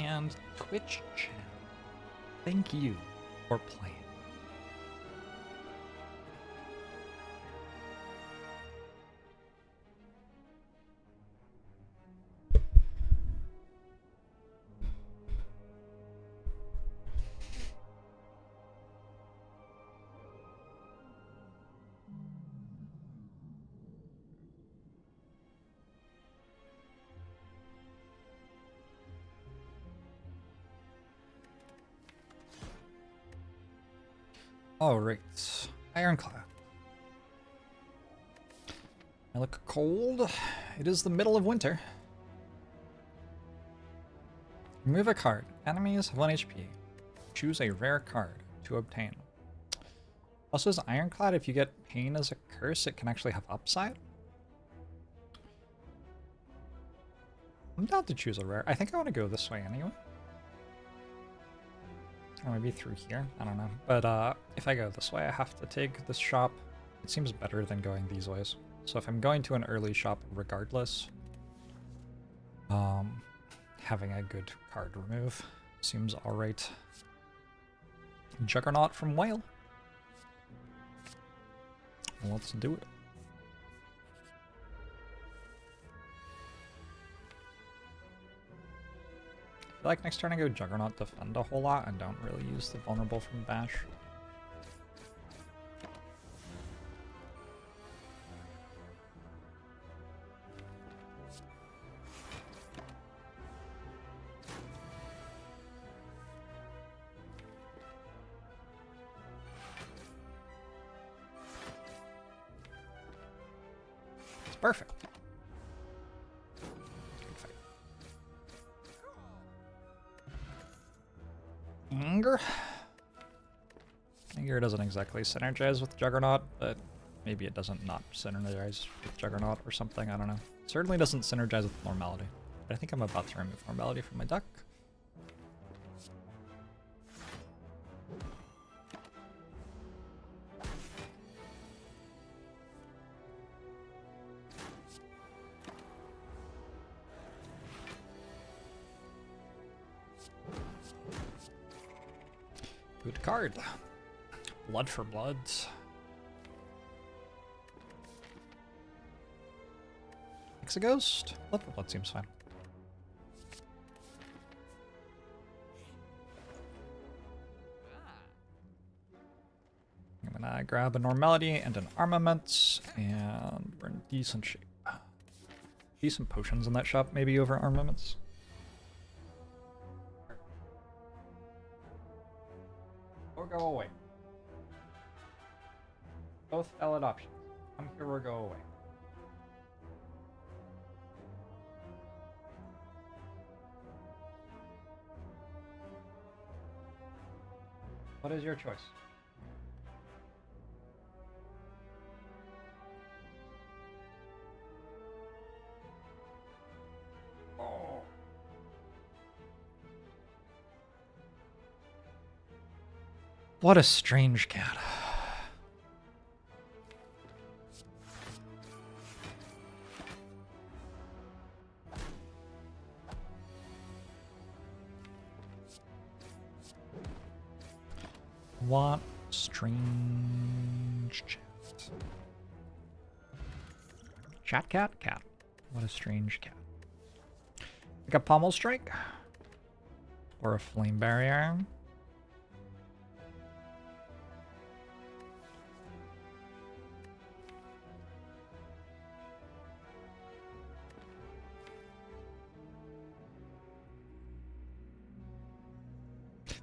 And Twitch chat. Thank you for playing. Alright, Ironclad. I look cold. It is the middle of winter. Remove a card. Enemies have 1 HP. Choose a rare card to obtain. Also, as Ironclad, if you get Pain as a curse, it can actually have upside. I'm down to choose a rare. I think I want to go this way anyway. Or maybe through here, I don't know. But if I go this way, I have to take this shop. It seems better than going these ways. So if I'm going to an early shop regardless, having a good card remove seems alright. Juggernaut from Whale. Let's do it. I feel like next turn I go Juggernaut defend a whole lot and don't really use the vulnerable from Bash. It's perfect. Anger doesn't exactly synergize with Juggernaut, but maybe it doesn't not synergize with Juggernaut or something, I don't know. It certainly doesn't synergize with Normality. But I think I'm about to remove Normality from my deck. Good card. Blood for Bloods. Ghost? Blood for Blood seems fine. I'm gonna grab a Normality and an Armaments, and we're in decent shape. Decent potions in that shop, maybe over Armaments. Or go away. Both valid options. Come here or go away. What is your choice? Oh. What a strange cat. What strange chat. Chat cat? Cat. What a strange cat. Like a Pommel Strike? Or a Flame Barrier?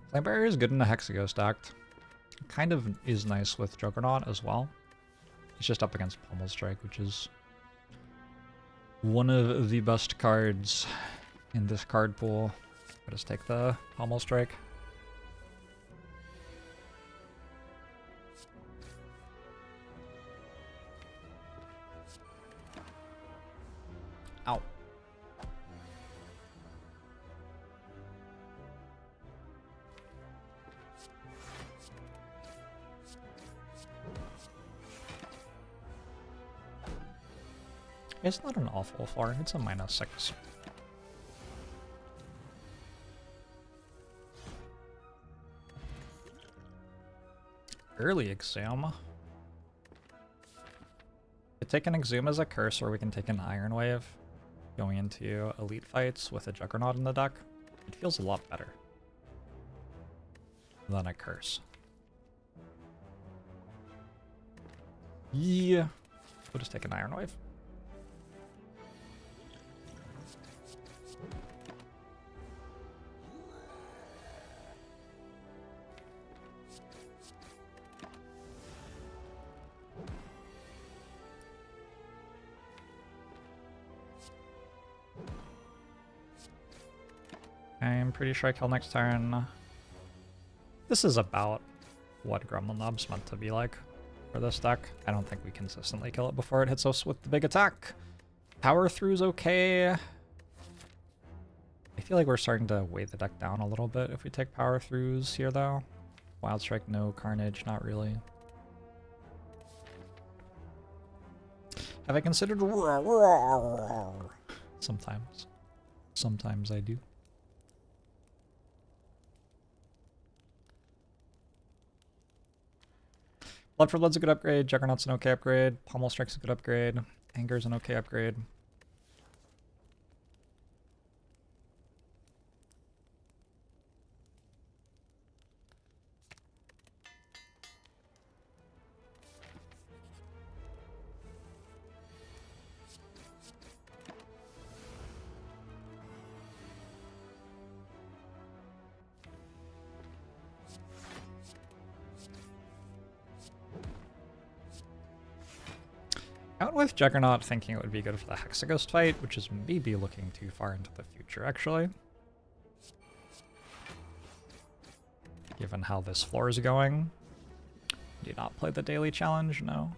Flame Barrier is good in a Hexaghost act. Kind of is nice with Juggernaut as well. It's just up against Pommel Strike, which is one of the best cards in this card pool. I'll just take the Pommel Strike. Ow. It's not an awful floor, it's a -6. Early Exhume. We could take an Exhume as a curse, or we can take an Iron Wave going into elite fights with a Juggernaut in the deck. It feels a lot better than a curse. Yeah. We'll just take an Iron Wave. I'm pretty sure I kill next turn. This is about what Gremlin Knob's meant to be like for this deck. I don't think we consistently kill it before it hits us with the big attack. Power Through's okay. I feel like we're starting to weigh the deck down a little bit if we take Power Throughs here though. Wild Strike, no. Carnage, not really. Have I considered... Sometimes. Sometimes I do. Blood for Blood's a good upgrade, Juggernaut's an okay upgrade, Pommel Strike's a good upgrade, Anger's an okay upgrade. Out with Juggernaut thinking it would be good for the Hexaghost fight, which is maybe looking too far into the future, actually. Given how this floor is going. Do you not play the daily challenge? No.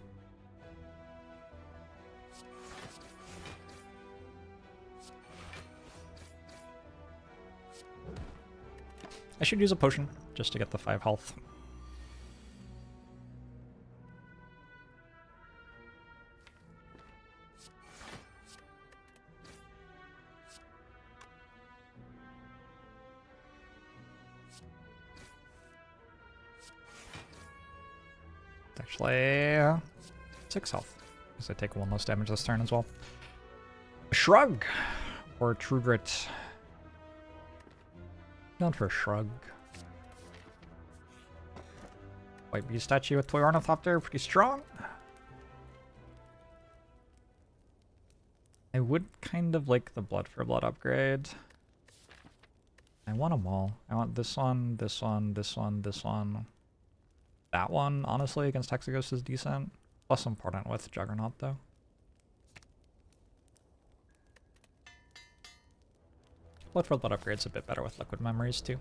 I should use a potion just to get the 5 health. Actually, 6 health, because I take 1 less damage this turn as well. Shrug! Or True Grit. Not for Shrug. White Bee statue with Toy Ornithopter, pretty strong. I would kind of like the Blood for Blood upgrade. I want them all. I want this one, this one, this one, this one. That one, honestly, against Hexaghost is decent. Less important with Juggernaut, though. Blood for Blood upgrade's a bit better with Liquid Memories, too.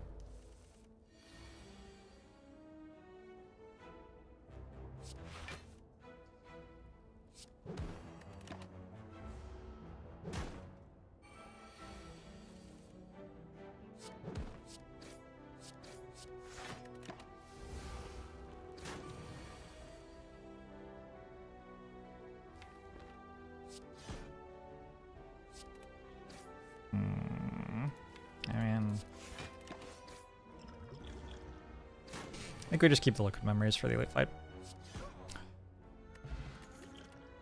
I think we just keep the Liquid Memories for the elite fight.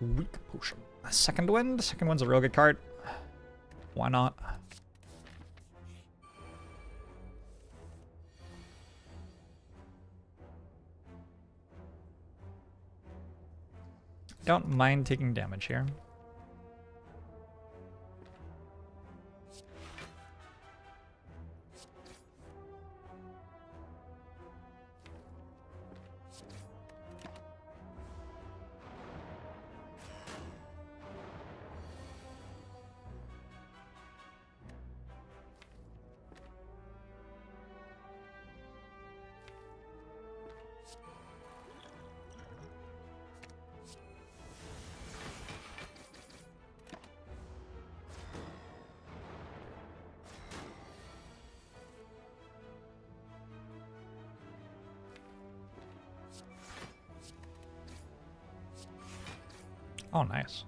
Weak Potion. Second Wind? Second Wind's a real good card. Why not? Don't mind taking damage here. Oh, nice.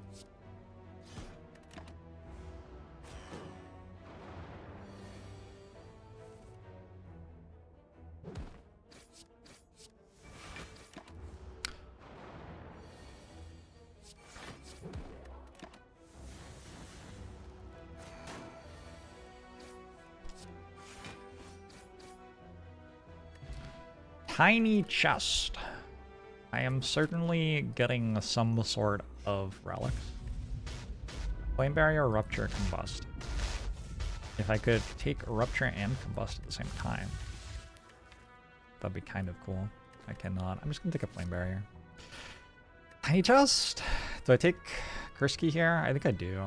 Tiny chest. I am certainly getting some sort of relics. Flame barrier, rupture, combust. If I could take rupture and combust at the same time, that'd be kind of cool. I cannot. I'm just gonna take a flame barrier. Tiny chest. Do I take Kursky here? I think I do.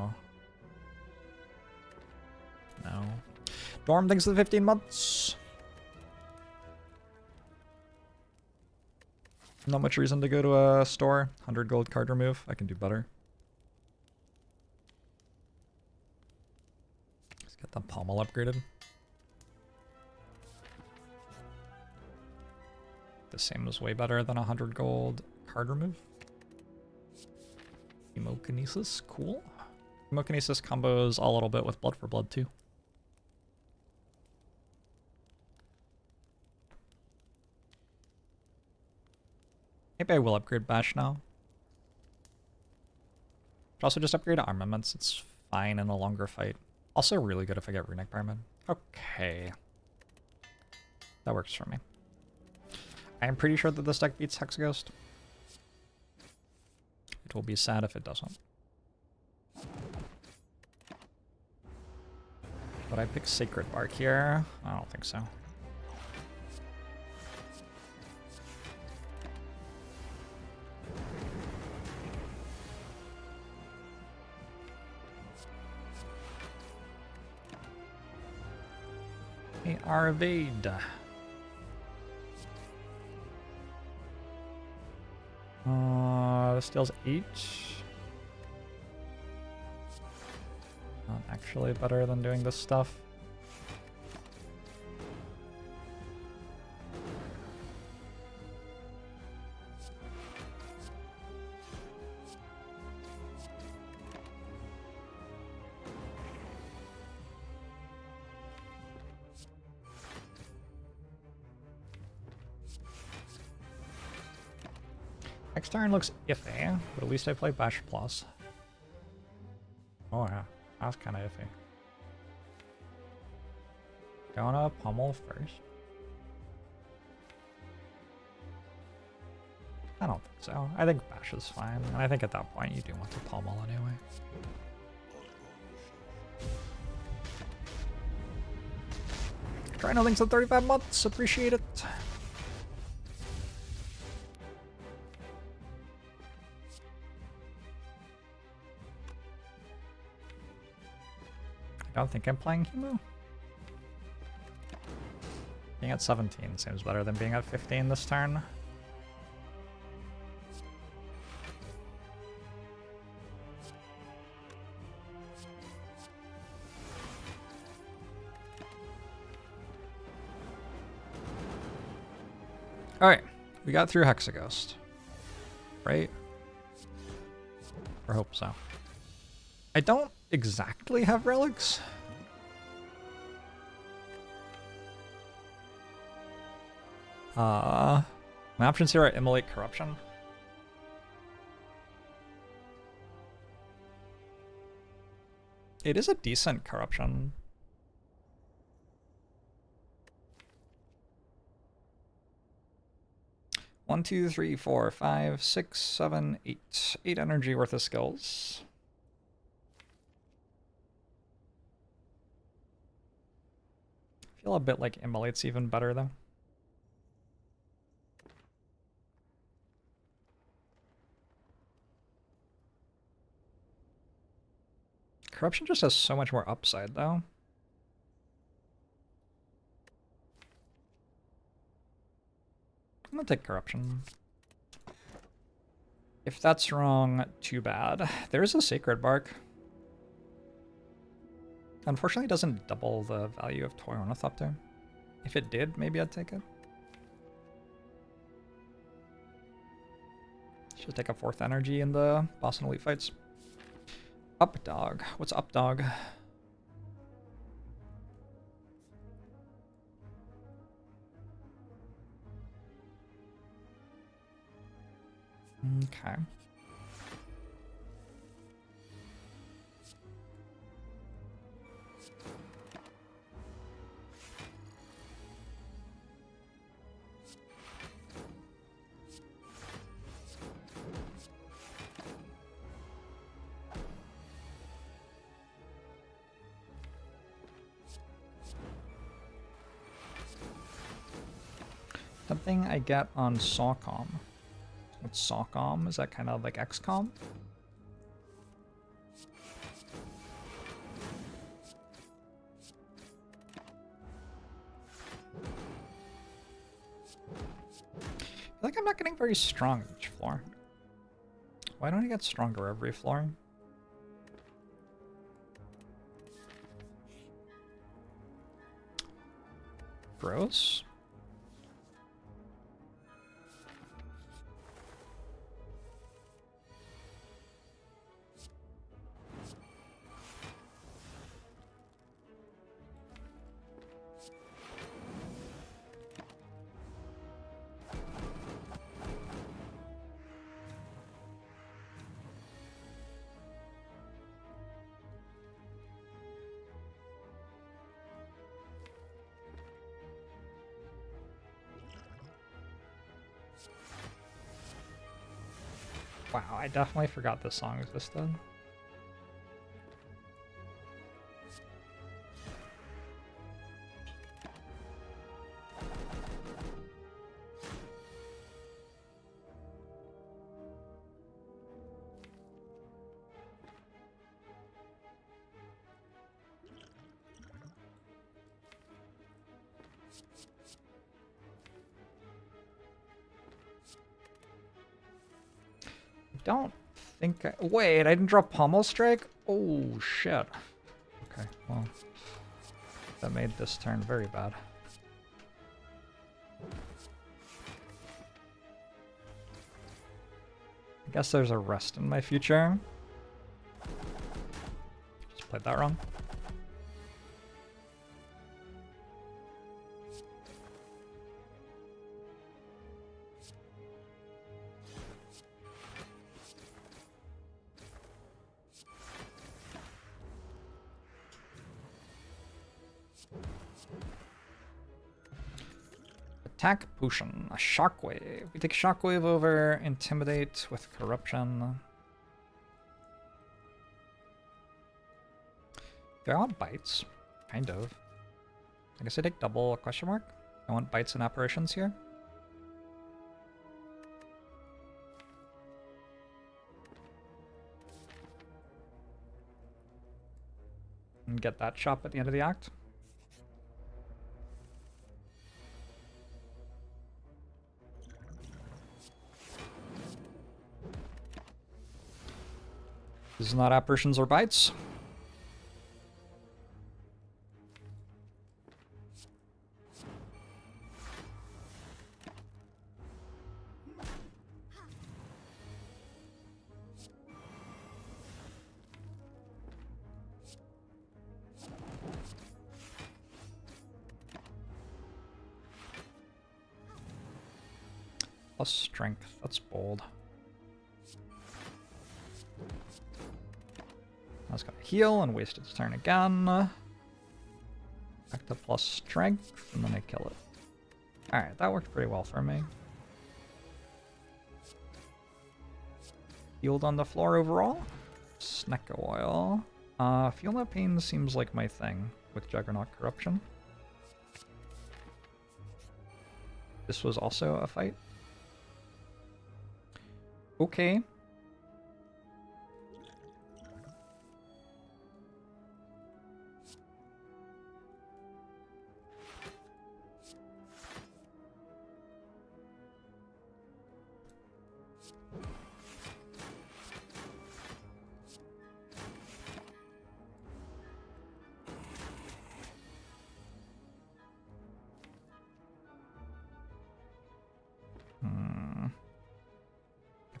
No. Dorm, thanks for the 15 months. Not much reason to go to a store. 100 gold card remove. I can do better. Let's get the pommel upgraded. The same is way better than 100 gold card remove. Hemokinesis, cool. Hemokinesis combos a little bit with blood for blood too. Maybe I will upgrade Bash now. But also just upgrade armaments. It's fine in a longer fight. Also really good if I get Runic Pyramid. Okay. That works for me. I am pretty sure that this deck beats Hexaghost. It will be sad if it doesn't. Would I pick Sacred Bark here? I don't think so. Hey, Arvade. This deals 8. Not actually better than doing this stuff. Next turn looks iffy, but at least I play Bash Plus. Oh yeah, that's kind of iffy. Gonna pummel first. I don't think so. I think Bash is fine, and I think at that point you do want to pummel anyway. Try no things in 35 months, appreciate it. I don't think I'm playing Hemo. Being at 17 seems better than being at 15 this turn. Alright, we got through Hexaghost. Right? Or hope so. I don't exactly have relics. My options here are Immolate Corruption. It is a decent corruption. One, two, three, four, five, six, seven, eight. 8 energy worth of skills. I feel a bit like Immolate's even better though. Corruption just has so much more upside though. I'm gonna take Corruption. If that's wrong, too bad. There's a Sacred Bark. Unfortunately, it doesn't double the value of Toy Ornithopter. If it did, maybe I'd take it. Should take a 4th energy in the Boston Elite fights. Up dog. What's up dog? Okay. thing I get on SOCOM. What's SOCOM? Is that kind of like XCOM? I feel like I'm not getting very strong each floor. Why don't I get stronger every floor? Gross. Wow, I definitely forgot this song existed. Don't think I... Wait, I didn't draw Pommel Strike? Oh, shit. Okay, well... That made this turn very bad. I guess there's a rest in my future. Just played that wrong. Attack potion, a shockwave. We take shockwave over intimidate with corruption. There are bites, kind of. I guess I take double question mark. I want bites and apparitions here. And get that shop at the end of the act. This is not apparitions or bites. Plus strength, that's bold. I was gonna heal and waste its turn again. Back to plus strength, and then I kill it. Alright, that worked pretty well for me. Healed on the floor overall. Snack a while. Feel no pain seems like my thing with Juggernaut Corruption. This was also a fight. Okay.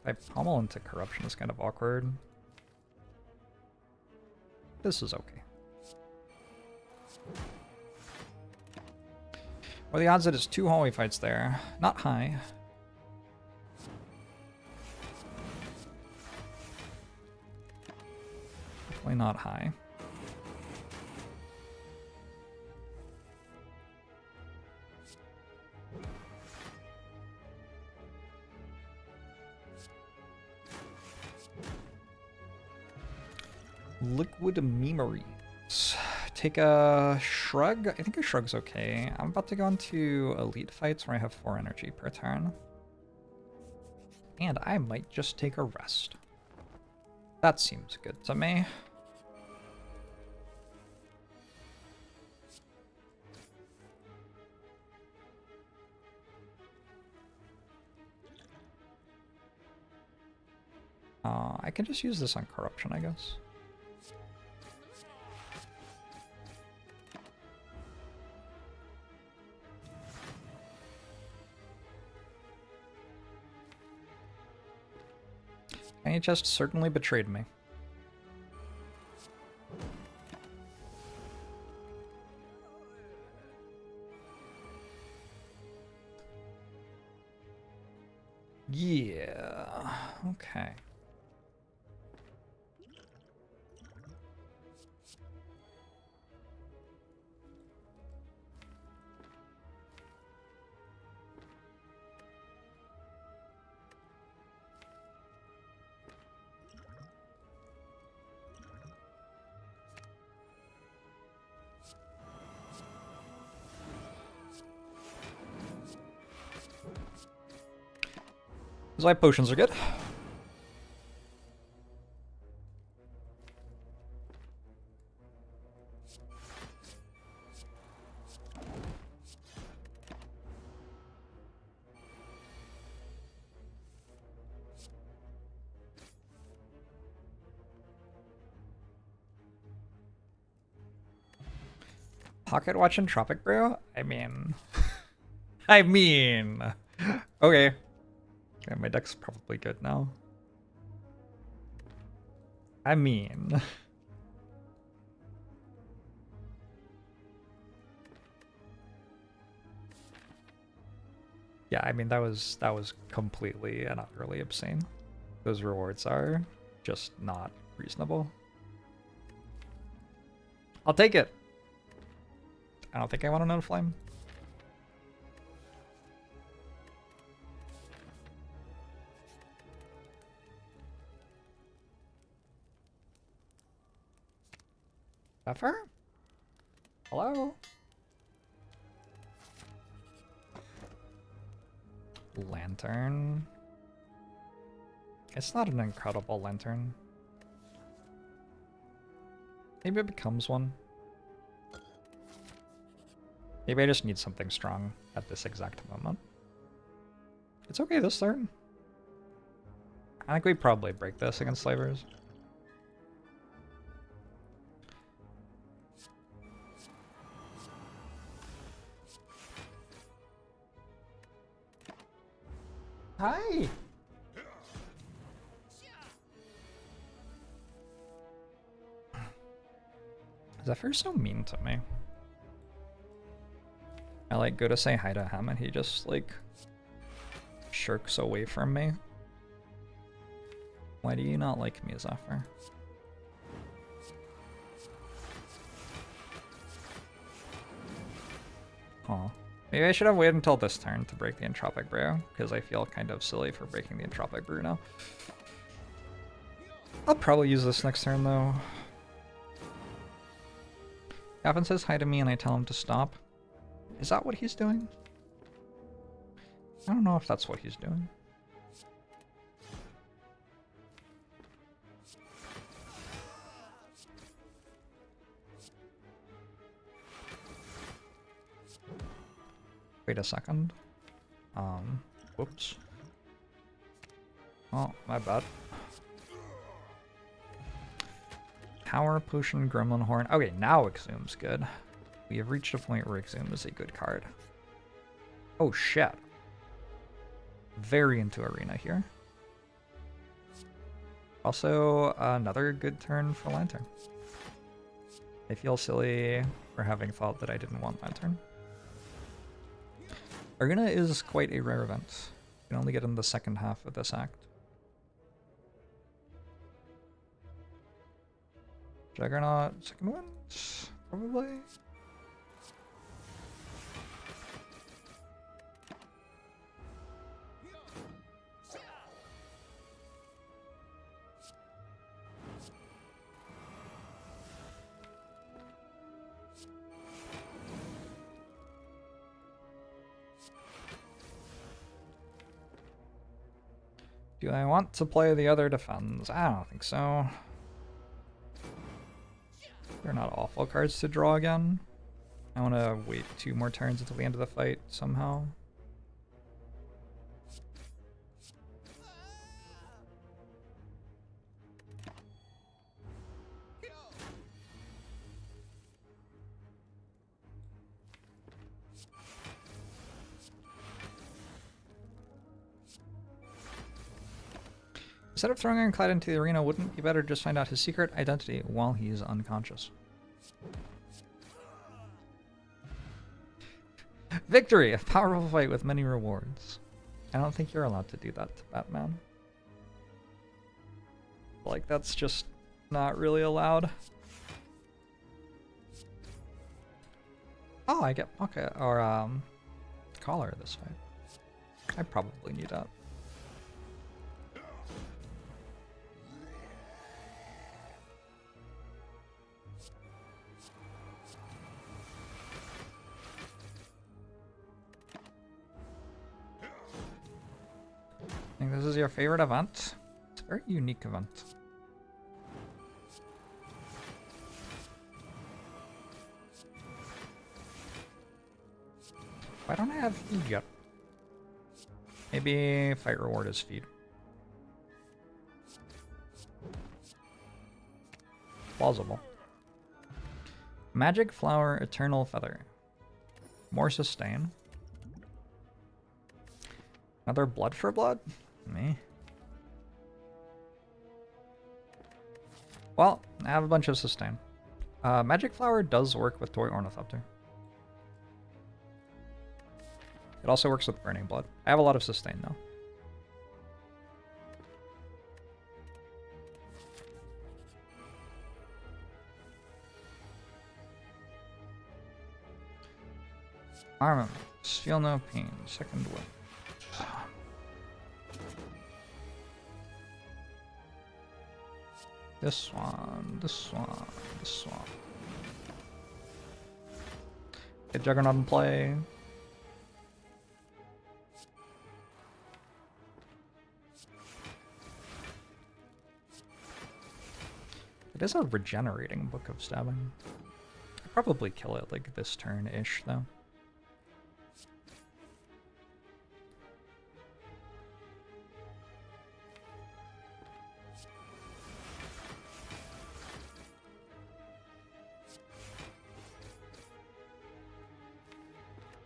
If I pommel into corruption, it's kind of awkward. This is okay. What are the odds that it's 2 hallway fights there? Not high. Definitely not high. Liquid memories. take a shrug. I think a shrug's okay. I'm about to go into elite fights where I have 4 energy per turn. And I might just take a rest. That seems good to me. I can just use this on corruption, I guess. Tiny chest certainly betrayed me. Yeah, okay. Those life potions are good. Pocket watch and Tropic Brew? I mean... Okay. Yeah, my deck's probably good now. Yeah, I mean that was completely and utterly obscene. Those rewards are just not reasonable. I'll take it. I don't think I want another flame. Buffer? Hello? Lantern. It's not an incredible lantern. Maybe it becomes one. Maybe I just need something strong at this exact moment. It's okay this turn. I think we probably break this against slavers. Hi! Zephyr's so mean to me. I like go to say hi to him and he just like shirks away from me. Why do you not like me, Zephyr? Aw. Maybe I should have waited until this turn to break the Entropic Brew, because I feel kind of silly for breaking the Entropic Brew now. I'll probably use this next turn, though. Gavin says hi to me and I tell him to stop. Is that what he's doing? I don't know if that's what he's doing. Wait a second. Whoops. Oh, my bad. Power Potion, Gremlin Horn. Okay, now Exhume's good. We have reached a point where Exhume is a good card. Oh shit. Very into Arena here. Also, another good turn for Lantern. I feel silly for having thought that I didn't want Lantern. Arena is quite a rare event. You can only get in the second half of this act. Juggernaut, second one? Probably? Do I want to play the other defense? I don't think so. They're not awful cards to draw again. I want to wait 2 more turns until the end of the fight somehow. Instead of throwing Ironclad into the arena, wouldn't it be better to just find out his secret identity while he's unconscious? Victory! A powerful fight with many rewards. I don't think you're allowed to do that to Batman. Like, that's just not really allowed. Oh, I get pocket or collar this fight. I probably need that. I think this is your favorite event. It's a very unique event. Why don't I have feed yet? Maybe fight reward is feed. Plausible. Magic Flower, Eternal Feather. More sustain. Another blood for blood? Me. Well, I have a bunch of sustain. Magic Flower does work with Toy Ornithopter. It also works with Burning Blood. I have a lot of sustain though. Armament. Feel no pain. Second wind. This one, this one, this one. Get Juggernaut in play. It is a regenerating Book of Stabbing. I'd probably kill it like this turn-ish though.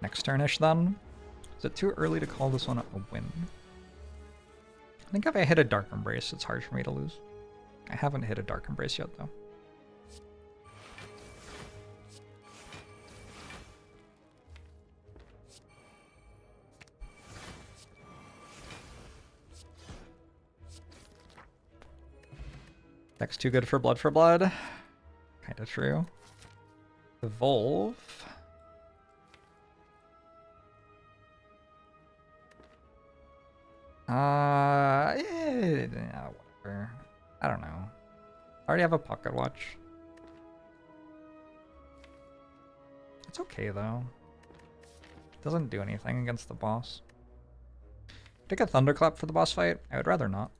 Next turn-ish then. Is it too early to call this one a win? I think if I hit a Dark Embrace, it's hard for me to lose. I haven't hit a Dark Embrace yet though. Deck's too good for blood for blood. Kinda true. Evolve. Yeah, whatever. I don't know. I already have a pocket watch. It's okay though. It doesn't do anything against the boss. Take a Thunderclap for the boss fight? I would rather not.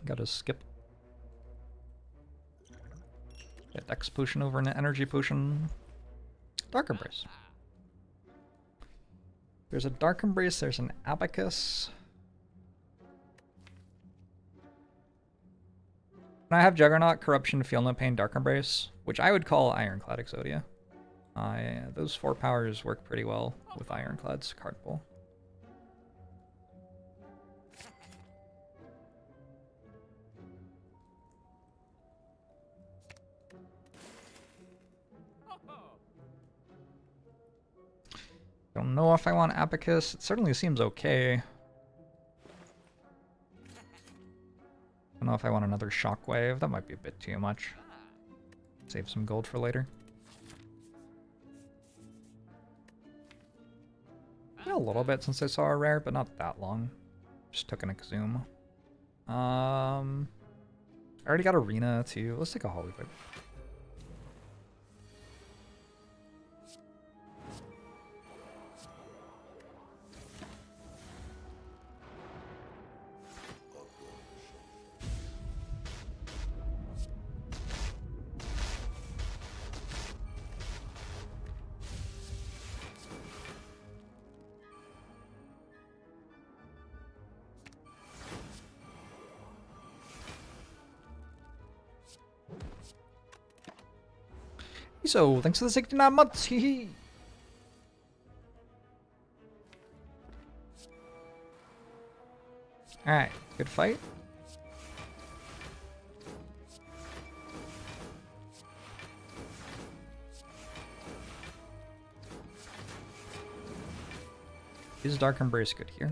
Gotta skip. Get Dex Potion over an Energy Potion. Dark Embrace. There's a Dark Embrace, there's an Abacus. And I have Juggernaut, Corruption, Feel No Pain, Dark Embrace, which I would call Ironclad Exodia. Those 4 powers work pretty well with Ironclad's card pool. Don't know if I want Abacus. It certainly seems okay. Don't know if I want another Shockwave. That might be a bit too much. Save some gold for later. A little bit since I saw a rare, but not that long. Just took an Exhume. I already got Arena too. Let's take a Hollywood. So, thanks for the 69 months. Hee hee. Alright, good fight. Is Dark Embrace good here?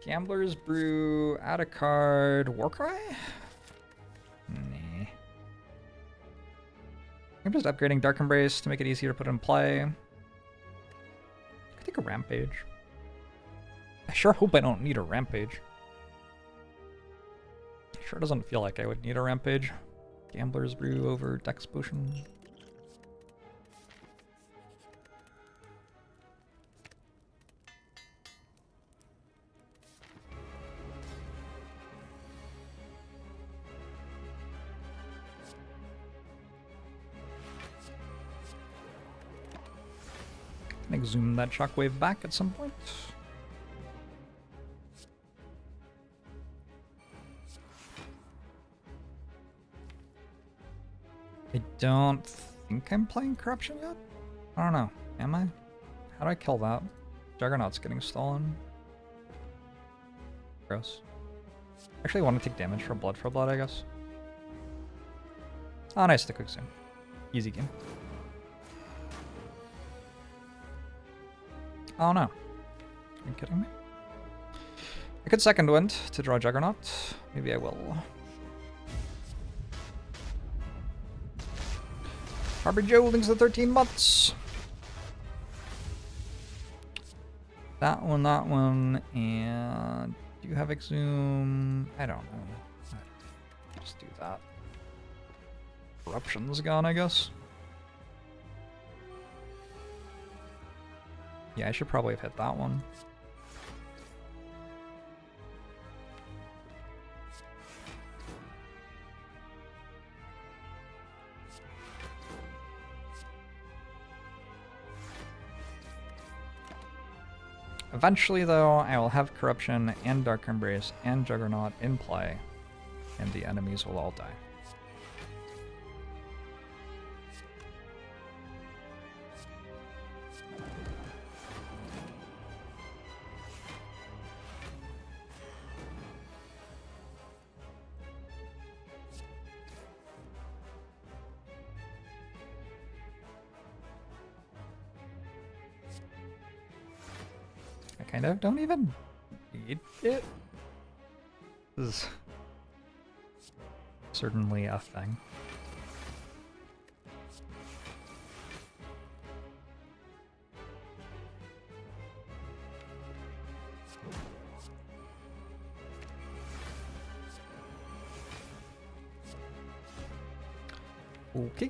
Gambler's Brew, add a card, Warcry? Nah. I'm just upgrading Dark Embrace to make it easier to put in play. I could take a Rampage. I sure hope I don't need a Rampage. Sure doesn't feel like I would need a Rampage. Gambler's Brew over Dex Potion. Can I zoom that shockwave back at some point? I don't think I'm playing Corruption yet? I don't know. Am I? How do I kill that? Juggernaut's getting stolen. Gross. Actually, I want to take damage for blood, I guess. Oh, nice to quick zoom. Easy game. Oh no. Are you kidding me? I could second wind to draw Juggernaut. Maybe I will. Harbor Joe, thanks for 13 months. That one, and do you have Exhume? I don't know. Just do that. Corruption's gone, I guess. Yeah, I should probably have hit that one. Eventually, though, I will have Corruption and Dark Embrace and Juggernaut in play, and the enemies will all die. Kind of don't even need it. This is certainly a thing. Okay.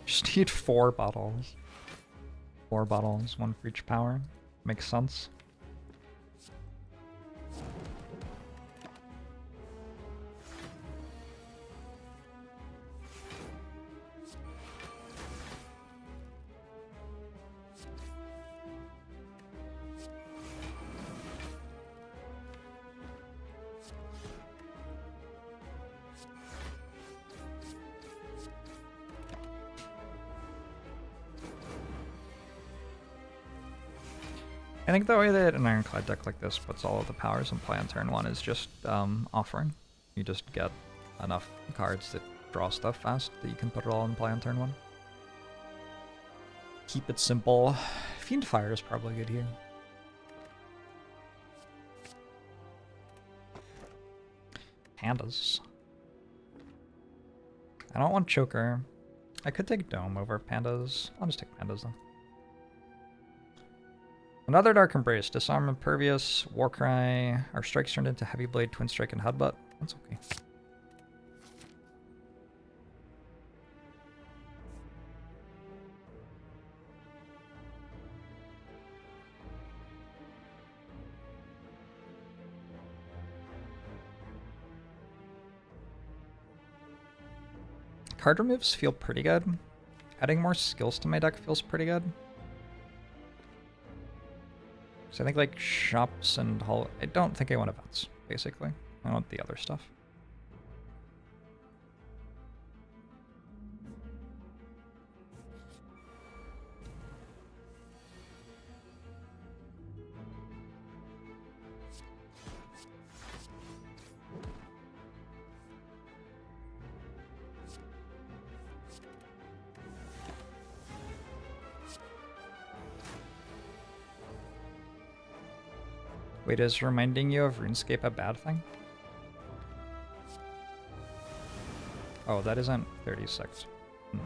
Just need 4 bottles. 4 bottles, 1 for each power. Makes sense. I think the way that an Ironclad deck like this puts all of the powers in play on turn 1 is just offering. You just get enough cards that draw stuff fast that you can put it all in play on turn 1. Keep it simple. Fiend Fire is probably good here. Pandas. I don't want Choker. I could take Dome over Pandas. I'll just take Pandas then. Another Dark Embrace. Disarm Impervious, Warcry. Our strikes turned into Heavy Blade, Twin Strike, and Headbutt. That's okay. Card removes feel pretty good. Adding more skills to my deck feels pretty good. So I think like shops and I don't think I want events, basically. I want the other stuff. Wait, is reminding you of RuneScape a bad thing? Oh, that isn't 36. Hmm.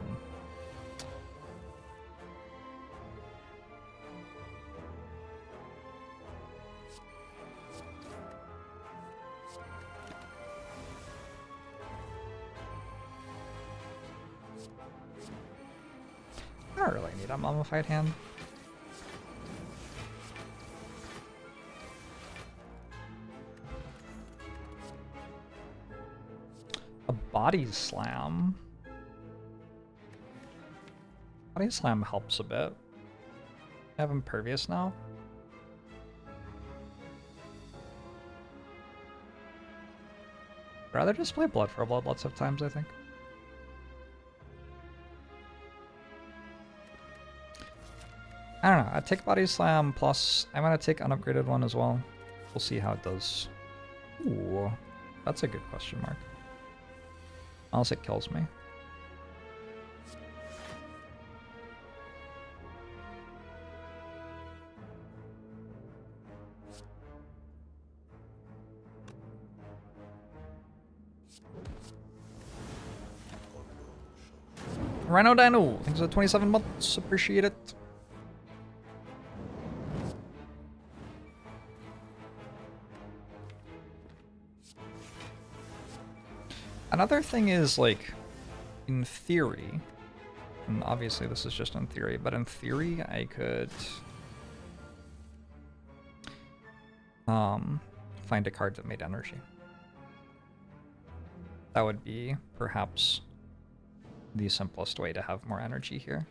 I don't really need a mummified hand. A body slam. Body slam helps a bit. I have impervious now. I'd rather just play blood for blood lots of times, I think. I don't know. I'd take body slam plus I'm gonna take unupgraded one as well. We'll see how it does. Ooh, that's a good question mark. Unless it kills me. Rhino Dino, thanks for the 27 months. Appreciate it. Another thing is, like, in theory, and obviously this is just in theory, but in theory I could find a card that made energy. That would be perhaps the simplest way to have more energy here.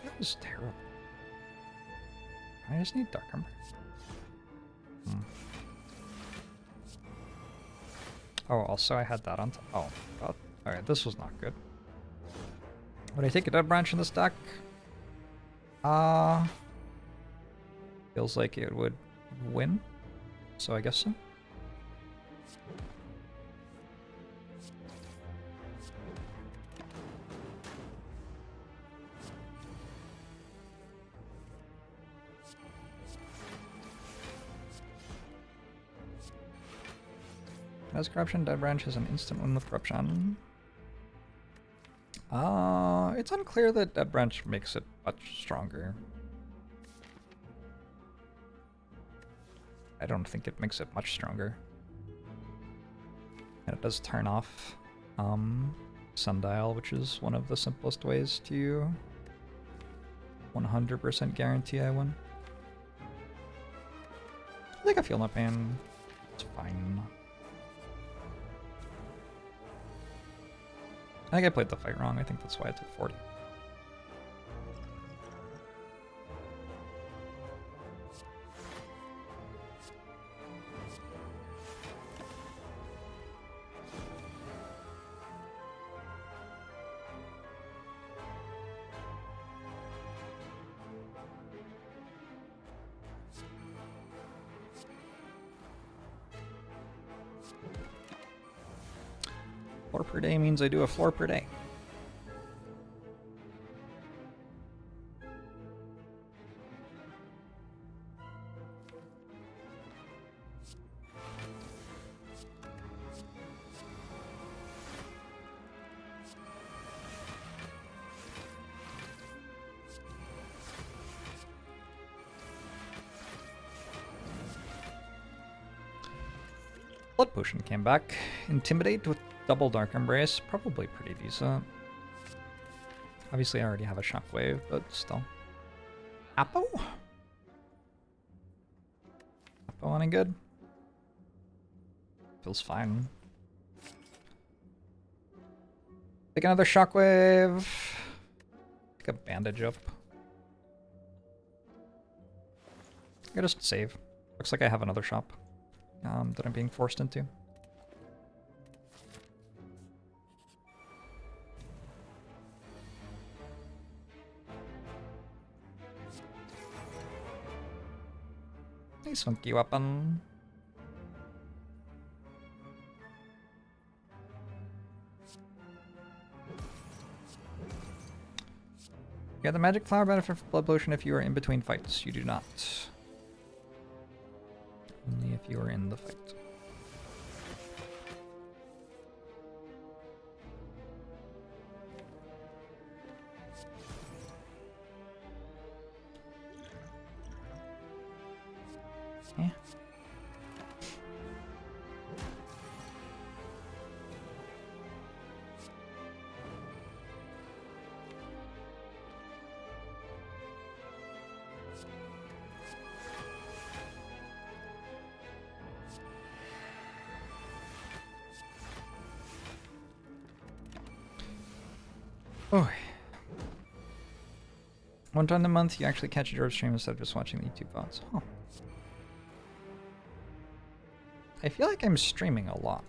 That was terrible. I just need Dark Ember. Oh, also I had that on top. Oh, God. Alright, this was not good. Would I take a Dead Branch in this deck? Feels like it would win, so I guess so. Has corruption, Dead Branch has an instant win with corruption. It's unclear that Dead Branch makes it much stronger. I don't think it makes it much stronger. And it does turn off Sundial, which is one of the simplest ways to 100% guarantee I win. I think I feel no pain. It's fine. I think I played the fight wrong. I think that's why I took 40. Floor per day means I do a floor per day. Blood Potion came back. Intimidate with double Dark Embrace, probably pretty decent. Obviously I already have a Shockwave, but still. Appo? Appo any good? Feels fine. Take another Shockwave. Take a Bandage up. I just save. Looks like I have another shop that I'm being forced into. Nice funky weapon. You get the magic flower benefit for blood potion if you are in between fights. You do not. Only if you are in the fight. Yeah. Oh. One time a month, you actually catch a JORBS stream instead of just watching the YouTube VODs. Huh. I feel like I'm streaming a lot.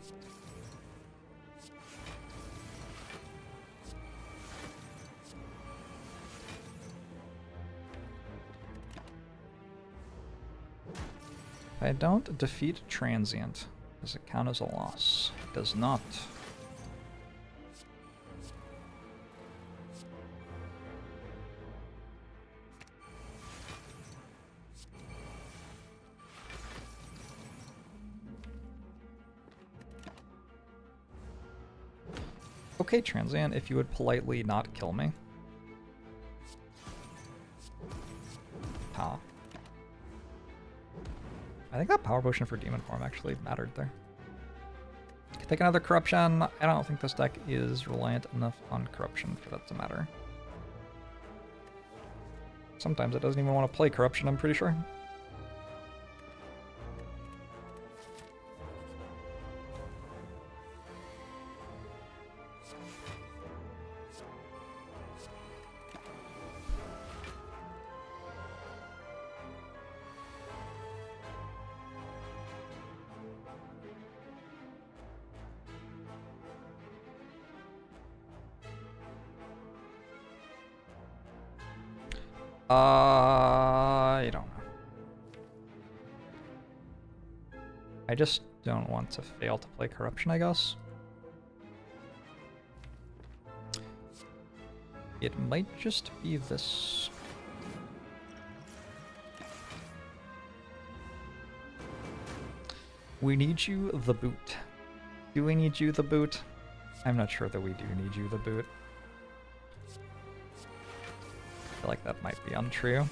If I don't defeat Transient, does it count as a loss? It does not. Okay, Transient, if you would politely not kill me. Ha. I think that power potion for demon form actually mattered there. Take another corruption. I don't think this deck is reliant enough on corruption for that to matter. Sometimes it doesn't even want to play corruption, I'm pretty sure. I don't know. I just don't want to fail to play corruption, I guess. It might just be this. We need you the boot. Do we need you the boot? I'm not sure that we do need you the boot. I feel like that might be untrue.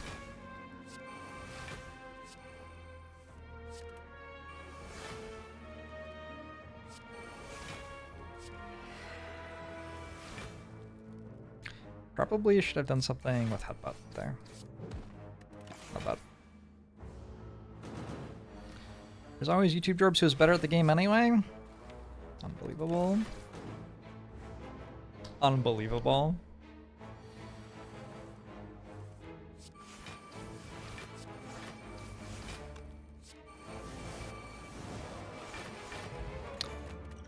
Probably should have done something with headbutt there. Not bad. There's always YouTube JORBS who's better at the game anyway. Unbelievable. Unbelievable.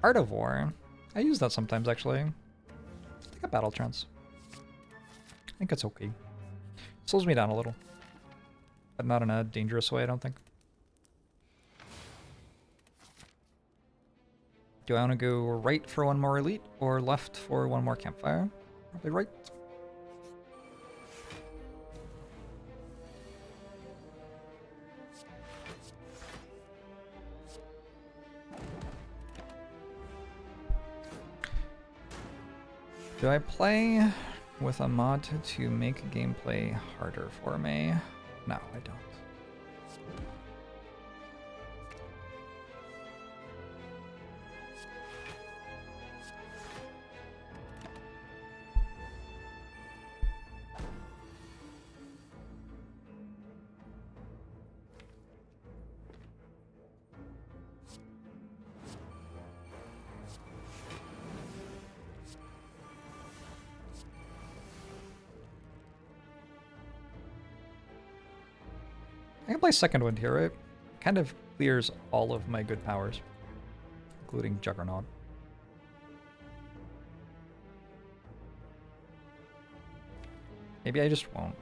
Art of War. I use that sometimes, actually. I think a battle trance. I think it's okay. Slows me down a little. But not in a dangerous way, I don't think. Do I want to go right for one more elite or left for one more campfire? Probably right. Do I play with a mod to make gameplay harder for me? No, I don't. can play Second Wind here, right? Kind of clears all of my good powers, including Juggernaut. Maybe I just won't.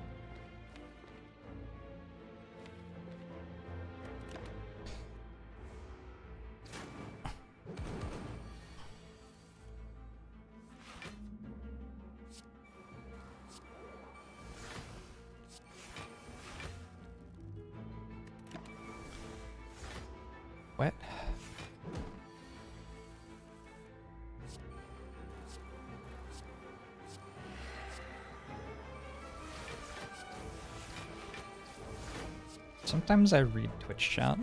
What? Sometimes I read Twitch chat.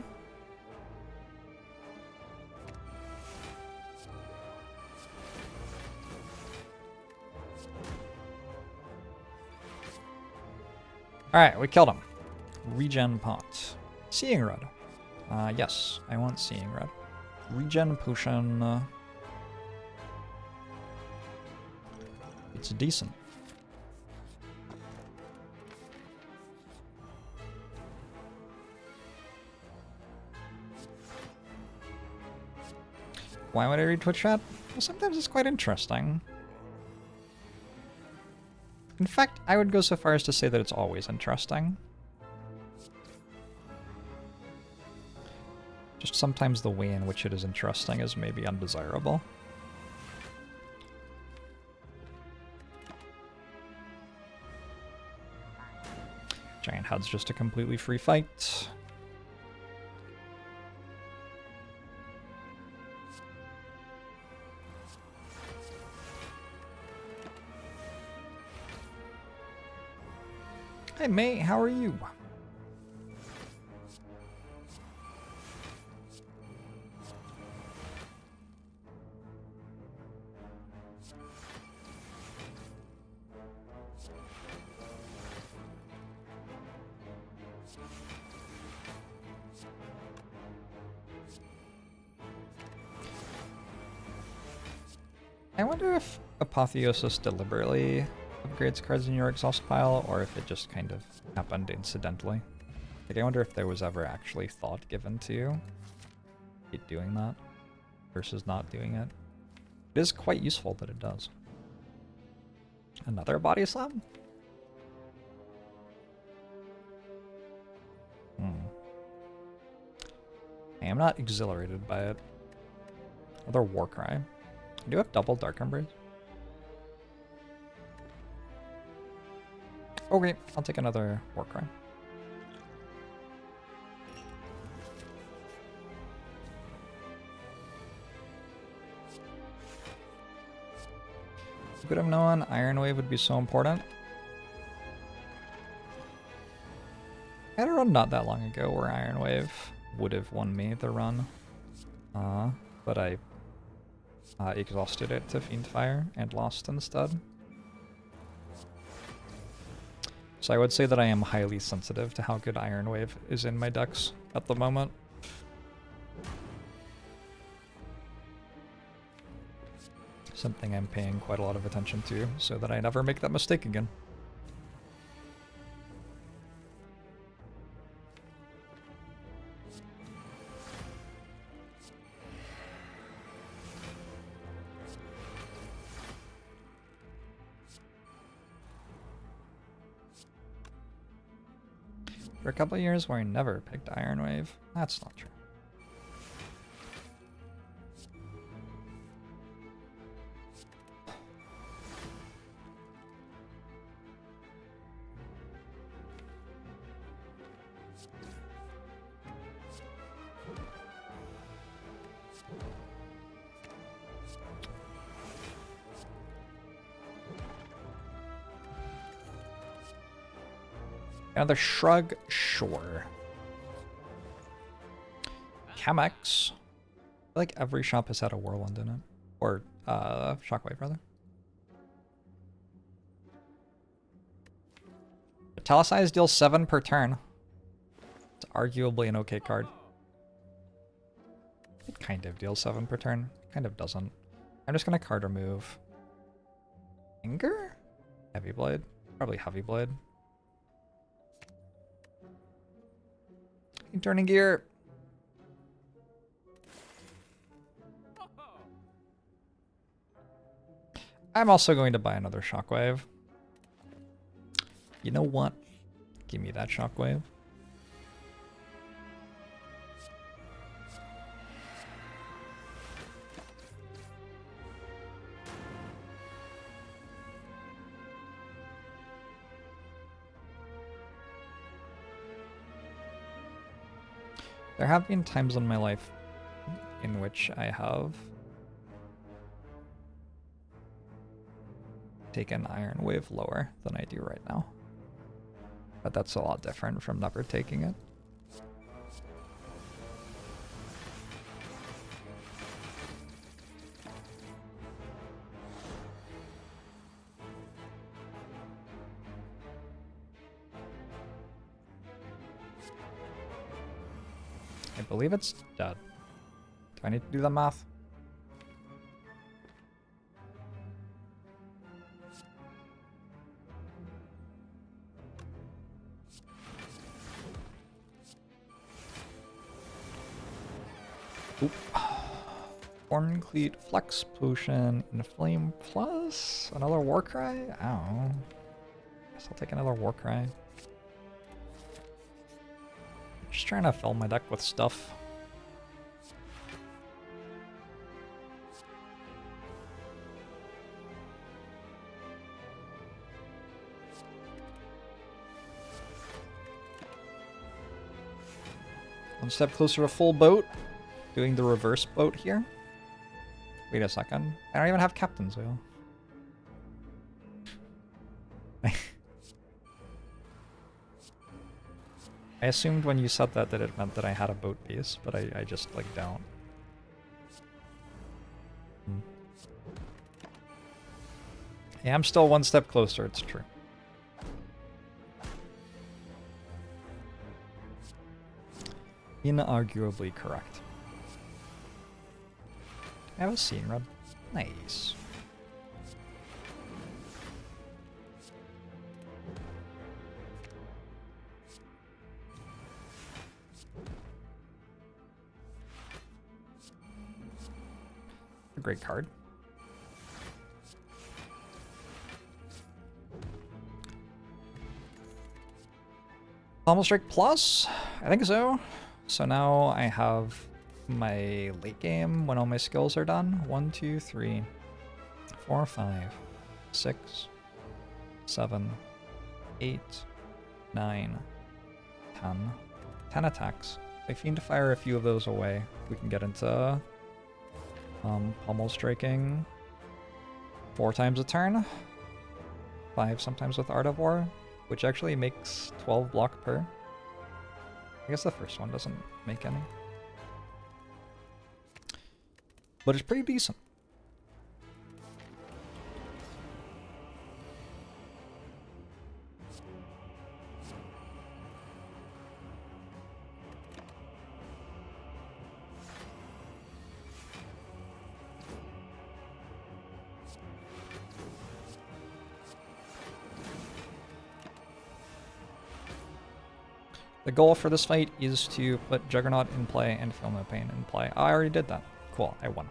Alright, we killed him. Regen pot. Seeing Rod. Yes, I want Seeing Rod. Regen potion. It's decent. Why would I read Twitch chat? Well, sometimes it's quite interesting. In fact, I would go so far as to say that it's always interesting. Just sometimes the way in which it is interesting is maybe undesirable. Giant Hud's just a completely free fight. Hey mate, how are you? I wonder if Apotheosis deliberately upgrades cards in your exhaust pile, or if it just kind of happened incidentally. Like, I wonder if there was ever actually thought given to it doing that versus not doing it. It is quite useful that it does. Another body slam? I am not exhilarated by it. Another Warcry. I do have double Dark Embrace. Okay, I'll take another Warcry. Could have known Iron Wave would be so important. I had a run not that long ago where Iron Wave would have won me the run. But I exhausted it to Fiendfire and lost instead. So I would say that I am highly sensitive to how good Iron Wave is in my decks at the moment. Something I'm paying quite a lot of attention to so that I never make that mistake again. For a couple of years where I never picked Iron Wave. That's not true. Another Shrug, sure. Chemex. I feel like every shop has had a Whirlwind in it. Or, Shockwave, rather. Italicized deals 7 per turn. It's arguably an okay card. It kind of deals 7 per turn. It kind of doesn't. I'm just gonna card remove. Anger? Heavy Blade? Probably Heavy Blade. turning gear. I'm also going to buy another shockwave. You know what? Give me that shockwave. There have been times in my life in which I have taken Iron Wave lower than I do right now. But that's a lot different from never taking it. I believe it's dead. Do I need to do the math? Oop. Corncleat, Flex Potion, Inflame Plus, another Warcry? I don't know. Guess I'll take another Warcry. Just trying to fill my deck with stuff. One step closer to full boat. Doing the reverse boat here. Wait a second. I don't even have Captain's Wheel. I assumed when you said that it meant that I had a boat piece, but I just, like, don't. Yeah, I'm still one step closer, it's true. Inarguably correct. I have a scene rub. Nice. A great card. Pommel Strike Plus? I think so. So now I have my late game when all my skills are done. 1, 2, 3, 4, 5, 6, 7, 8, 9, 10. 10 attacks. If I Fiend Fire a few of those away, we can get into pommel striking 4 times a turn. 5 sometimes with Art of War, which actually makes 12 block per. I guess the first one doesn't make any. But it's pretty decent. The goal for this fight is to put Juggernaut in play and Feel No Pain in play. I already did that. Cool, I won.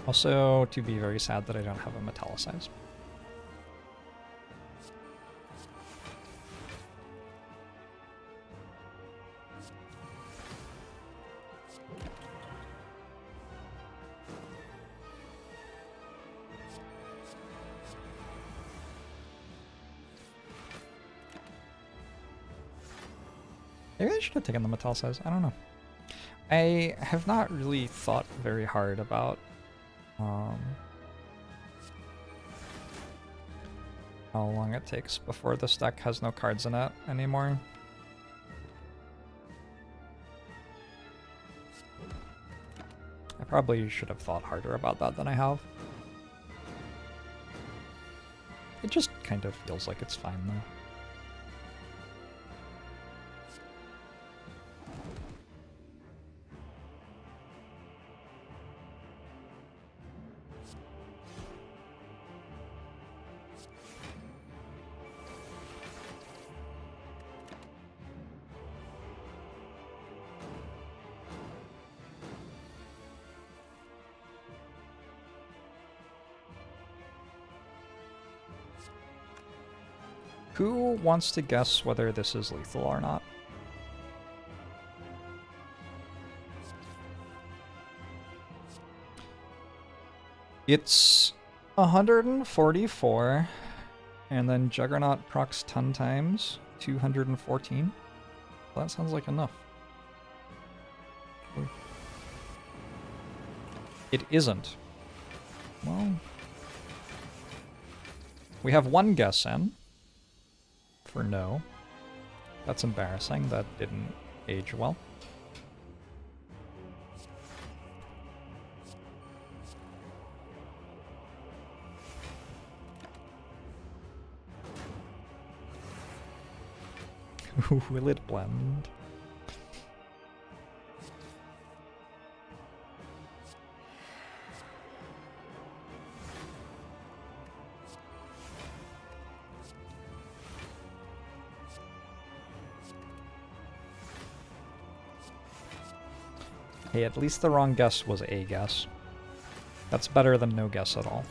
Also, to be very sad that I don't have a Metallicize. Maybe I should have taken the Metallicize. I don't know. I have not really thought very hard about how long it takes before this deck has no cards in it anymore. I probably should have thought harder about that than I have. It just kind of feels like it's fine though. Who wants to guess whether this is lethal or not? It's 144, and then Juggernaut procs 10 times, 214. Well, that sounds like enough. It isn't. Well, we have one guess in for no. That's embarrassing. That didn't age well. Will it blend? Hey, at least the wrong guess was a guess. That's better than no guess at all.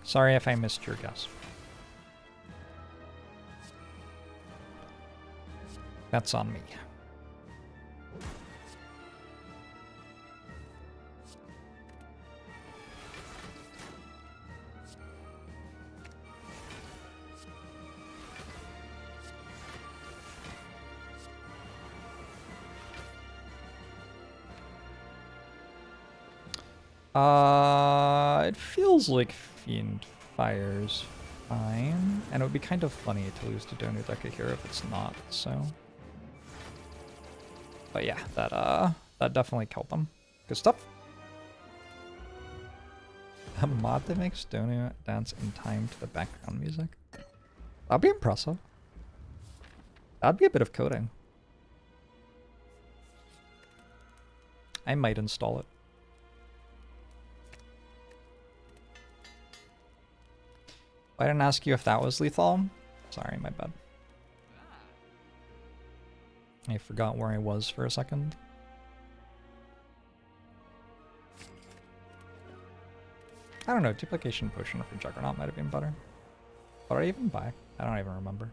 Sorry if I missed your guess. That's on me. It feels like Fiend Fire's fine, and it would be kind of funny to lose to Donu Deca here if it's not, so. But yeah, that definitely killed them. Good stuff. A mod that makes Donu dance in time to the background music. That'd be impressive. That'd be a bit of coding. I might install it. I didn't ask you if that was lethal. Sorry, my bad. I forgot where I was for a second. I don't know, duplication potion for Juggernaut might have been better. What did I even buy? I don't even remember.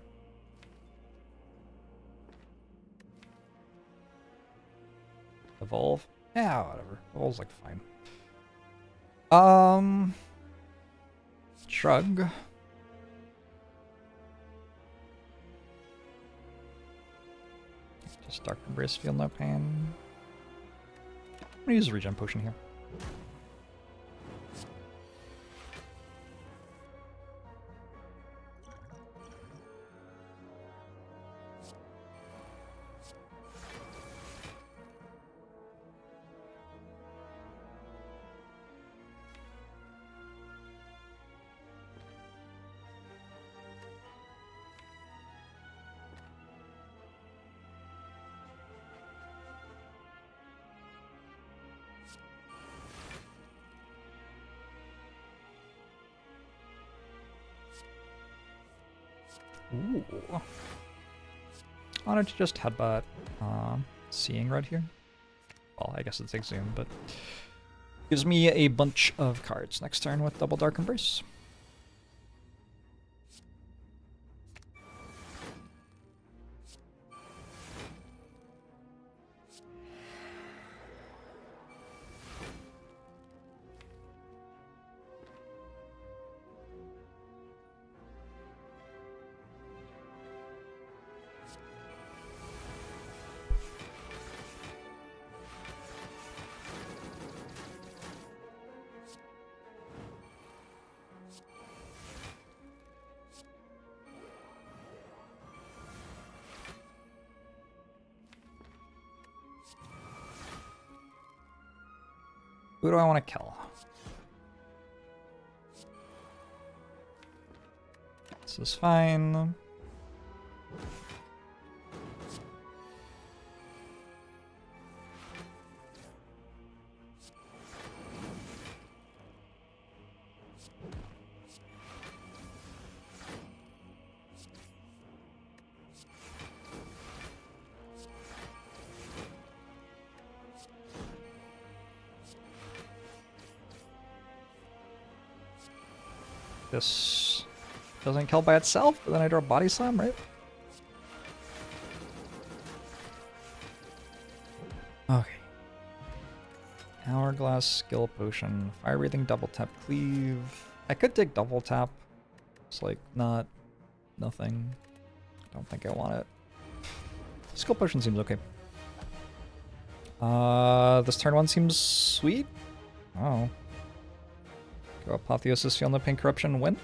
Evolve? Yeah, whatever. Evolve's like fine. Shrug. Just Dark Embrace, feel no pain. I'm gonna use a regen potion here. Ooh. Why don't you just headbutt Seeing Red here? Well, I guess it's Exhumed, but gives me a bunch of cards next turn with double Dark Embrace. Who do I want to kill? This is fine. This doesn't kill by itself, but then I draw Body Slam, right? Okay. Hourglass, Skill Potion, Fire Breathing, Double Tap, Cleave. I could take Double Tap. It's like nothing. Don't think I want it. Skill Potion seems okay. This turn 1 seems sweet. Oh. Go Apotheosis, Feel No Pain, Corruption, win.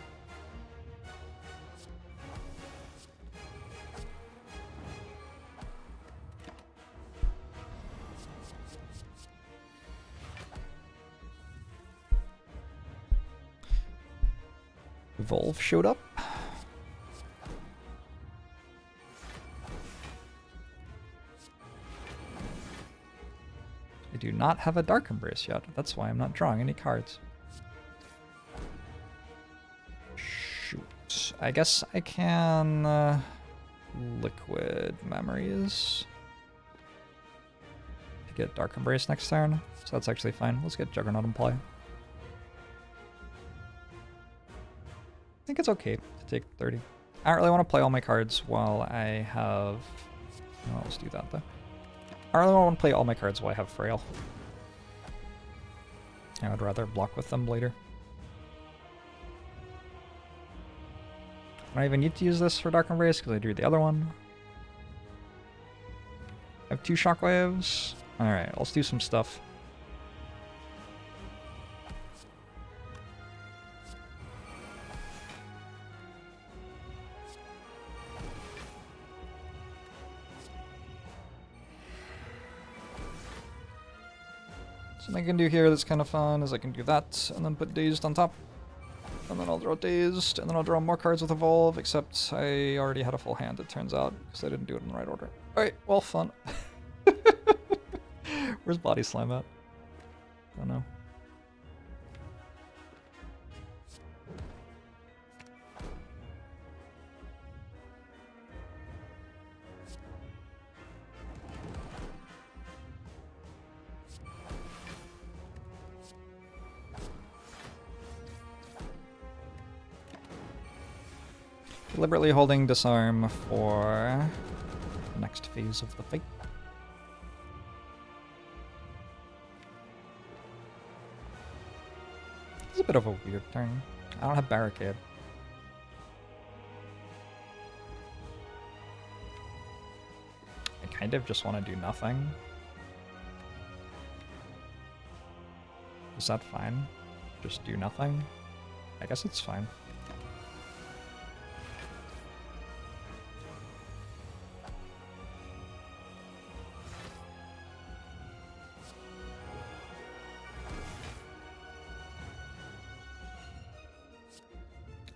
Evolve showed up. I do not have a Dark Embrace yet. That's why I'm not drawing any cards. Shoot. I guess I can Liquid Memories to get Dark Embrace next turn. So that's actually fine. Let's get Juggernaut in play. I think it's okay to take 30. I don't really want to play all my cards while I have... Oh, let's do that though. I don't really want to play all my cards while I have Frail. I would rather block with them later. I don't even need to use this for Dark Embrace because I drew the other one. I have 2 Shockwaves. Alright, let's do some stuff. Something I can do here that's kind of fun is I can do that and then put Dazed on top. And then I'll draw Dazed, and then I'll draw more cards with Evolve, except I already had a full hand, it turns out, because I didn't do it in the right order. Alright, well, fun. Where's Body Slam at? I don't know. Deliberately holding Disarm for the next phase of the fight. It's a bit of a weird turn. I don't have Barricade. I kind of just want to do nothing. Is that fine? Just do nothing? I guess it's fine.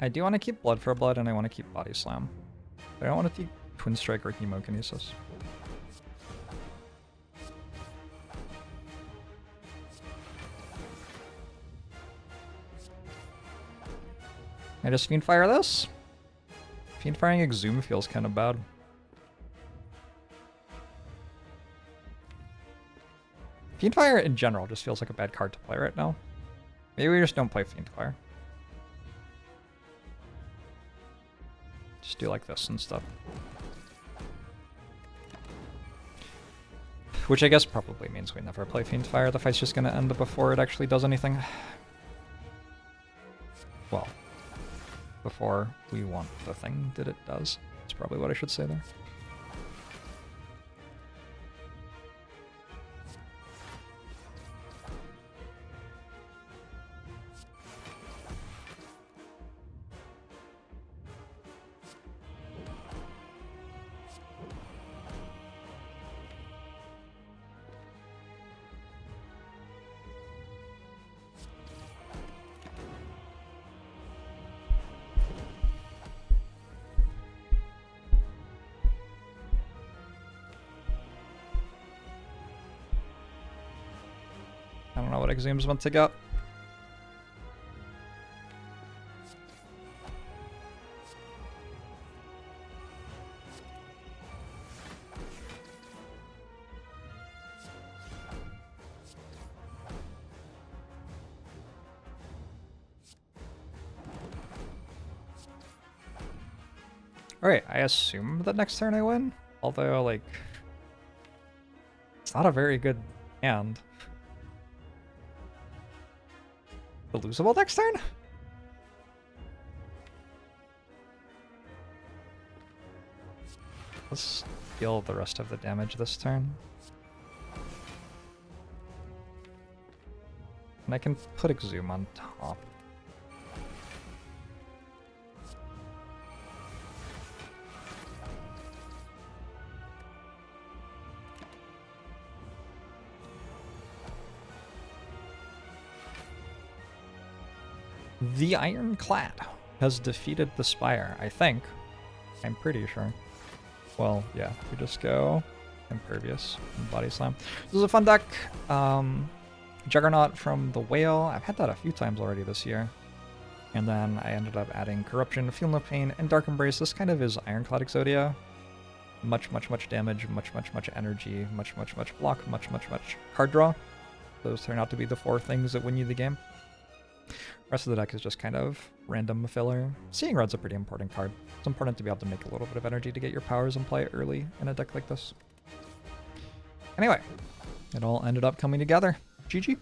I do want to keep Blood for Blood, and I want to keep Body Slam. But I don't want to keep Twin Strike or Hemokinesis. I just Fiend Fire this? Fiend Firing Exhume feels kind of bad. Fiend Fire in general just feels like a bad card to play right now. Maybe we just don't play Fiend Fire. Just do like this and stuff. Which I guess probably means we never play Fiend Fire. The fight's just gonna end before it actually does anything. Well, before we want the thing that it does. That's probably what I should say there. I don't know what Exhume's meant to get. Alright, I assume that next turn I win. Although, like, it's not a very good hand. The losable next turn? Let's deal the rest of the damage this turn. And I can put Exhume on top. The Ironclad has defeated the Spire, I think. I'm pretty sure. Well, yeah, we just go Impervious and Body Slam. This is a fun deck. Juggernaut from the Whale. I've had that a few times already this year. And then I ended up adding Corruption, Feel No Pain, and Dark Embrace. This kind of is Ironclad Exodia. Much damage, much energy, much block, much card draw. Those turn out to be the 4 things that win you the game. Rest of the deck is just kind of random filler. Seeing Red's a pretty important card. It's important to be able to make a little bit of energy to get your powers in play early in a deck like this. Anyway, it all ended up coming together. GG.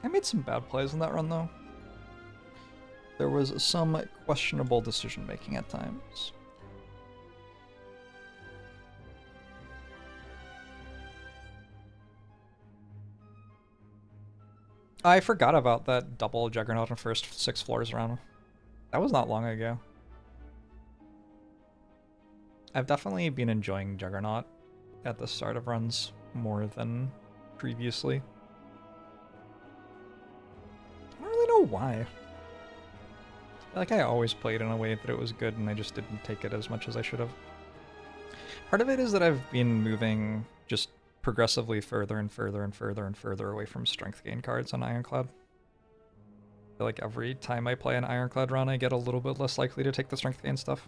I made some bad plays in that run, though. There was some questionable decision making at times. I forgot about that double Juggernaut in first 6 floors run. That was not long ago. I've definitely been enjoying Juggernaut at the start of runs more than previously. I don't really know why. Like, I always played in a way that it was good and I just didn't take it as much as I should have. Part of it is that I've been moving just progressively further and further away from strength gain cards on Ironclad. I feel like every time I play an Ironclad run, I get a little bit less likely to take the strength gain stuff.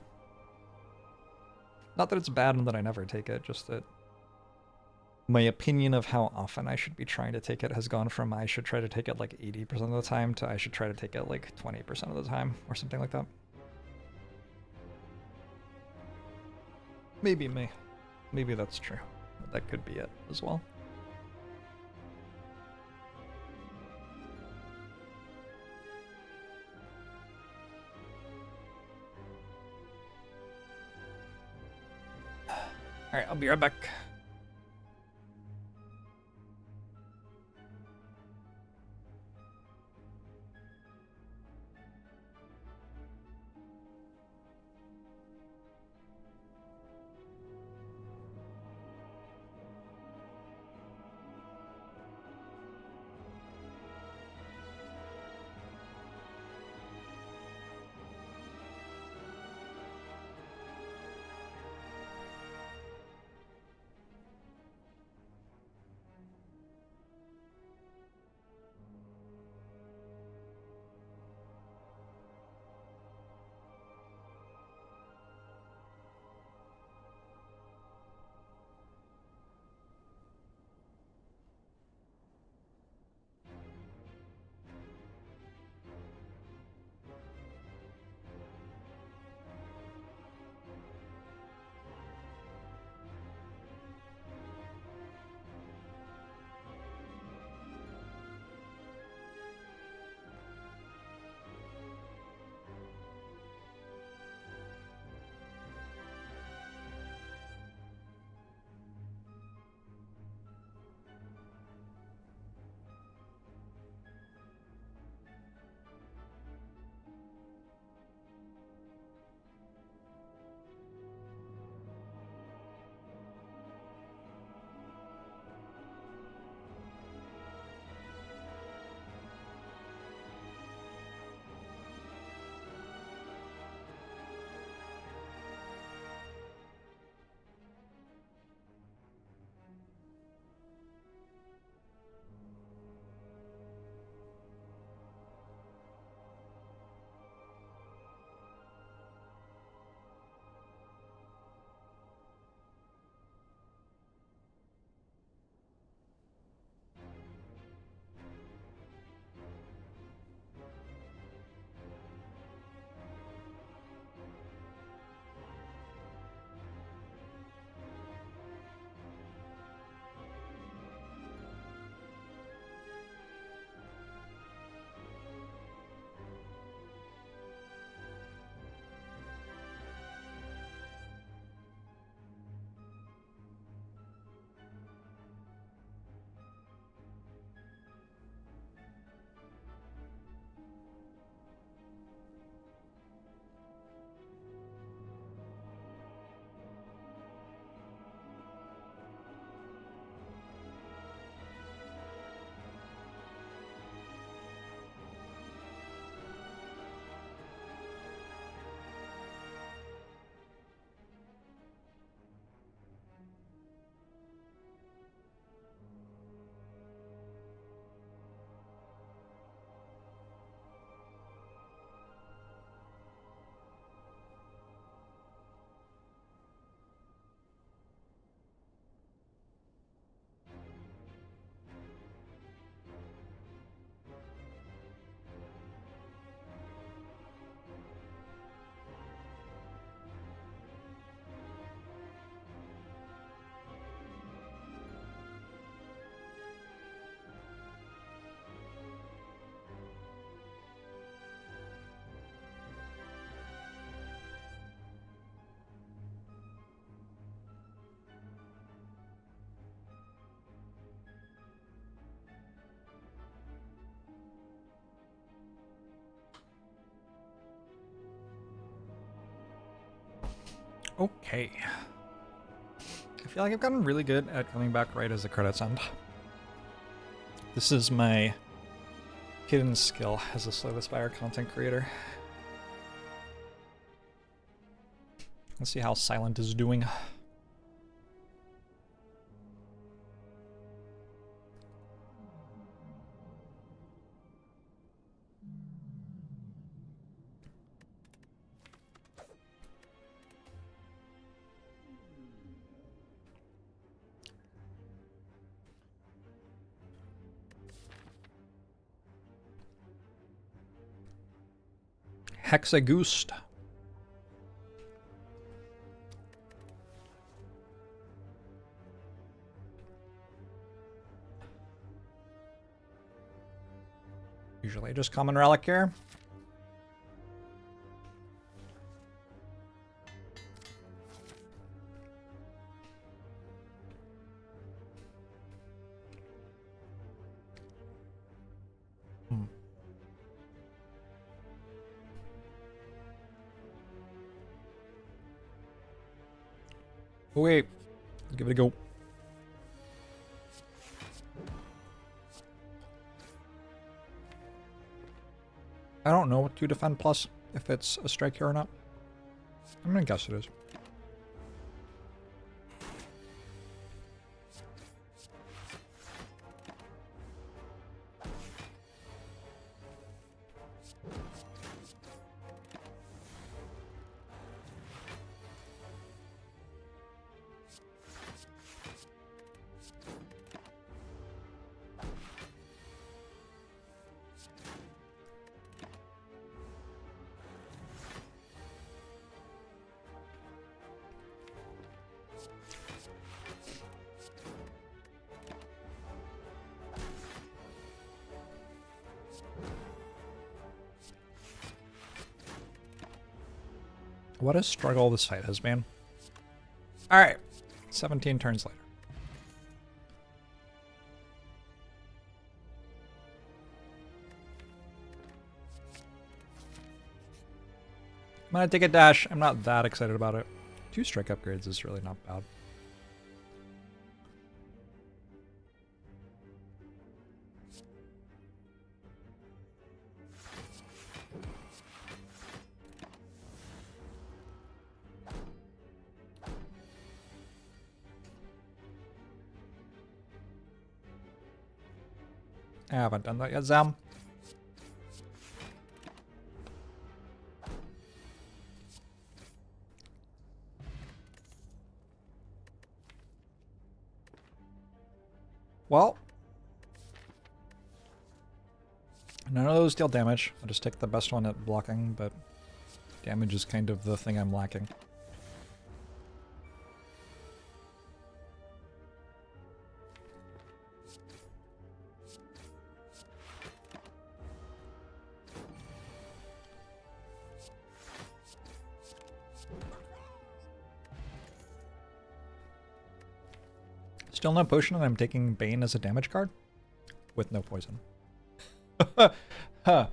Not that it's bad and that I never take it, just that my opinion of how often I should be trying to take it has gone from I should try to take it like 80% of the time to I should try to take it like 20% of the time, or something like that. Maybe me. Maybe that's true. That could be it as well. Alright, I'll be right back. Okay. I feel like I've gotten really good at coming back right as the credits end. This is my hidden skill as a Slay the Spire content creator. Let's see how Silent is doing. Hexagoost. Usually just common relic here. Wait, give it a go. I don't know what to defend plus, if it's a strike here or not. I'm gonna guess it is. What a struggle this fight has been. Alright, 17 turns later. I'm gonna take a dash. I'm not that excited about it. 2 strike upgrades is really not bad. I haven't done that yet, Zam. Well, none of those deal damage. I'll just take the best one at blocking, but damage is kind of the thing I'm lacking. Still no potion, and I'm taking Bane as a damage card with no poison. Huh.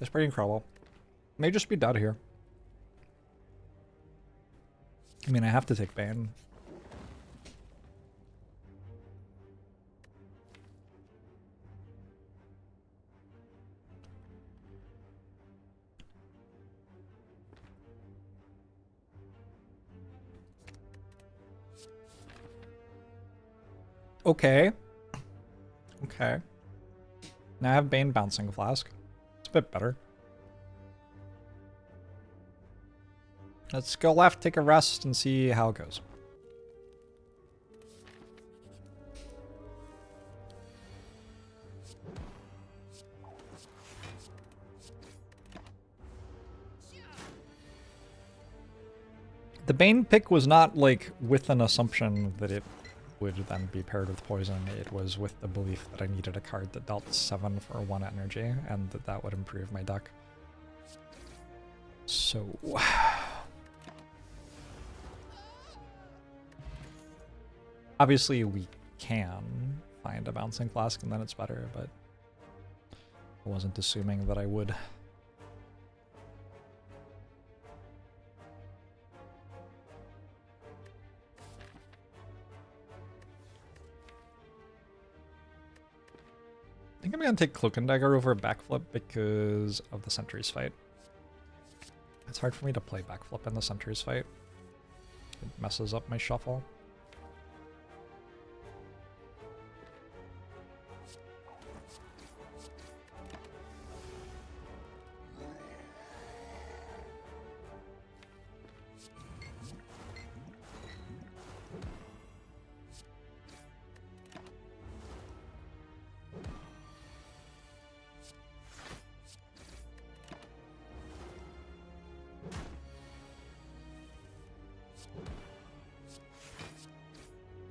That's pretty incredible. May just be dead here. I mean, I have to take Bane. Okay. Okay. Now I have Bane Bouncing Flask. It's a bit better. Let's go left, take a rest, and see how it goes. The Bane pick was not, like, with an assumption that it would then be paired with poison. It was with the belief that I needed a card that dealt 7 for 1 energy, and that that would improve my deck. So... obviously we can find a Bouncing Flask and then it's better, but I wasn't assuming that I would. think I'm gonna take Cloak and Dagger over Backflip because of the Sentries fight. It's hard for me to play Backflip in the Sentries fight. It messes up my shuffle.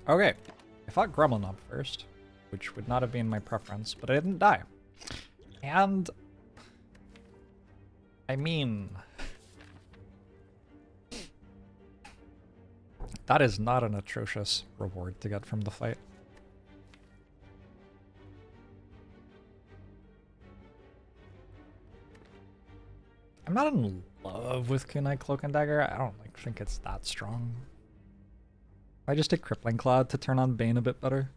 Okay, I fought Gremlin up first, which would not have been my preference, but I didn't die. And I mean, that is not an atrocious reward to get from the fight. I'm not in love with Kunai Cloak and Dagger. I don't think it's that strong. I just take Crippling Cloud to turn on Bane a bit better.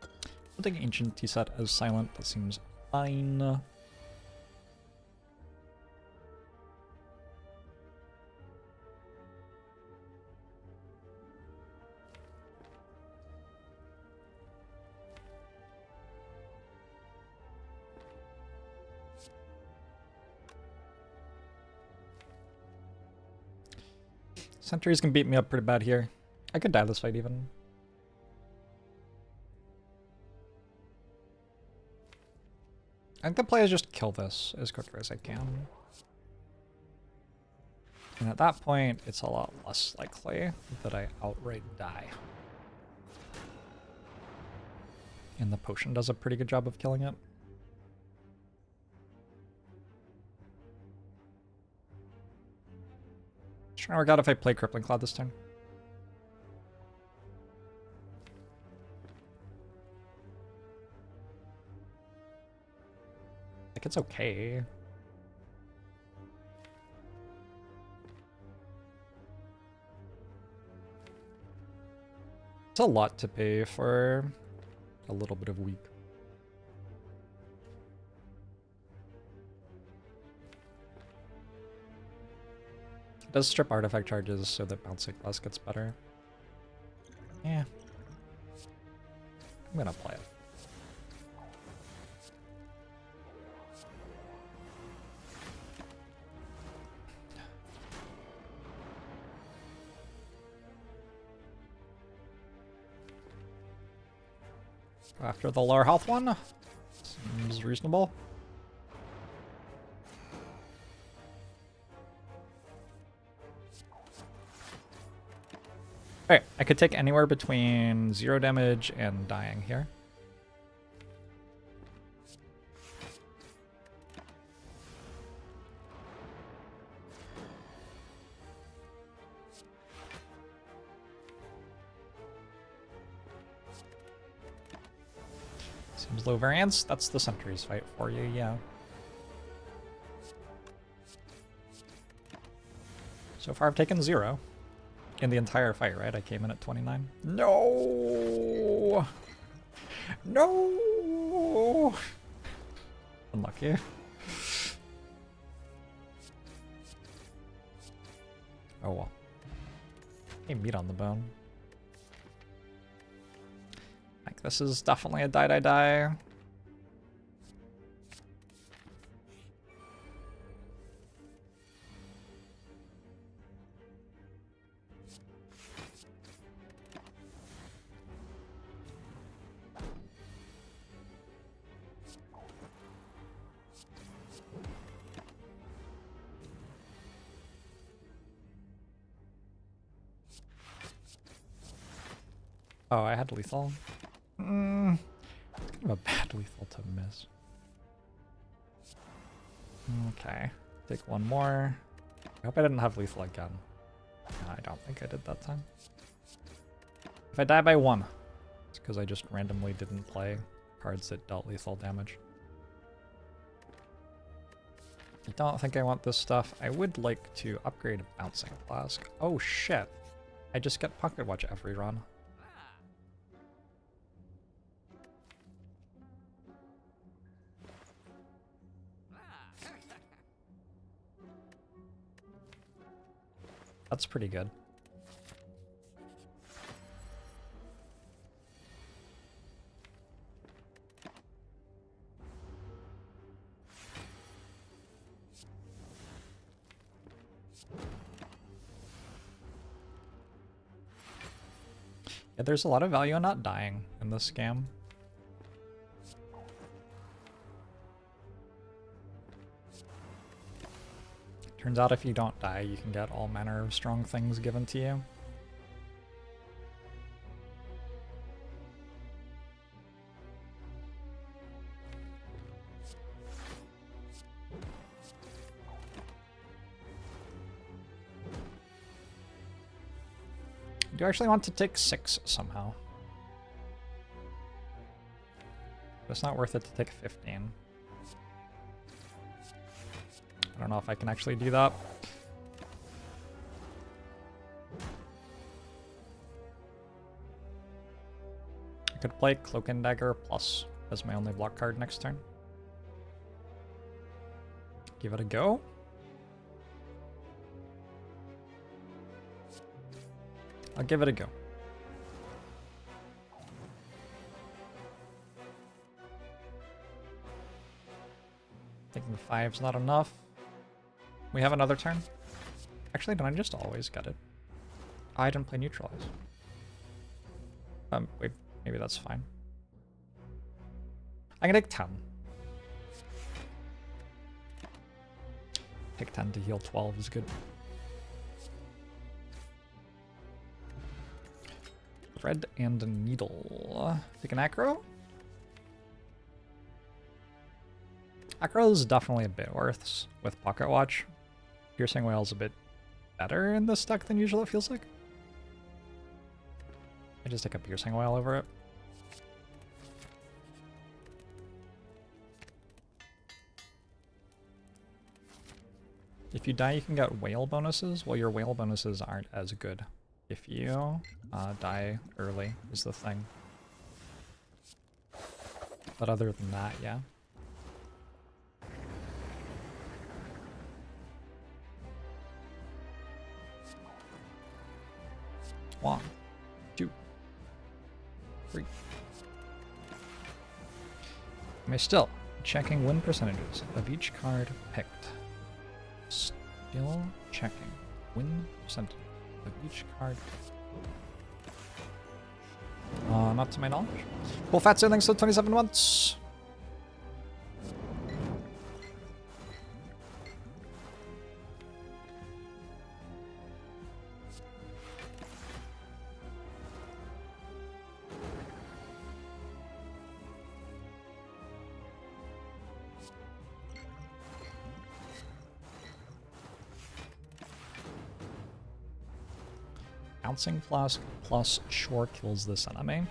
I'll take Ancient T-Set as silent, that seems fine. Sentries can beat me up pretty bad here. I could die this fight even. I think the play is just kill this as quickly as I can. And at that point, it's a lot less likely that I outright die. And the potion does a pretty good job of killing it. Trying to work out if I play Crippling Cloud this time. Like, it's okay. It's a lot to pay for a little bit of weak. It does strip artifact charges so that Bouncing Blast gets better. Yeah. I'm gonna play it. After the lower health one, seems reasonable. Alright, I could take anywhere between 0 damage and dying here. Seems low variance. That's the Sentries fight for you, yeah. So far I've taken 0. In the entire fight, right? I came in at 29. No! No! Unlucky. Oh well. Hey, meat on the bone. Like, this is definitely a die. Oh, I had lethal. It's kind of a bad lethal to miss. Okay, take one more. I hope I didn't have lethal again. No, I don't think I did that time. If I die by 1, it's because I just randomly didn't play cards that dealt lethal damage. I don't think I want this stuff. I would like to upgrade a bouncing flask. Oh shit. I just get pocket watch every run. That's pretty good. Yeah, there's a lot of value in not dying in this scam. Turns out if you don't die, you can get all manner of strong things given to you. I do actually want to take 6 somehow. But it's not worth it to take 15. I don't know if I can actually do that. I could play Cloak and Dagger plus as my only block card next turn. Give it a go. I'll give it a go. Thinking 5's not enough. We have another turn. Actually, don't I just always get it? Oh, I didn't play Neutralize. Wait, maybe that's fine. I'm gonna take 10. Take 10 to heal 12 is good. Thread and a needle. Take an acro. Acro is definitely a bit worse with Pocket Watch. Piercing Whale's a bit better in this deck than usual, it feels like. I just take a Piercing Whale over it. If you die, you can get whale bonuses. Well, your whale bonuses aren't as good if you die early, is the thing. But other than that, yeah. One, 2, 3. Am I still checking win percentages of each card picked? Still checking win percentage of each card picked. Not to my knowledge. Cool Fatso, thanks for 27 months. Bouncing Flask plus sure kills this enemy.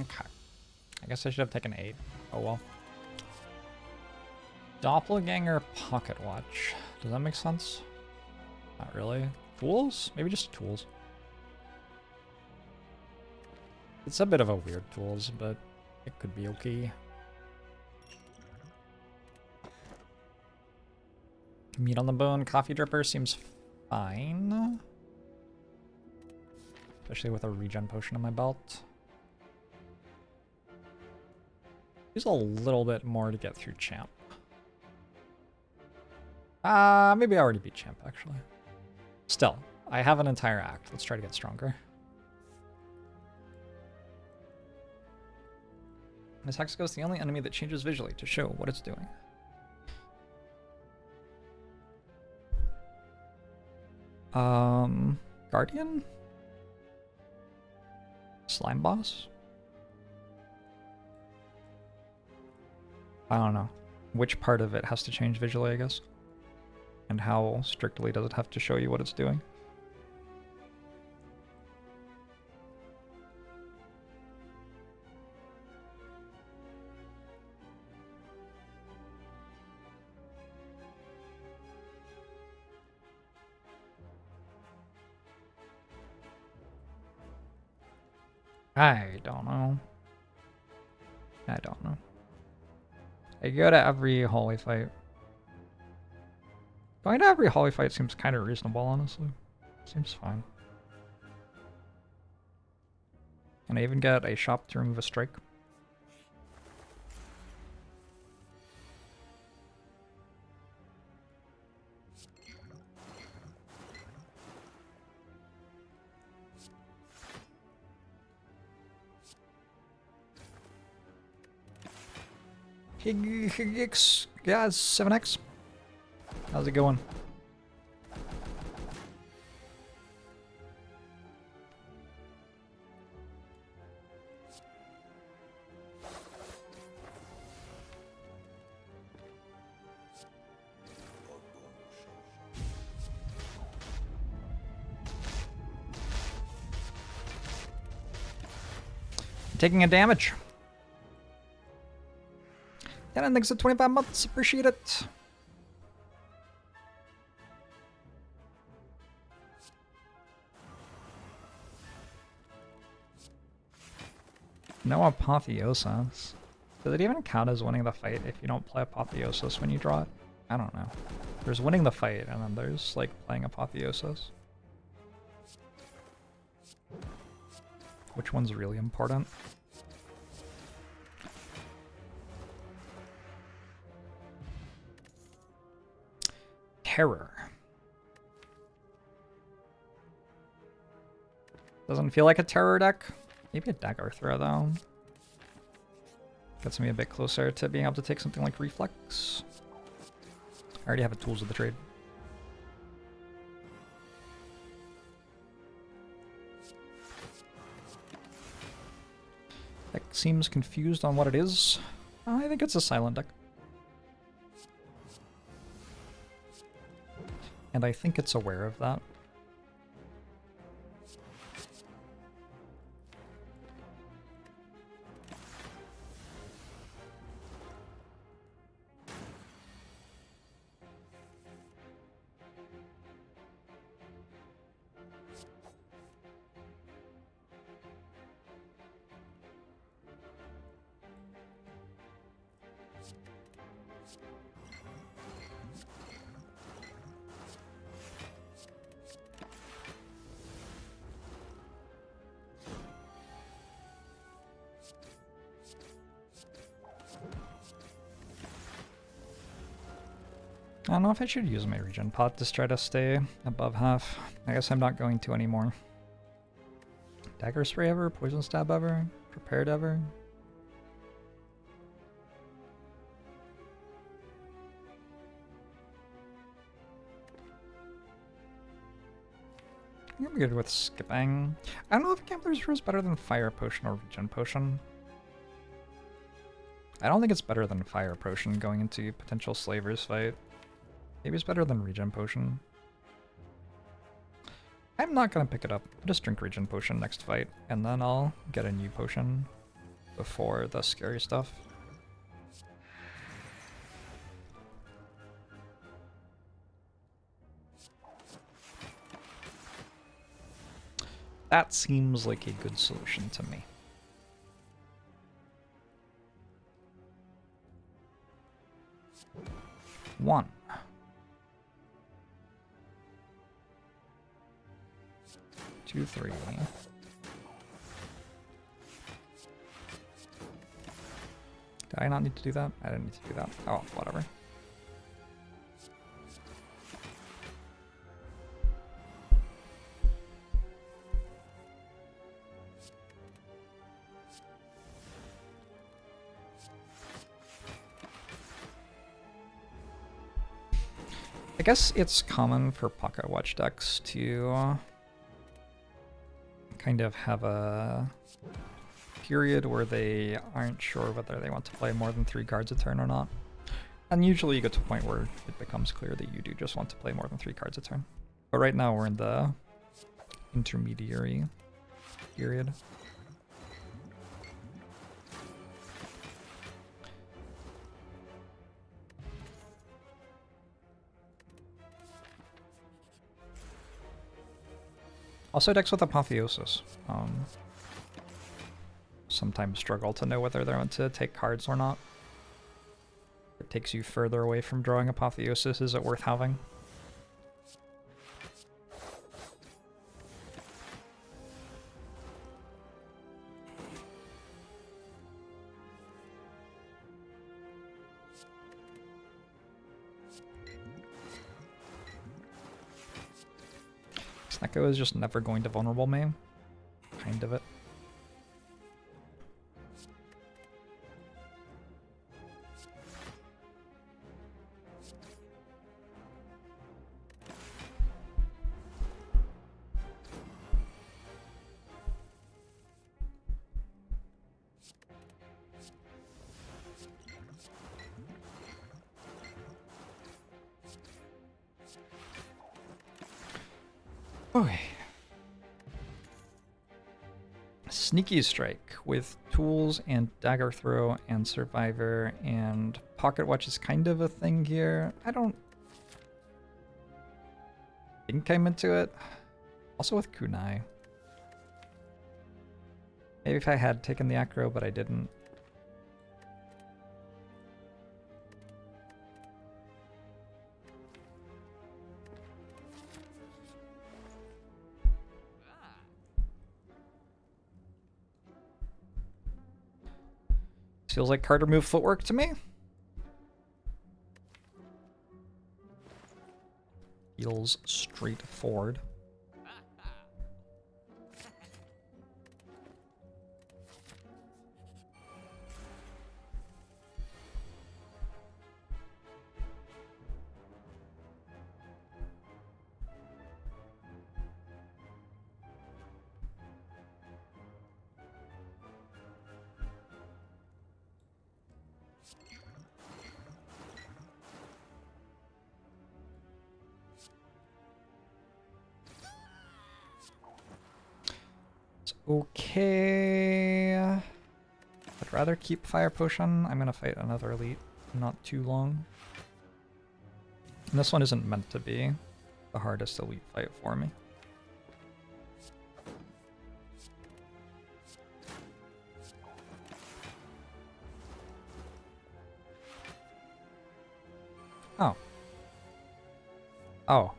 Okay. I guess I should have taken 8. Oh well. Doppelganger Pocket Watch. Does that make sense? Not really. Tools? Maybe just tools. It's a bit of a weird tools, but it could be okay. Meat on the bone. Coffee dripper seems fine. Especially with a regen potion in my belt. Use a little bit more to get through champ. Maybe I already beat champ, actually. Still, I have an entire act. Let's try to get stronger. This Hexago is the only enemy that changes visually to show what it's doing. Guardian? Slime boss? I don't know. Which part of it has to change visually, I guess? And how strictly does it have to show you what it's doing? I don't know. I don't know. I go to every hallway fight. Going to every hallway fight seems kind of reasonable, honestly. Seems fine. And I even get a shop to remove a strike. Higgs, yeah, 7x. How's it going? Taking a damage. Yeah, thanks for 25 months. Appreciate it. No Apotheosis. Does it even count as winning the fight if you don't play Apotheosis when you draw it? I don't know. There's winning the fight, and then there's, like, playing Apotheosis. Which one's really important? Terror. Doesn't feel like a terror deck. Maybe a dagger throw though. Gets me a bit closer to being able to take something like reflex. I already have a tools of the trade. Deck seems confused on what it is. I think it's a silent deck. And I think it's aware of that. I don't know if I should use my regen pot to try to stay above half. I guess I'm not going to anymore. Dagger spray ever? Poison stab ever? Prepared ever? I'm good with skipping. I don't know if Gambler's Brew is better than Fire Potion or Regen Potion. I don't think it's better than Fire Potion going into potential Slaver's fight. Maybe it's better than Regen Potion. I'm not gonna pick it up. I'll just drink Regen Potion next fight, and then I'll get a new potion before the scary stuff. That seems like a good solution to me. One. 2, 3. Did I not need to do that? I didn't need to do that. Oh, whatever. I guess it's common for Pocket Watch decks to kind of have a period where they aren't sure whether they want to play more than 3 cards a turn or not. And usually you get to a point where it becomes clear that you do just want to play more than 3 cards a turn. But right now we're in the intermediary period. Also, decks with Apotheosis sometimes struggle to know whether they want to take cards or not. It takes you further away from drawing Apotheosis. Is it worth having? Snecko is just never going to vulnerable me. Kind of it. Okay. Sneaky Strike with Tools and Dagger Throw and Survivor and Pocket Watch is kind of a thing here. I don't think I'm into it. Also with Kunai. Maybe if I had taken the Acro, but I didn't. Feels like Carter move footwork to me. Feels straightforward. Okay. I'd rather keep Fire Potion. I'm gonna fight another elite in not too long. And this one isn't meant to be the hardest elite fight for me. Oh. Oh.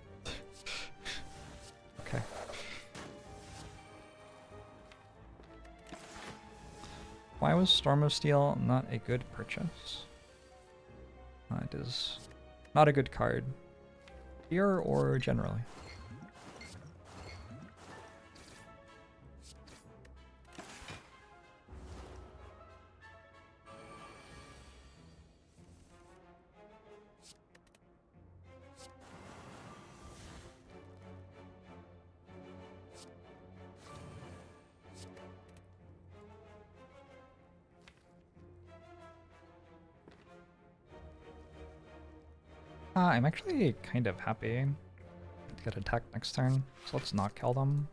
Okay. Why was Storm of Steel not a good purchase? It is not a good card. Here or generally? I'm actually kind of happy to get attacked next turn, so let's not kill them.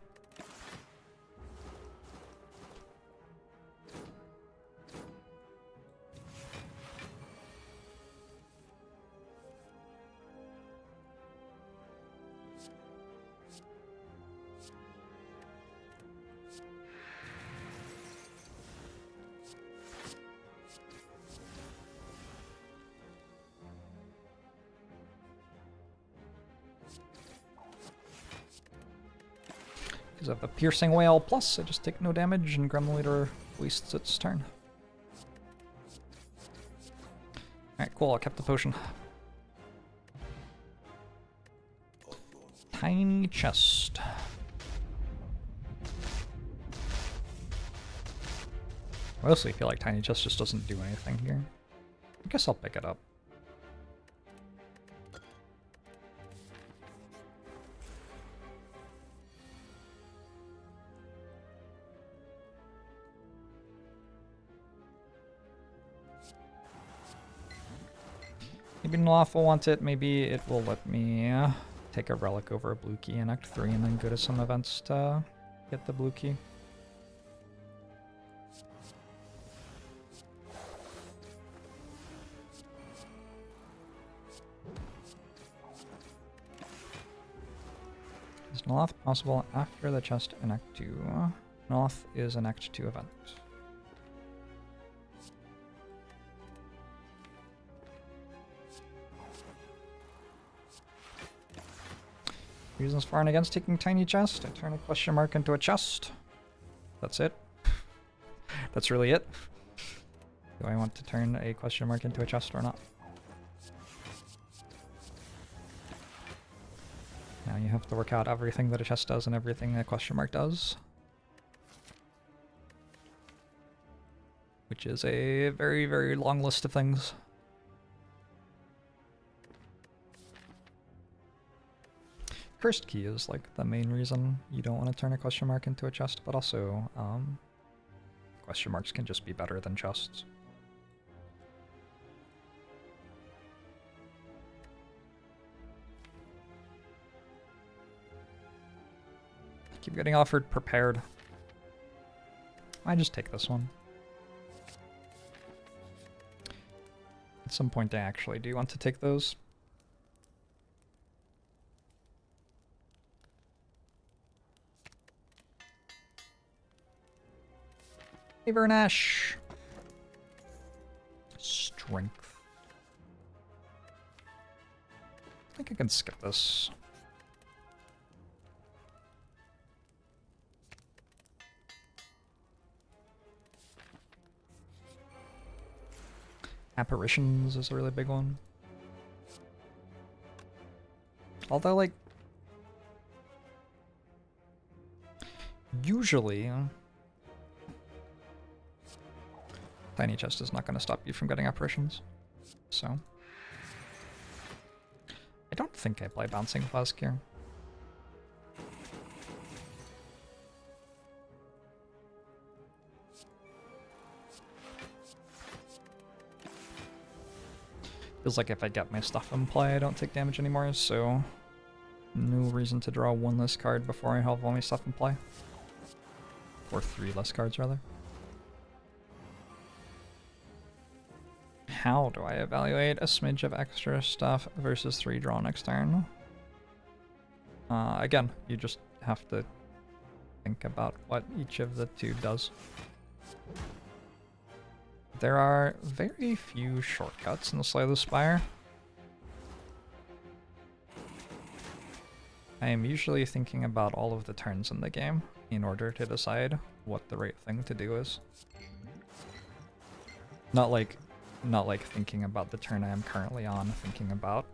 Because of the Piercing Whale plus, I just take no damage and Gremlin Leader wastes its turn. Alright, cool, I kept the potion. Tiny chest. I mostly feel like Tiny Chest just doesn't do anything here. I guess I'll pick it up. Maybe Noloth will want it. Maybe it will let me take a relic over a blue key in Act 3 and then go to some events to get the blue key. Is Noloth possible after the chest in Act 2? Noloth is an Act 2 event. Reasons for and against taking tiny chest. I turn a question mark into a chest. That's it. That's really it. Do I want to turn a question mark into a chest or not? Now you have to work out everything that a chest does and everything that a question mark does. Which is a very, very long list of things. Cursed key is like the main reason you don't want to turn a question mark into a chest, but also question marks can just be better than chests. Keep getting offered prepared. I just take this one. At some point I actually do want to take those. Hey, Vernash. Strength. I think I can skip this. Apparitions is a really big one. Although, like, usually tiny chest is not going to stop you from getting apparitions, so I don't think I play Bouncing Flask here. Feels like if I get my stuff in play, I don't take damage anymore, so no reason to draw one less card before I have all my stuff in play. Or 3 less cards, rather. How do I evaluate a smidge of extra stuff versus 3 draw next turn? Again, you just have to think about what each of the 2 does. There are very few shortcuts in the Slay the Spire. I am usually thinking about all of the turns in the game in order to decide what the right thing to do is. Not like thinking about the turn I am currently on, thinking about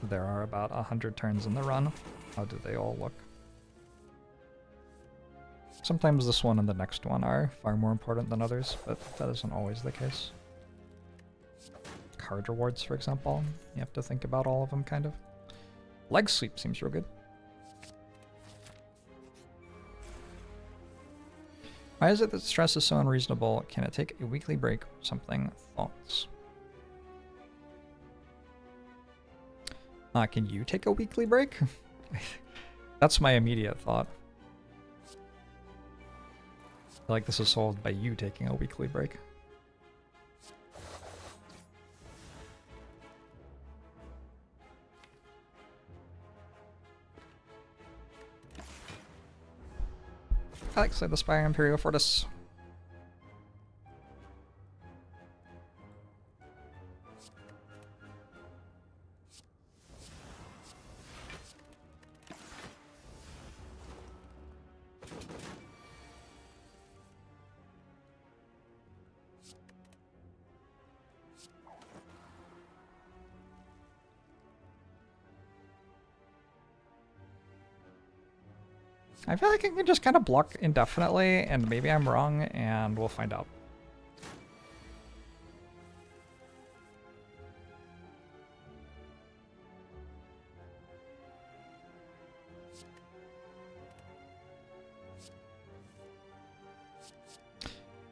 there are about 100 turns in the run. How do they all look? Sometimes this one and the next one are far more important than others, but that isn't always the case. Card rewards, for example, you have to think about all of them, kind of. Leg sweep seems real good. Why is it that stress is so unreasonable? Can it take a weekly break or something? Thoughts? Can you take a weekly break? That's my immediate thought. I feel like this is solved by you taking a weekly break. I like to say the Spire Imperial Fortis. I feel like I can just kind of block indefinitely, and maybe I'm wrong, and we'll find out.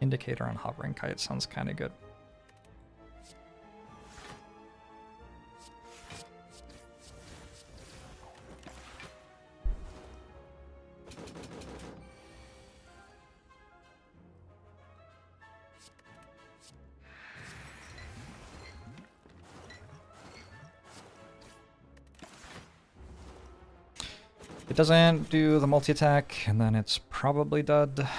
Indicator on hovering kite sounds kind of good. it doesn't do the multi-attack, and then it's probably dead.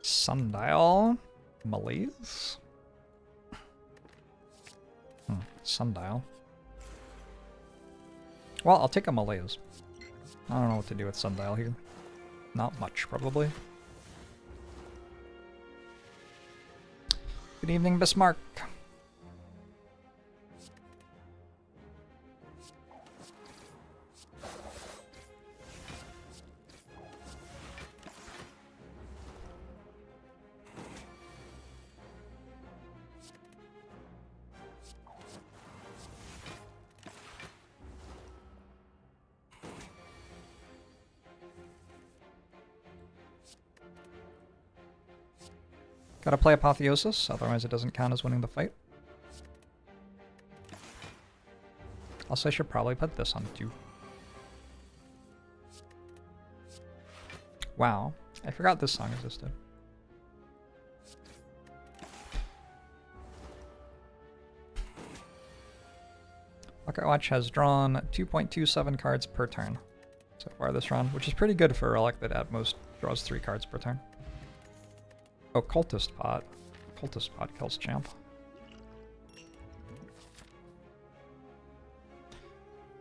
Sundial. Malaise? Sundial. Well, I'll take a Malaise. I don't know what to do with Sundial here. Not much, probably. Good evening, Bismarck. Gotta play Apotheosis, otherwise it doesn't count as winning the fight. Also, I should probably put this on too. Wow, I forgot this song existed. Pocket Watch has drawn 2.27 cards per turn so far this run, which is pretty good for a relic that at most draws 3 cards per turn. Oh, Cultist Pot. Cultist Pot kills champ.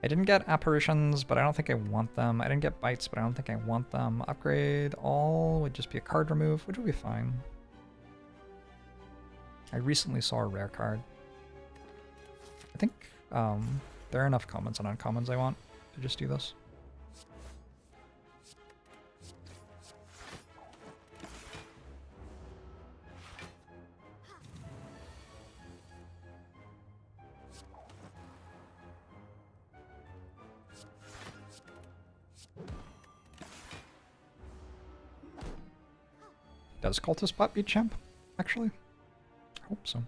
I didn't get Apparitions, but I don't think I want them. I didn't get Bites, but I don't think I want them. Upgrade all would just be a card remove, which would be fine. I recently saw a rare card. I think there are enough commons and uncommons I want to just do this. Does Cultist Pot beat champ, actually? I hope so.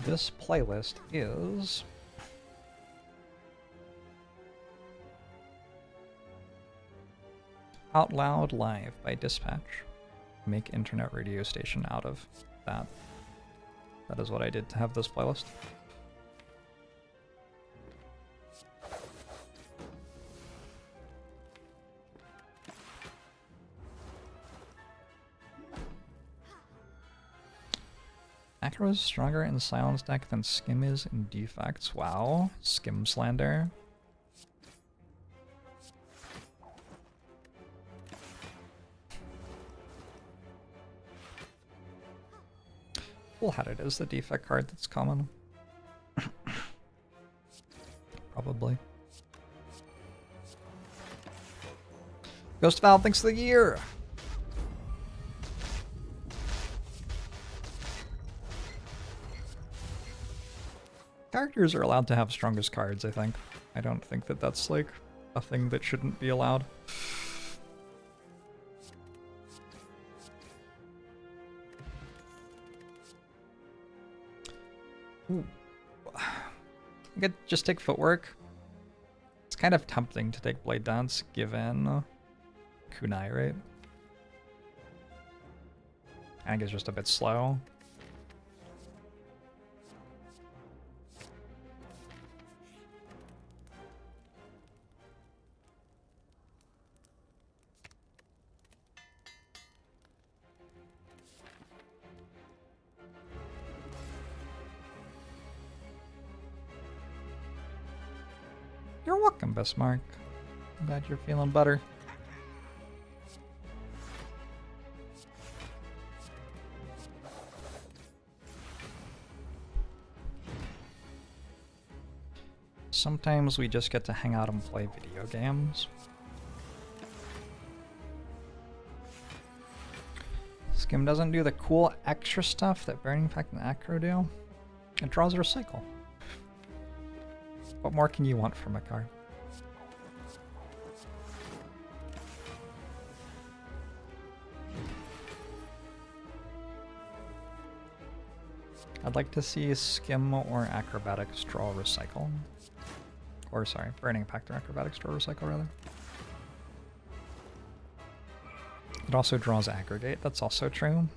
This playlist is Out Loud Live by Dispatch. Make internet radio station out of that. That is what I did to have this playlist. Acro is stronger in Silence deck than Skim is in Defects. Wow. Skim slander. Full-Headed is the defect card that's common. Probably. Ghost Val, thanks for the year! Characters are allowed to have strongest cards, I think. I don't think that that's, like, a thing that shouldn't be allowed. Ooh. I could just take Footwork. It's kind of tempting to take Blade Dance, given Kunai, right? I think it's just a bit slow. You're welcome, Bismarck. I'm glad you're feeling better. Sometimes we just get to hang out and play video games. Skim doesn't do the cool extra stuff that Burning Pact and Acro do. It draws a recycle. What more can you want from a card? I'd like to see Skim or Acrobatics draw recycle. Or sorry, Burning Pact or Acrobatics draw recycle rather. It also draws Aggregate, that's also true.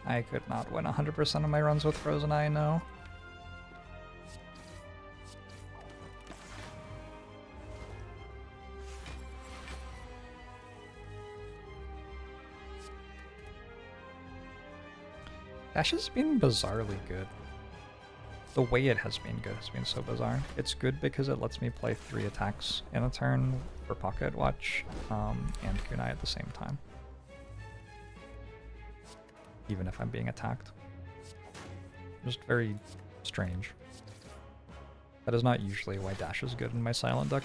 I could not win 100% of my runs with Frozen Eye, no. Dash has been bizarrely good. The way it has been good has been so bizarre. It's good because it lets me play 3 attacks in a turn for Pocket Watch and Kunai at the same time. Even if I'm being attacked. Just very strange. That is not usually why Dash is good in my silent deck.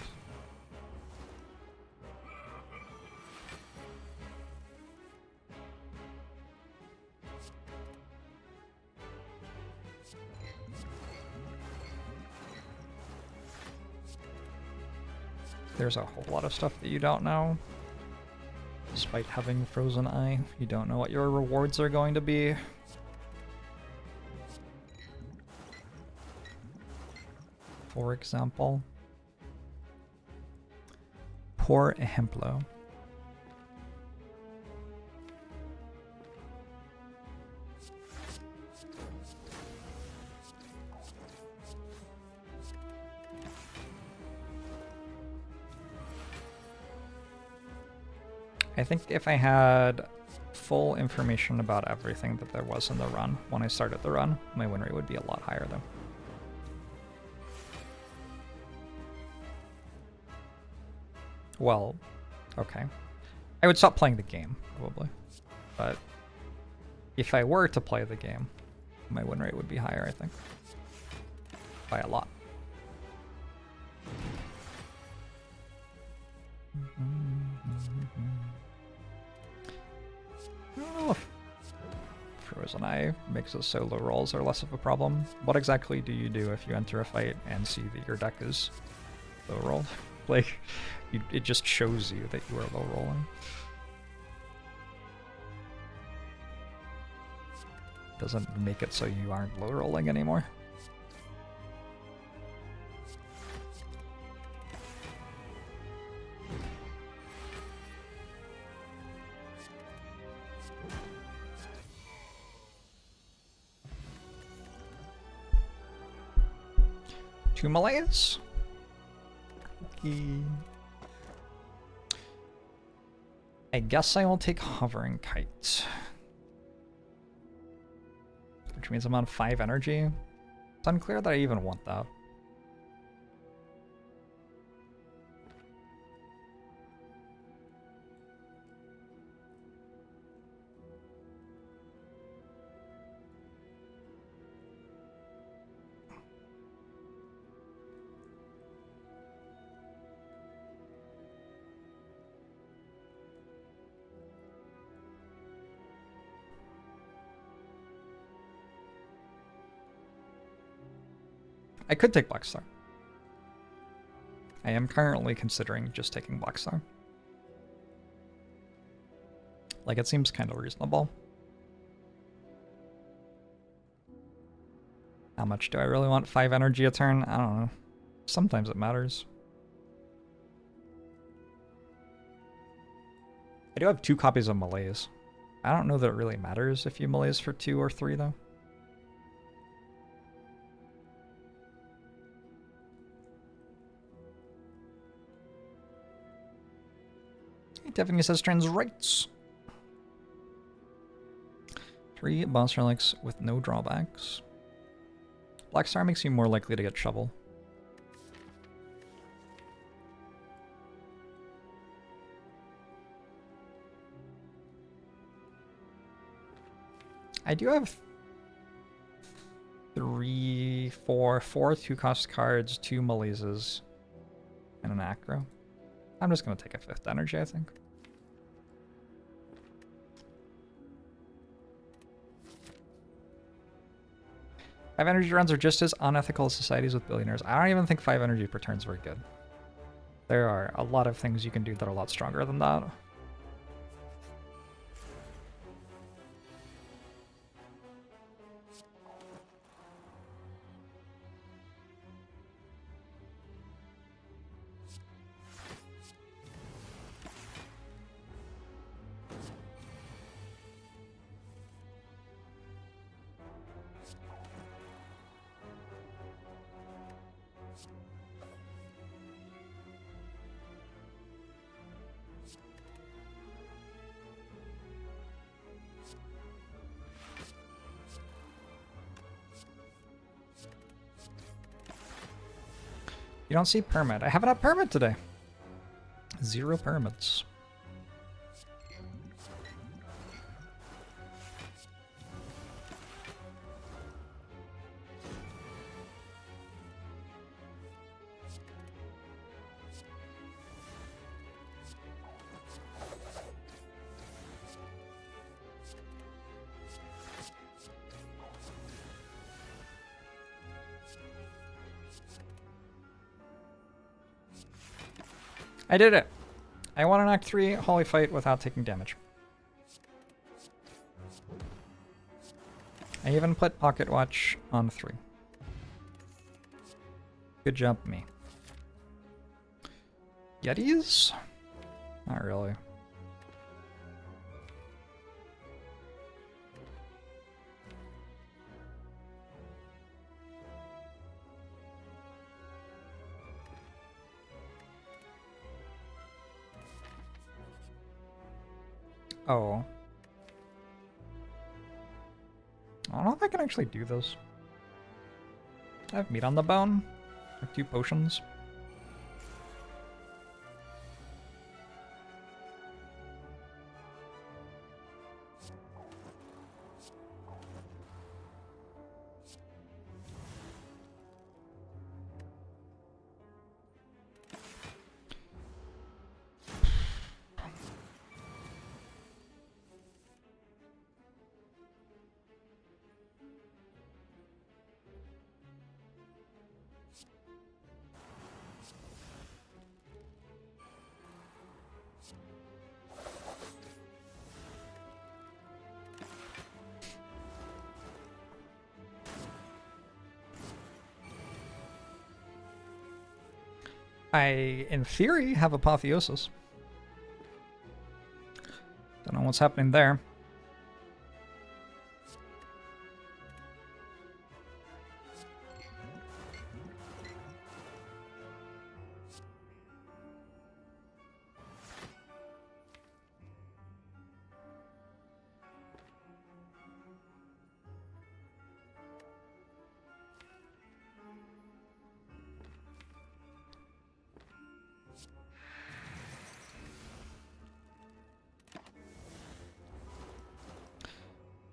There's a whole lot of stuff that you don't know. Despite having Frozen Eye, you don't know what your rewards are going to be. For example, por ejemplo. I think if I had full information about everything that there was in the run when I started the run, my win rate would be a lot higher though. Well, okay. I would stop playing the game, probably. But if I were to play the game, my win rate would be higher, I think. By a lot. I don't know if Frozen Eye makes it so low rolls are less of a problem. What exactly do you do if you enter a fight and see that your deck is low rolled? Like, it just shows you that you are low rolling. Doesn't make it so you aren't low rolling anymore. Two Malays. Okay. I guess I will take Hovering Kite. Which means I'm on 5 energy. It's unclear that I even want that. I could take Blackstar. I am currently considering just taking Blackstar. Like, it seems kind of reasonable. How much do I really want? 5 energy a turn? I don't know. Sometimes it matters. I do have 2 copies of Malaise. I don't know that it really matters if you Malaise for 2 or 3, though. Tiffany says trans rights. 3 boss relics with no drawbacks. Black Star makes you more likely to get Shovel. I do have 4 2-cost cards, 2 Malises, and an Acro. I'm just going to take a 5th energy, I think. Five energy runs are just as unethical as societies with billionaires. I don't even think 5 energy per turn is very good. There are a lot of things you can do that are a lot stronger than that. You don't see permit. I haven't had permit today. 0 permits. I did it! I won an Act 3 Holy Fight without taking damage. I even put Pocket Watch on 3. Good job, me. Yetis? Not really. Oh. I don't know if I can actually do this. I have meat on the bone. I have 2 potions. I, in theory, have Apotheosis. Don't know what's happening there.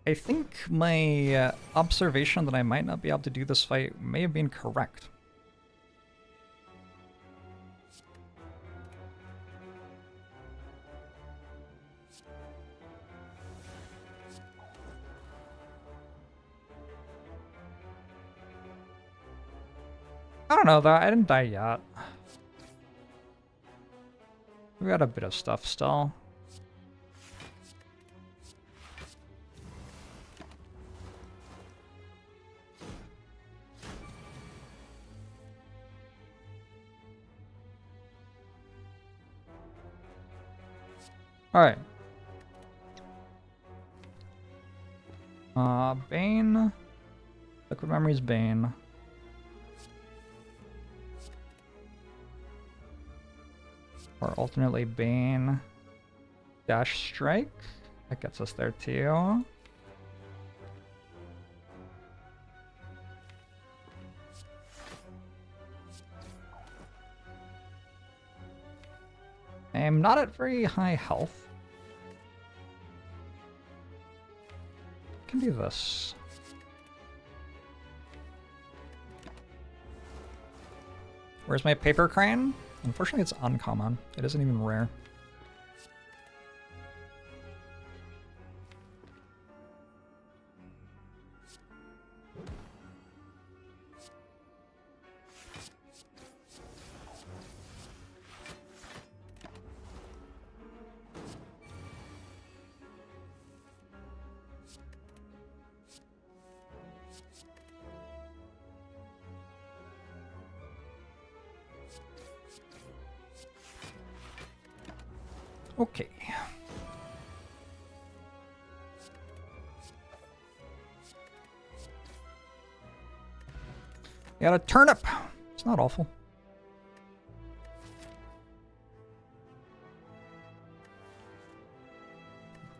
I think my observation that I might not be able to do this fight may have been correct. I don't know though, I didn't die yet. We got a bit of stuff still. Alright. Bane. Liquid Memory's Bane. Or alternately Bane dash strike. That gets us there too. I am not at very high health. Can do this. Where's my paper crane? Unfortunately, it's uncommon. It isn't even rare. Okay. Got a turnip. It's not awful.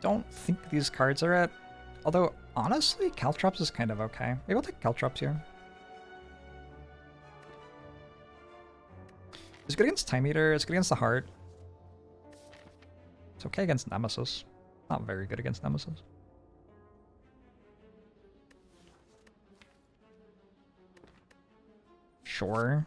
Don't think these cards are at... Although, honestly, Caltrops is kind of okay. Maybe I'll take Caltrops here. It's good against Time Eater. It's good against the Heart. It's okay against Nemesis. Not very good against Nemesis. Sure.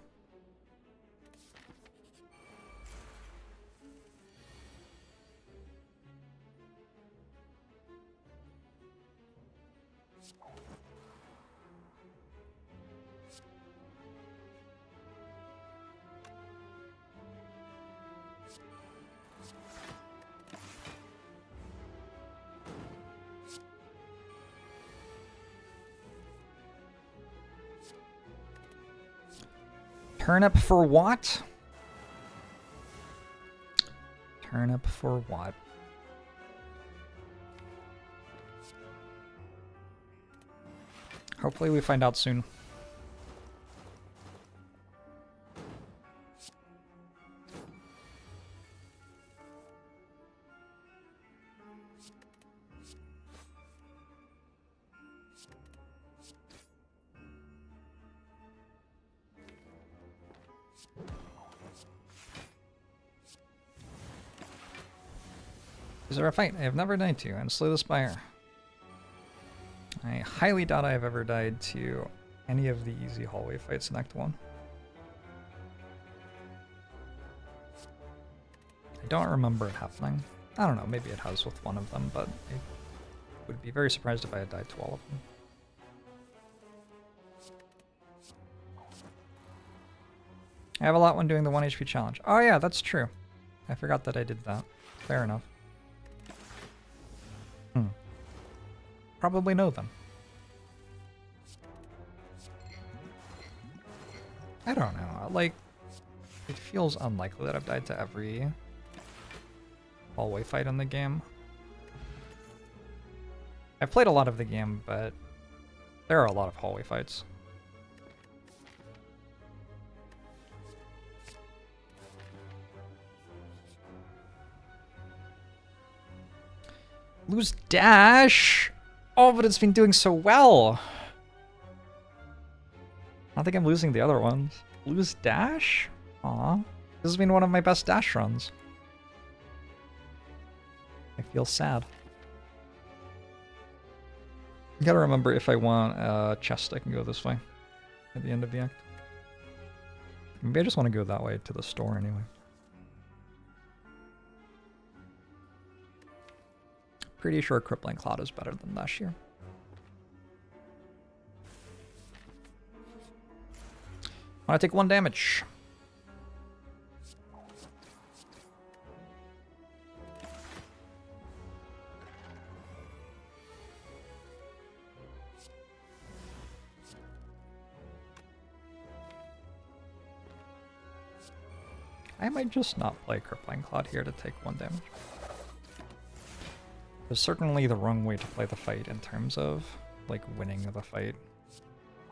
Turnip for what? Turnip for what? Hopefully we find out soon. Is there a fight I have never died to and slay the Spire? I highly doubt I have ever died to any of the easy hallway fights in Act 1. I don't remember it happening. I don't know, maybe it has with one of them, but I would be very surprised if I had died to all of them. I have a lot when doing the 1 HP challenge. Oh yeah, that's true. I forgot that I did that. Fair enough. Probably know them. I don't know, like, it feels unlikely that I've died to every hallway fight in the game. I've played a lot of the game, but there are a lot of hallway fights. Lose dash? Oh, but it's been doing so well. I don't think I'm losing the other ones. Lose dash? Aw. This has been one of my best dash runs. I feel sad. You gotta remember, if I want a chest, I can go this way at the end of the act. Maybe I just want to go that way to the store anyway. Pretty sure Crippling Cloud is better than last year. I want to take 1 damage. I might just not play Crippling Cloud here to take 1 damage. It's certainly the wrong way to play the fight in terms of, like, winning the fight.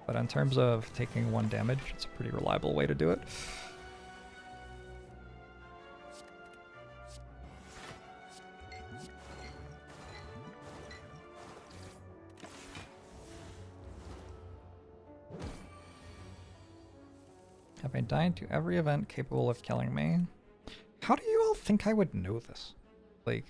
But in terms of taking 1 damage, it's a pretty reliable way to do it. Have I died to every event capable of killing me? How do you all think I would know this. Like,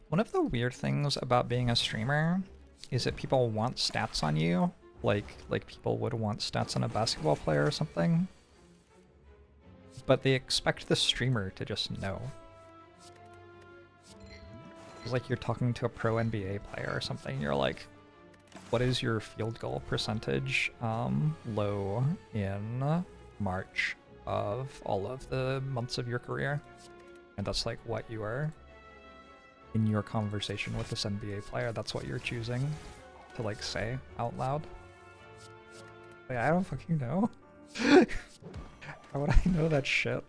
one of the weird things about being a streamer is that people want stats on you, like people would want stats on a basketball player or something, but they expect the streamer to just know. It's like you're talking to a pro NBA player or something. You're like, what is your field goal percentage low in March of all of the months of your career? And that's like what you are in your conversation with this NBA player. That's what you're choosing to like say out loud. Like, I don't fucking know. How would I know that shit?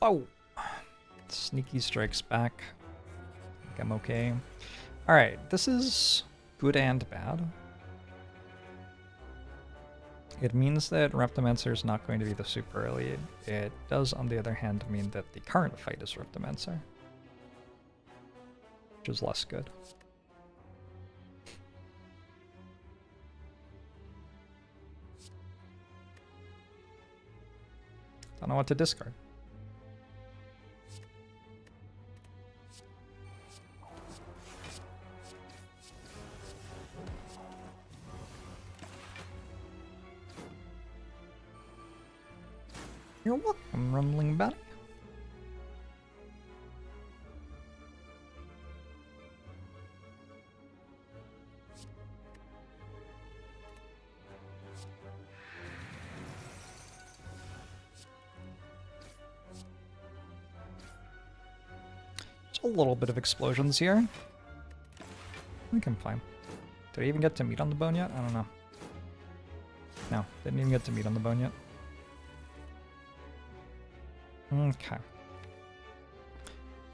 Oh! Sneaky strikes back. I think I'm okay. Alright, this is good and bad. It means that Reptimancer is not going to be the super elite. It does, on the other hand, mean that the current fight is Reptimancer, which is less good. Don't know what to discard. You're welcome, Rumbling Bunny. Just a little bit of explosions here. I think I'm fine. Did I even get to meat on the bone yet? I don't know. No, didn't even get to meat on the bone yet. Okay.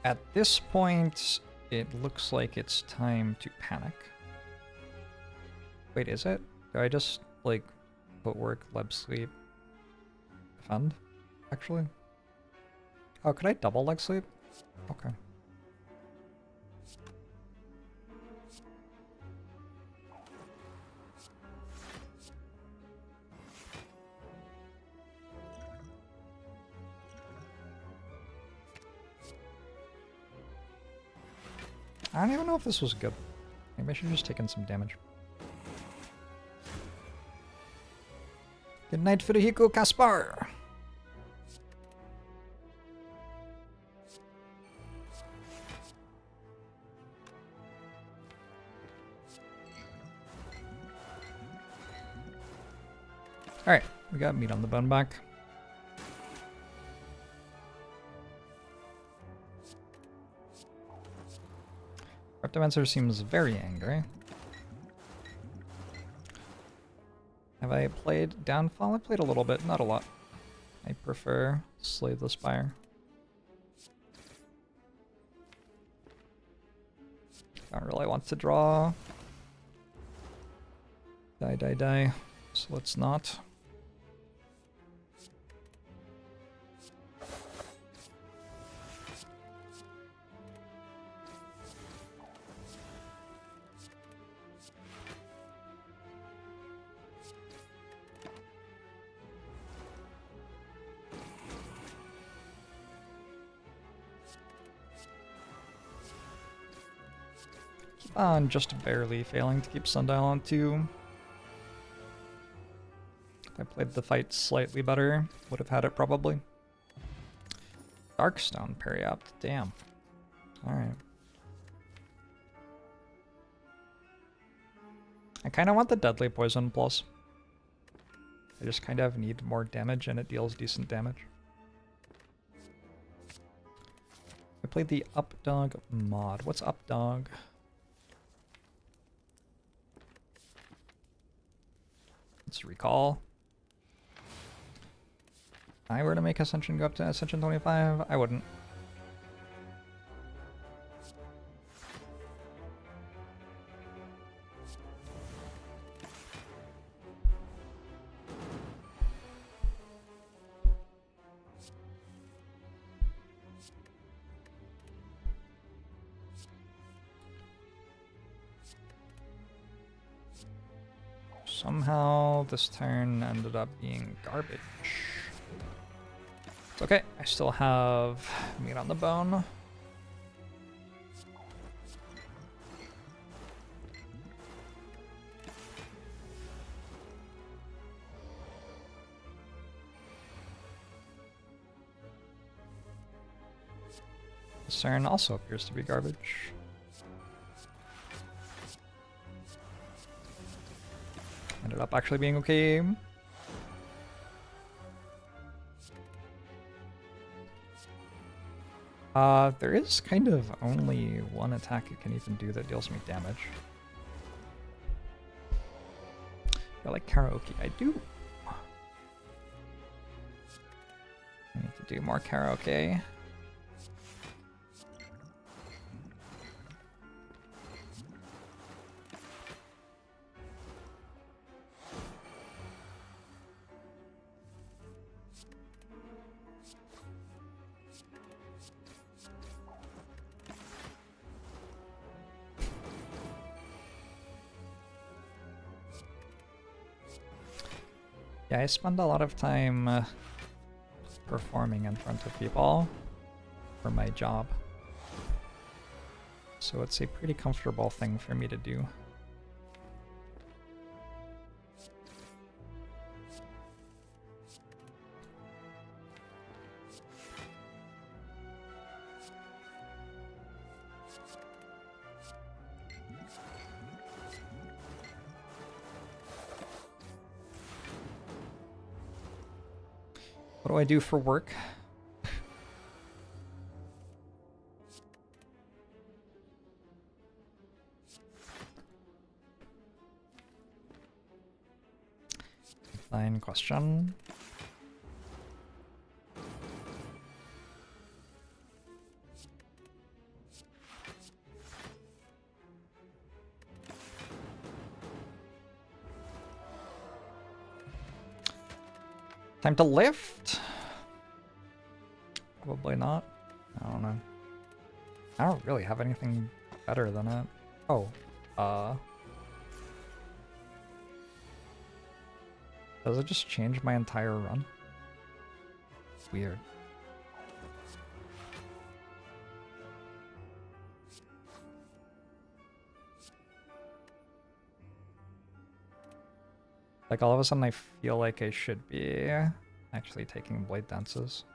At this point, it looks like it's time to panic. Wait, is it? Do I just, like, footwork, leb sleep, defend, actually? Oh, could I double leg sleep? Okay. I don't even know if this was good. Maybe I should have just taken some damage. Good night, Federico Kaspar! Alright, we got meat on the bone back. Reptimancer seems very angry. Have I played Downfall? I played a little bit, not a lot. I prefer Slay the Spire. Don't really want to draw. Die, die, die. So let's not. On just barely failing to keep Sundial on 2. If I played the fight slightly better, would have had it probably. Darkstone Periopt, damn. Alright. I kind of want the Deadly Poison plus. I just kind of need more damage and it deals decent damage. I played the Updog mod. What's Updog? Let's recall. If I were to make Ascension go up to Ascension 25, I wouldn't. Somehow this turn ended up being garbage. It's okay, I still have meat on the bone. This turn also appears to be garbage. Ended up actually being okay. There is kind of only one attack it can even do that deals me damage. I like karaoke. I do. I need to do more karaoke. Yeah, I spend a lot of time performing in front of people for my job. So it's a pretty comfortable thing for me to do. What do I do for work? Fine question. Time to lift? Probably not. I don't know. I don't really have anything better than it. Oh, does it just change my entire run? Weird. Like all of a sudden I feel like I should be actually taking blade dances.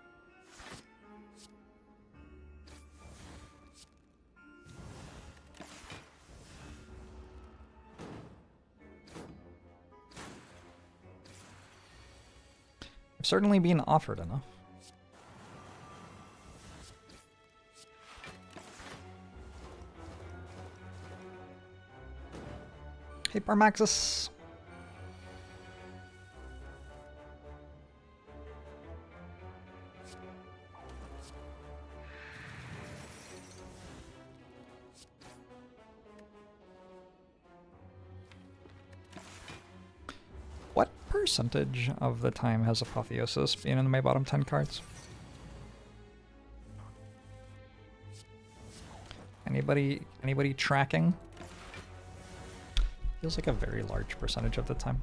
I've certainly been offered enough. Hey, Parmaxis. What percentage of the time has Apotheosis been in my bottom 10 cards? Anybody tracking? Feels like a very large percentage of the time.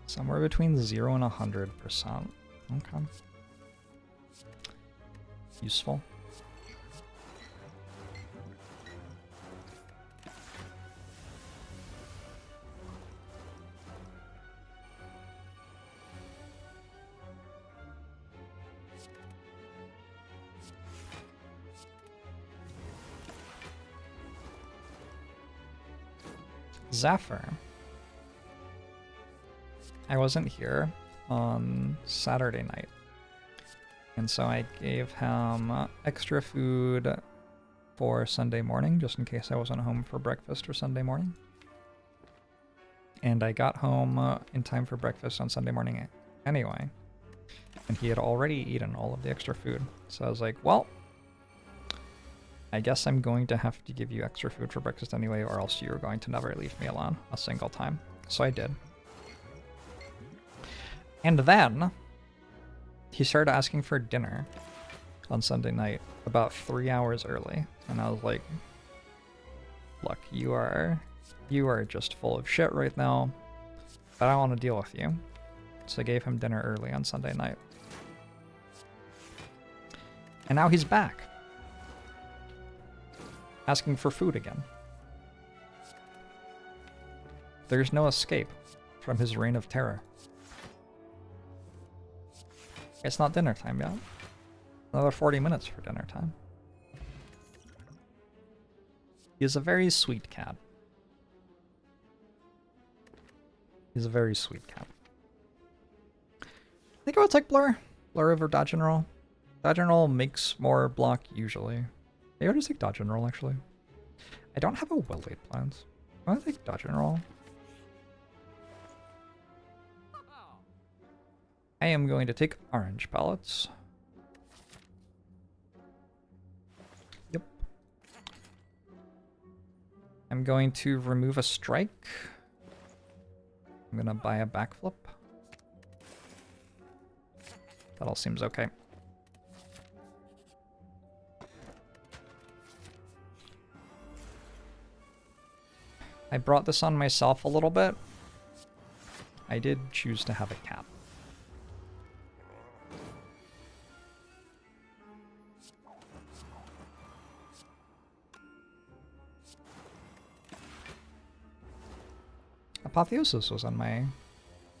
Somewhere between 0 and 100%. Okay. Useful. Zephyr. I wasn't here on Saturday night, and so I gave him extra food for Sunday morning, just in case I wasn't home for breakfast for Sunday morning. And I got home in time for breakfast on Sunday morning anyway, and he had already eaten all of the extra food. So I was like, well, I guess I'm going to have to give you extra food for breakfast anyway, or else you're going to never leave me alone a single time. So I did. And then he started asking for dinner on Sunday night about 3 hours early, and I was like, look, you are just full of shit right now, but I don't want to deal with you. So I gave him dinner early on Sunday night. And now he's back, asking for food again. There's no escape from his reign of terror. It's not dinner time yet. Another 40 minutes for dinner time. He is a very sweet cat. He's a very sweet cat. I think I would take Blur. Blur over Dodge and Roll. Dodge and Roll makes more block usually. Maybe I'll just take Dodge and Roll actually. I don't have a well laid plans. I want to take Dodge and Roll. I am going to take orange pellets. Yep. I'm going to remove a strike. I'm gonna buy a backflip. That all seems okay. I brought this on myself a little bit. I did choose to have a cat. Apotheosis was on my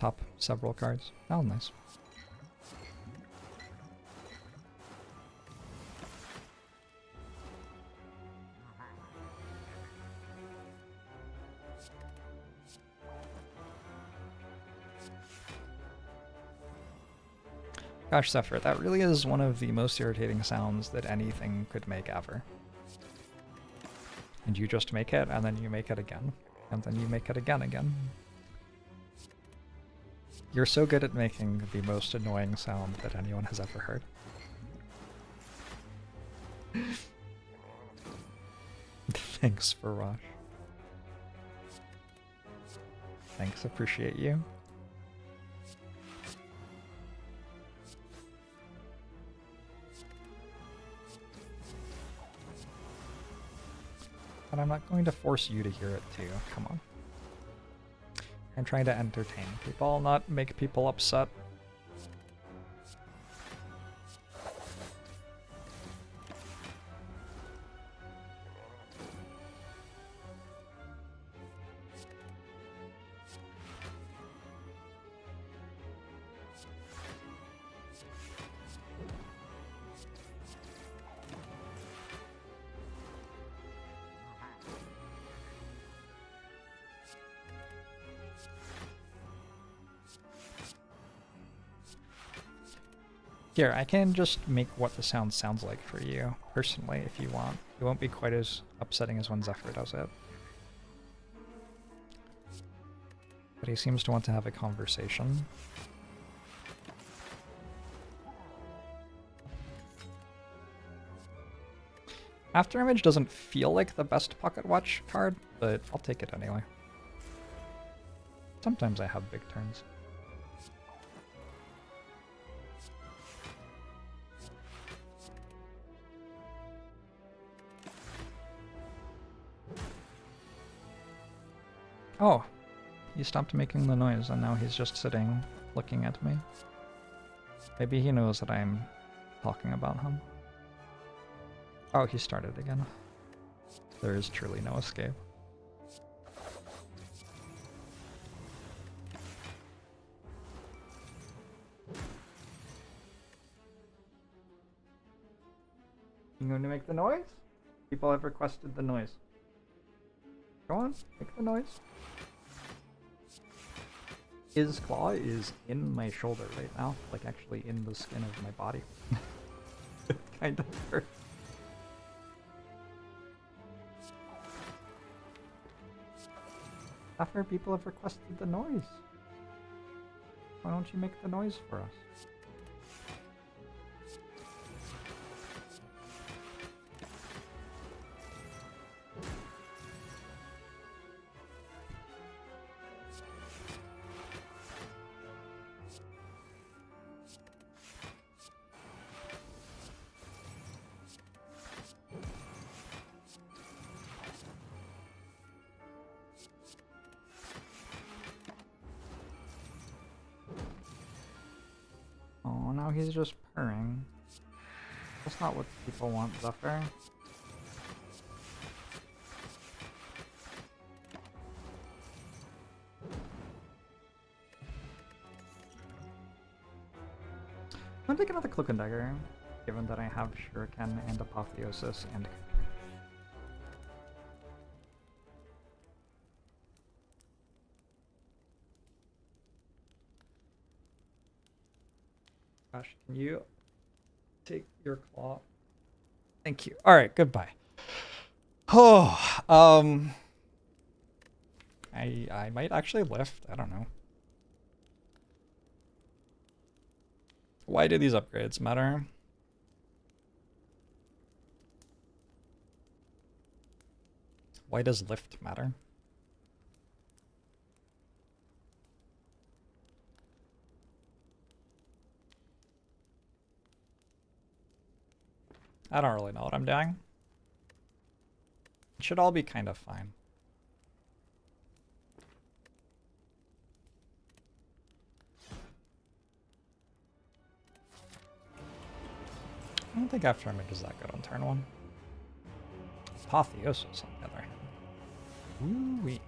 top several cards. Oh, nice. Gosh, Zephyr, that really is one of the most irritating sounds that anything could make ever. And you just make it, and then you make it again. And then you make it again. You're so good at making the most annoying sound that anyone has ever heard. Thanks for Rosh. Thanks, appreciate you. But I'm not going to force you to hear it too. Come on. I'm trying to entertain people, not make people upset. Here, I can just make what the sound sounds like for you, personally, if you want. It won't be quite as upsetting as when Zephyr does it. But he seems to want to have a conversation. Afterimage doesn't feel like the best pocket watch card, but I'll take it anyway. Sometimes I have big turns. Oh, he stopped making the noise and now he's just sitting, looking at me. Maybe he knows that I'm talking about him. Oh, he started again. There is truly no escape. You going to make the noise? People have requested the noise. Go on, make the noise. His claw is in my shoulder right now, like actually in the skin of my body. It kind of hurts. After people have requested the noise. Why don't you make the noise for us? now he's just purring. That's not what people want, Zephyr. I'm gonna take another Cloak and Dagger, given that I have Shuriken and Apotheosis and... Gosh, can you take your claw? Thank you. Alright, goodbye. Oh, I might actually lift, I don't know. Why do these upgrades matter? Why does lift matter? I don't really know what I'm doing. It should all be kind of fine. I don't think Afterimage is that good on turn 1. Apotheosis, on the other hand. Woo-wee.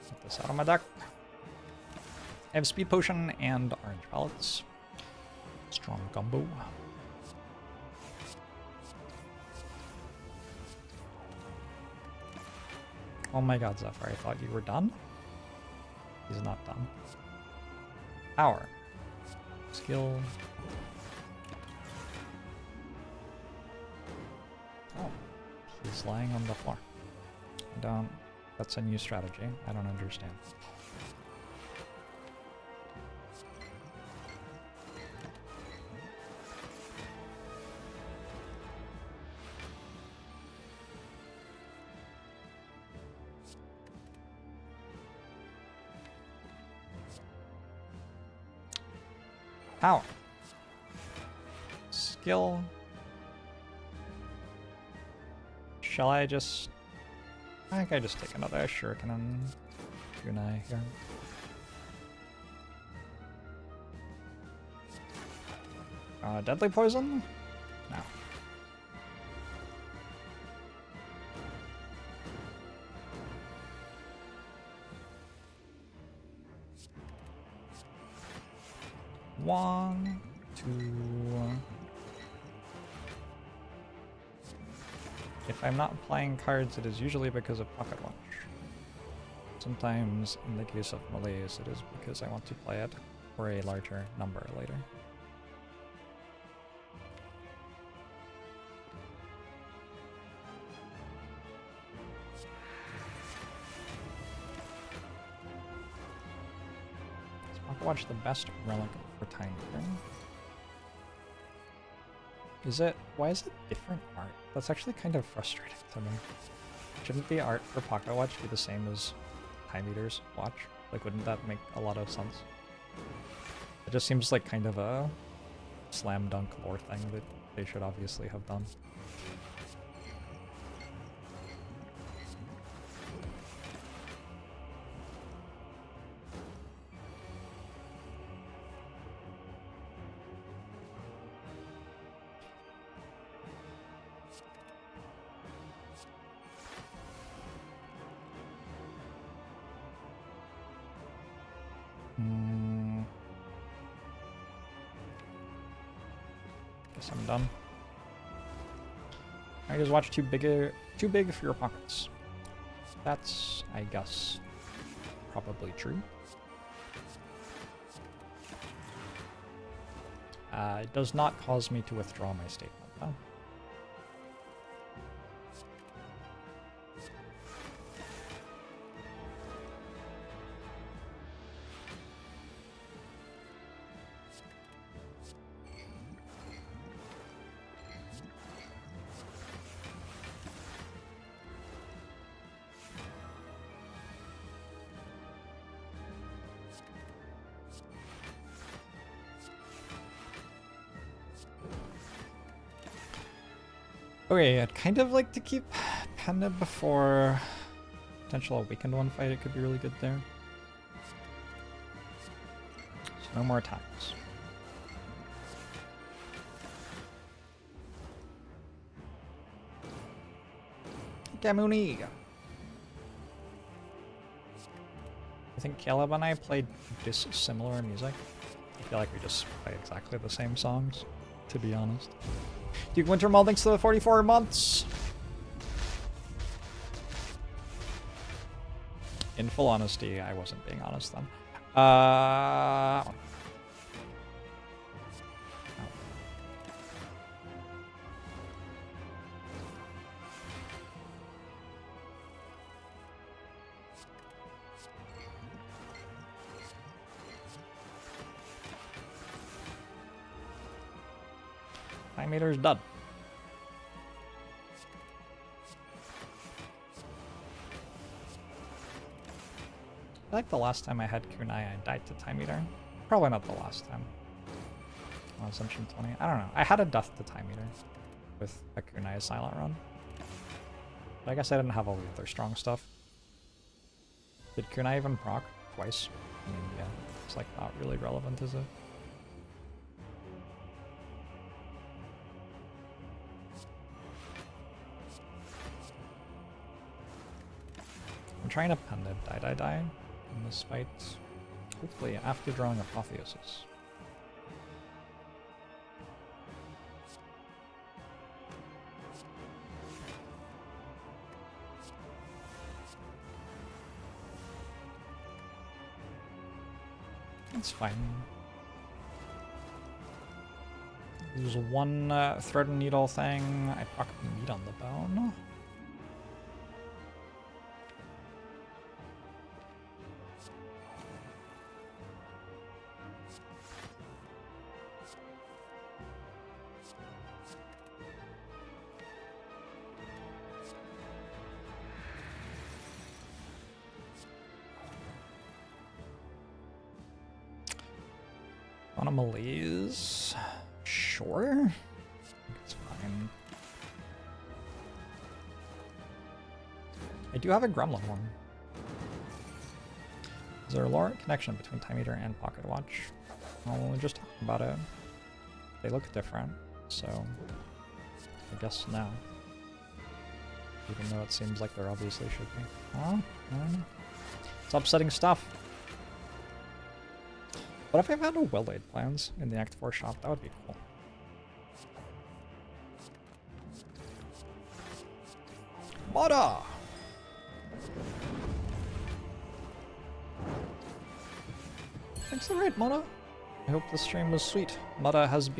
Get this out of my deck. I have Speed Potion and Orange Pellets. Strong combo. Oh my god, Zephyr, I thought you were done? He's not done. Power. Skill. Oh. He's lying on the floor. I don't... That's a new strategy. I don't understand. Power. Skill. Shall I just... I think I just take another Shuriken and Kunai here. Deadly Poison? No. One, two. If I'm not playing cards, it is usually because of Pocket Watch. Sometimes, in the case of Malaise, it is because I want to play it for a larger number later. Is Pocket Watch the best relic for time thing? Is it? Why is it different art? That's actually kind of frustrating to me. Shouldn't the art for Pocket Watch be the same as Time Eater's watch? Like, wouldn't that make a lot of sense? It just seems like kind of a slam dunk lore thing that they should obviously have done. Guess I'm done. I just watch too big for your pockets. That's, I guess, probably true. It does not cause me to withdraw my statement, though. Okay, I'd kind of like to keep Pendant before potential Awakened one fight, it could be really good there. So no more attacks. Gamuni! I think Caleb and I played dissimilar music. I feel like we just play exactly the same songs, to be honest. Duke Wintermull, thanks to the 44 months! In full honesty, I wasn't being honest then. Oh. 9 meters done. I feel like the last time I had Kunai, I died to Time Eater. Probably not the last time. On Ascension 20. I don't know. I had a death to Time Eater with a Kunai Silent Run. But I guess I didn't have all the other strong stuff. Did Kunai even proc twice? I mean, yeah. It's like not really relevant, is it? I'm trying to Pendant die in this fight. Hopefully after drawing Apotheosis. It's fine. There's one thread and needle thing. I pocket meat on the bone. Anomalies. Sure. It's fine. I do have a Gremlin one. Is there a lore connection between Time Eater and Pocket Watch? Well, we'll just talk about it. They look different, so I guess no. Even though it seems like there obviously should be. Oh, I don't know. It's upsetting stuff. What if I had a well-laid plans in the Act 4 shop? That would be cool. Mada! Thanks for the raid, Mada. I hope the stream was sweet. Mada is a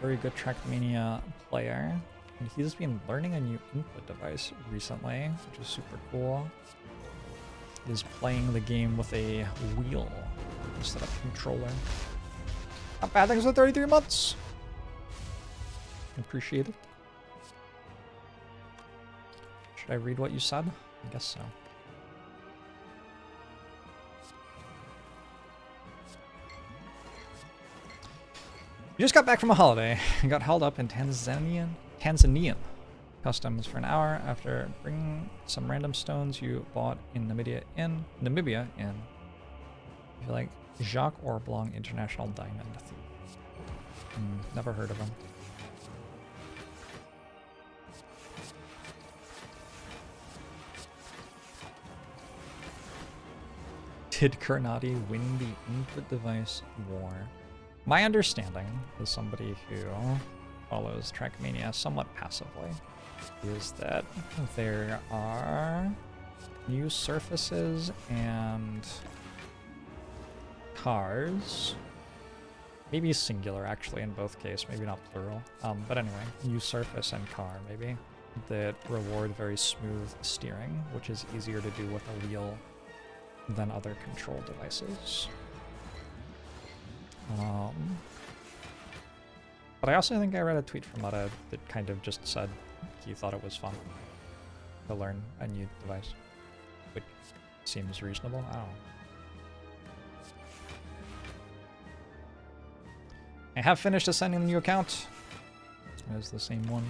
very good Trackmania player, and he's been learning a new input device recently, which is super cool. Is playing the game with a wheel instead of controller. Not bad, thanks for 33 months! Appreciate it. Should I read what you said? I guess so. You just got back from a holiday and got held up in Tanzanian customs for an hour after bringing some random stones you bought in Namibia in. I feel like Jacques Orblong International Diamond Thief. Never heard of him. Did Kernati win the input device war? My understanding, as somebody who follows Trackmania somewhat passively, is that there are new surfaces and cars, maybe singular actually in both cases, maybe not plural, but anyway, new surface and car maybe, that reward very smooth steering, which is easier to do with a wheel than other control devices. But I also think I read a tweet from Mata that kind of just said he thought it was fun to learn a new device, which seems reasonable. I don't know. I have finished assigning the new account. It is the same one.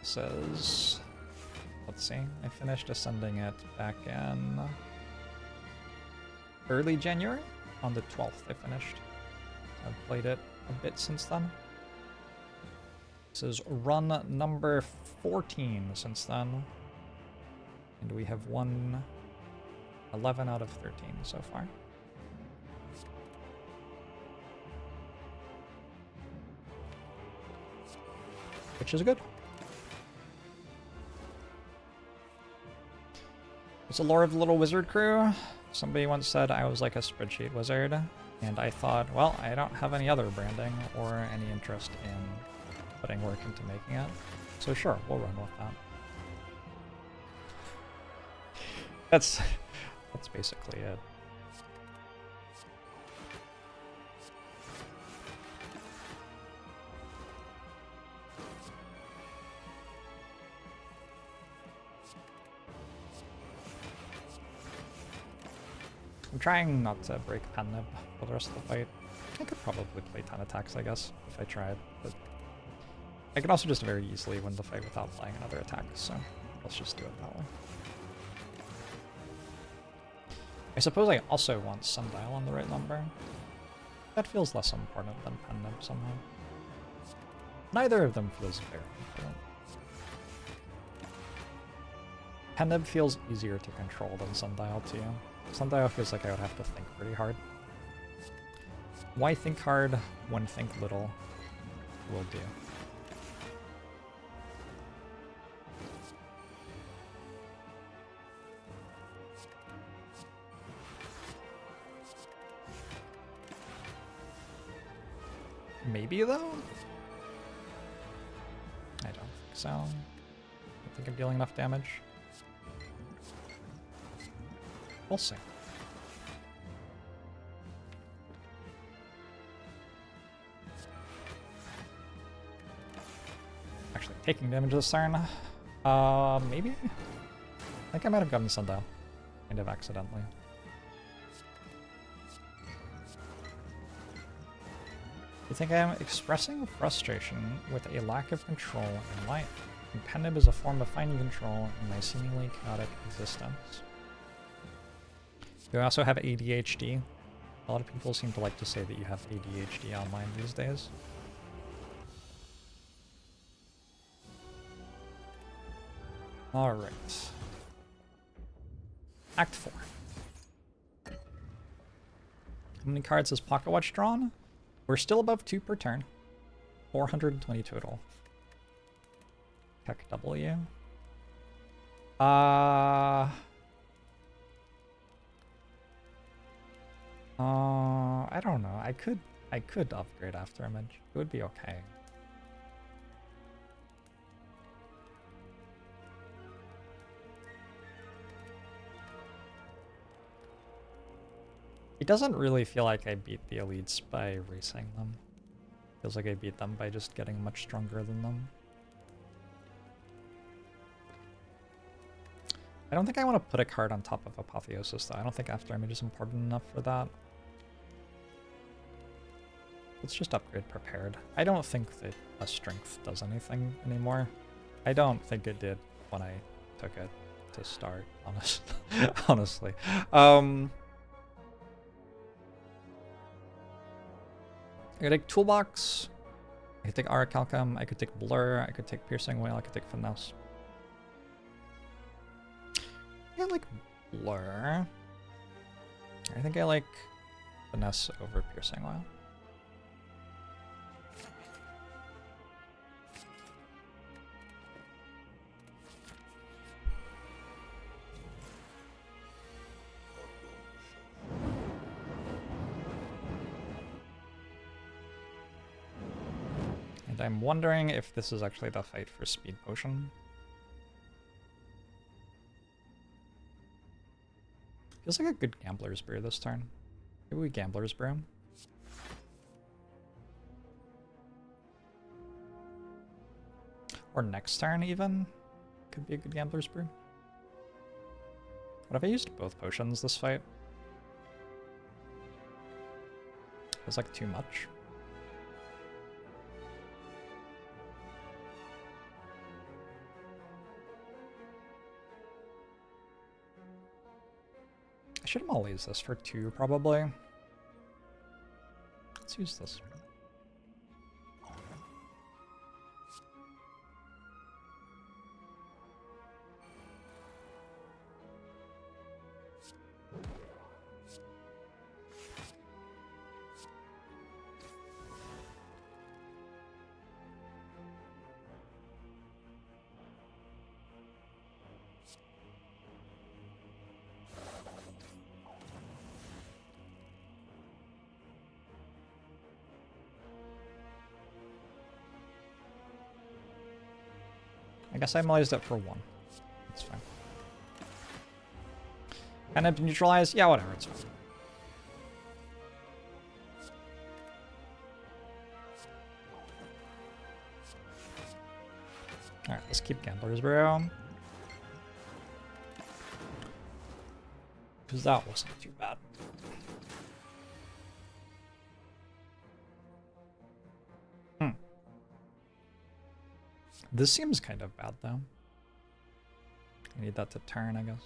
says, let's see, I finished ascending it back in early January. On the 12th I finished. I've played it a bit since then. This is run number 14 since then. And we have won 11 out of 13 so far. Which is good. It's the lore of the little wizard crew. Somebody once said I was like a spreadsheet wizard, and I thought, well, I don't have any other branding or any interest in putting work into making it. So sure, we'll run with that. That's basically it. I'm trying not to break pen nib for the rest of the fight. I could probably play 10 attacks, I guess, if I tried, but I could also just very easily win the fight without playing another attack, so let's just do it that way. I suppose I also want sundial on the right number. That feels less important than pen nib somehow. Neither of them feels very important. Pen nib feels easier to control than sundial too. Sundial feels like I would have to think pretty hard. Why think hard when think little will do? Maybe though? I don't think so. I don't think I'm dealing enough damage. We'll see. Actually, taking damage this turn. Maybe? I think I might have gotten sundial. Kind of accidentally. You think I am expressing frustration with a lack of control in life? And pen nib is a form of finding control in my seemingly chaotic existence. Do I also have ADHD? A lot of people seem to like to say that you have ADHD online these days. Alright. Act 4. How many cards has Pocket Watch drawn? We're still above 2 per turn. 420 total. Heck W. I don't know. I could upgrade Afterimage. It would be okay. It doesn't really feel like I beat the elites by racing them. Feels like I beat them by just getting much stronger than them. I don't think I want to put a card on top of Apotheosis though. I don't think Afterimage is important enough for that. Let's just upgrade Prepared. I don't think that a Strength does anything anymore. I don't think it did when I took it to start, honestly. I could take Toolbox, I could take Aracalcum, I could take Blur, I could take Piercing Whale, I could take Finesse. I like Blur. I think I like Finesse over Piercing Whale. And I'm wondering if this is actually the fight for Speed Potion. Feels like a good Gambler's Brew this turn. Maybe we Gambler's Brew. Or next turn even. Could be a good Gambler's Brew. What if I used both potions this fight? Feels like too much. I should all use this for 2, probably. Let's use this. I guess I normalized it for 1. That's fine. Kind of neutralized? Yeah, whatever, it's fine. Alright, let's keep Gambler's Brew. Because that wasn't too bad. This seems kind of bad, though. I need that to turn, I guess.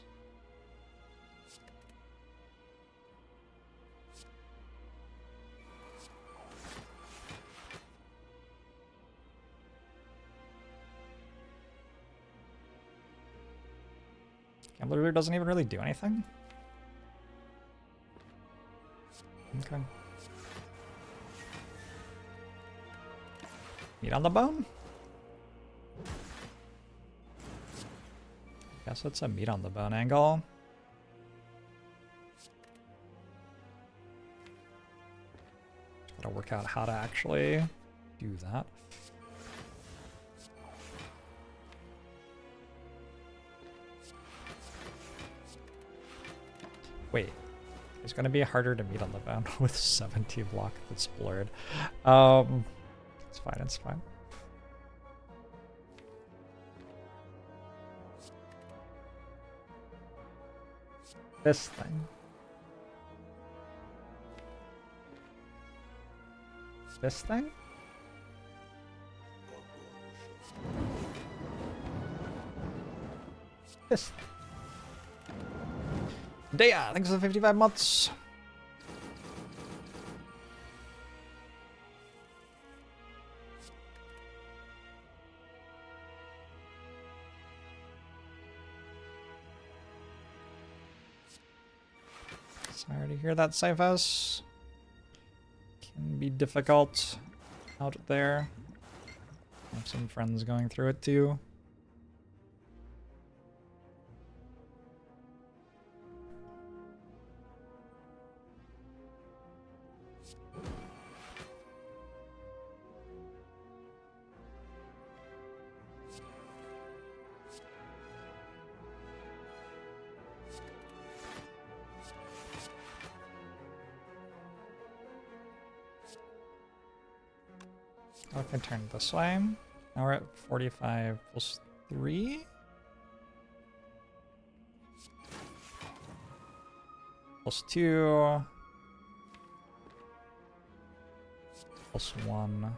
Gambler doesn't even really do anything. Okay. Meat on the bone? Guess it's a meat on the bone angle. Gotta work out how to actually do that. Wait, it's gonna be harder to meet on the bone with 70 block that's blurred. It's fine, it's fine. This thing. This thing? This thing. Daya, thanks for the 55 months. Sorry to hear that, Cyphos. Can be difficult out there. I have some friends going through it too. Oh, if I turn this way. Now we're at 45 plus 3. Plus 2. Plus 1.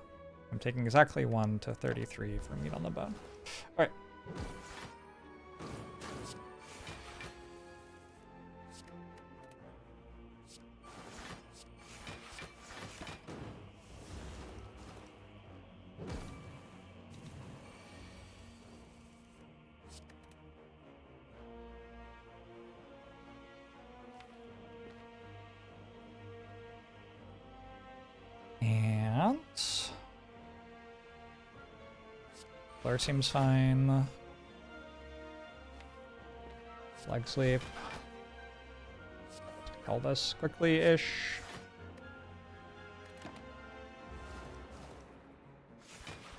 I'm taking exactly 1 to 33 for meat on the bone. Alright. And Flare seems fine. Flag sleep. Call this quickly-ish.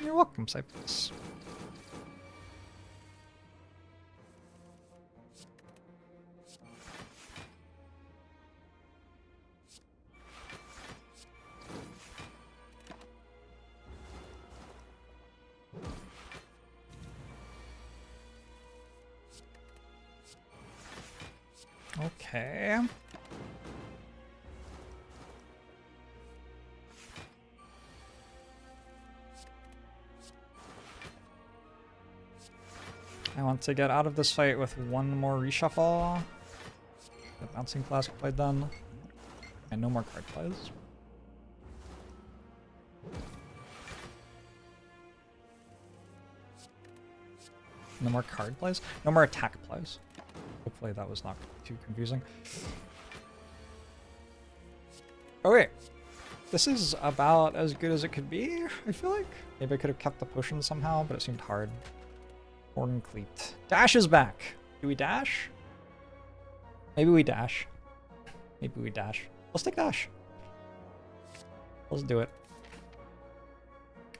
You're welcome, Cypress. Okay. I want to get out of this fight with one more reshuffle. The bouncing flask play done. And no more card plays. No more card plays? No more attack plays. Hopefully that was not too confusing. Okay. This is about as good as it could be, I feel like. Maybe I could have kept the potion somehow, but it seemed hard. Horn Cleat. Dash is back. Do we dash? Maybe we dash. Maybe we dash. Let's take dash. Let's do it.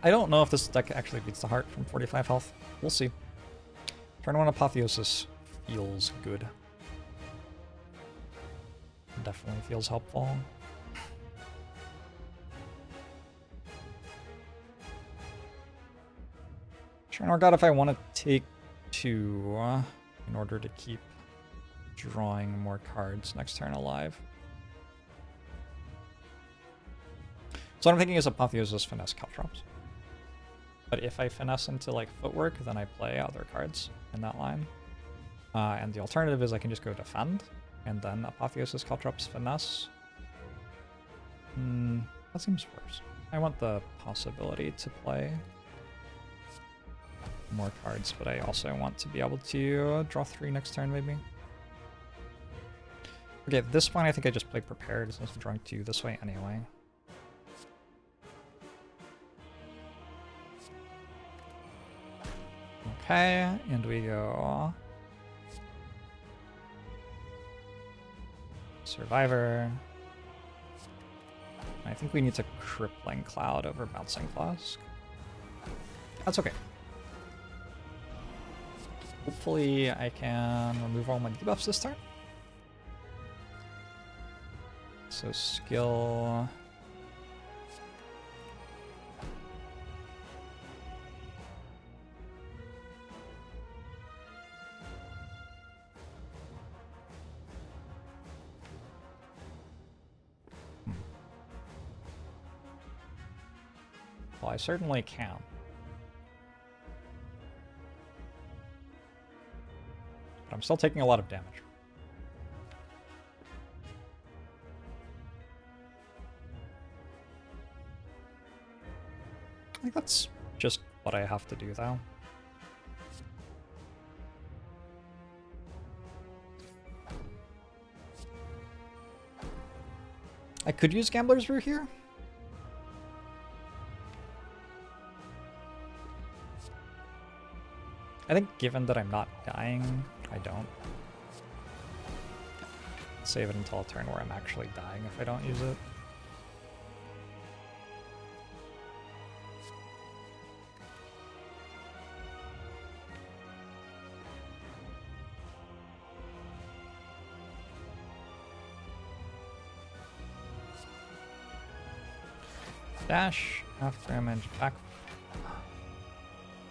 I don't know if this deck actually beats the heart from 45 health. We'll see. Turn 1 Apotheosis feels good. Definitely feels helpful. Trying to work out if I want to take 2 in order to keep drawing more cards next turn alive. So what I'm thinking is Apotheosis, Finesse, Caltrops. But if I finesse into like Footwork, then I play other cards in that line. And the alternative is I can just go Defend, and then Apotheosis, Caltrops, Finesse. That seems worse. I want the possibility to play more cards, but I also want to be able to draw 3 next turn, maybe. Okay, at this point I think I just play Prepared since I'm drawing 2 this way anyway. Okay, and we go Survivor. I think we need to Crippling Cloud over Bouncing Flask. That's okay. Hopefully I can remove all my debuffs this turn. So skill... Well, I certainly can. But I'm still taking a lot of damage. I think that's just what I have to do, though. I could use Gambler's Brew here. I think given that I'm not dying, I don't. Save it until a turn where I'm actually dying if I don't use it. Dash, half damage, back.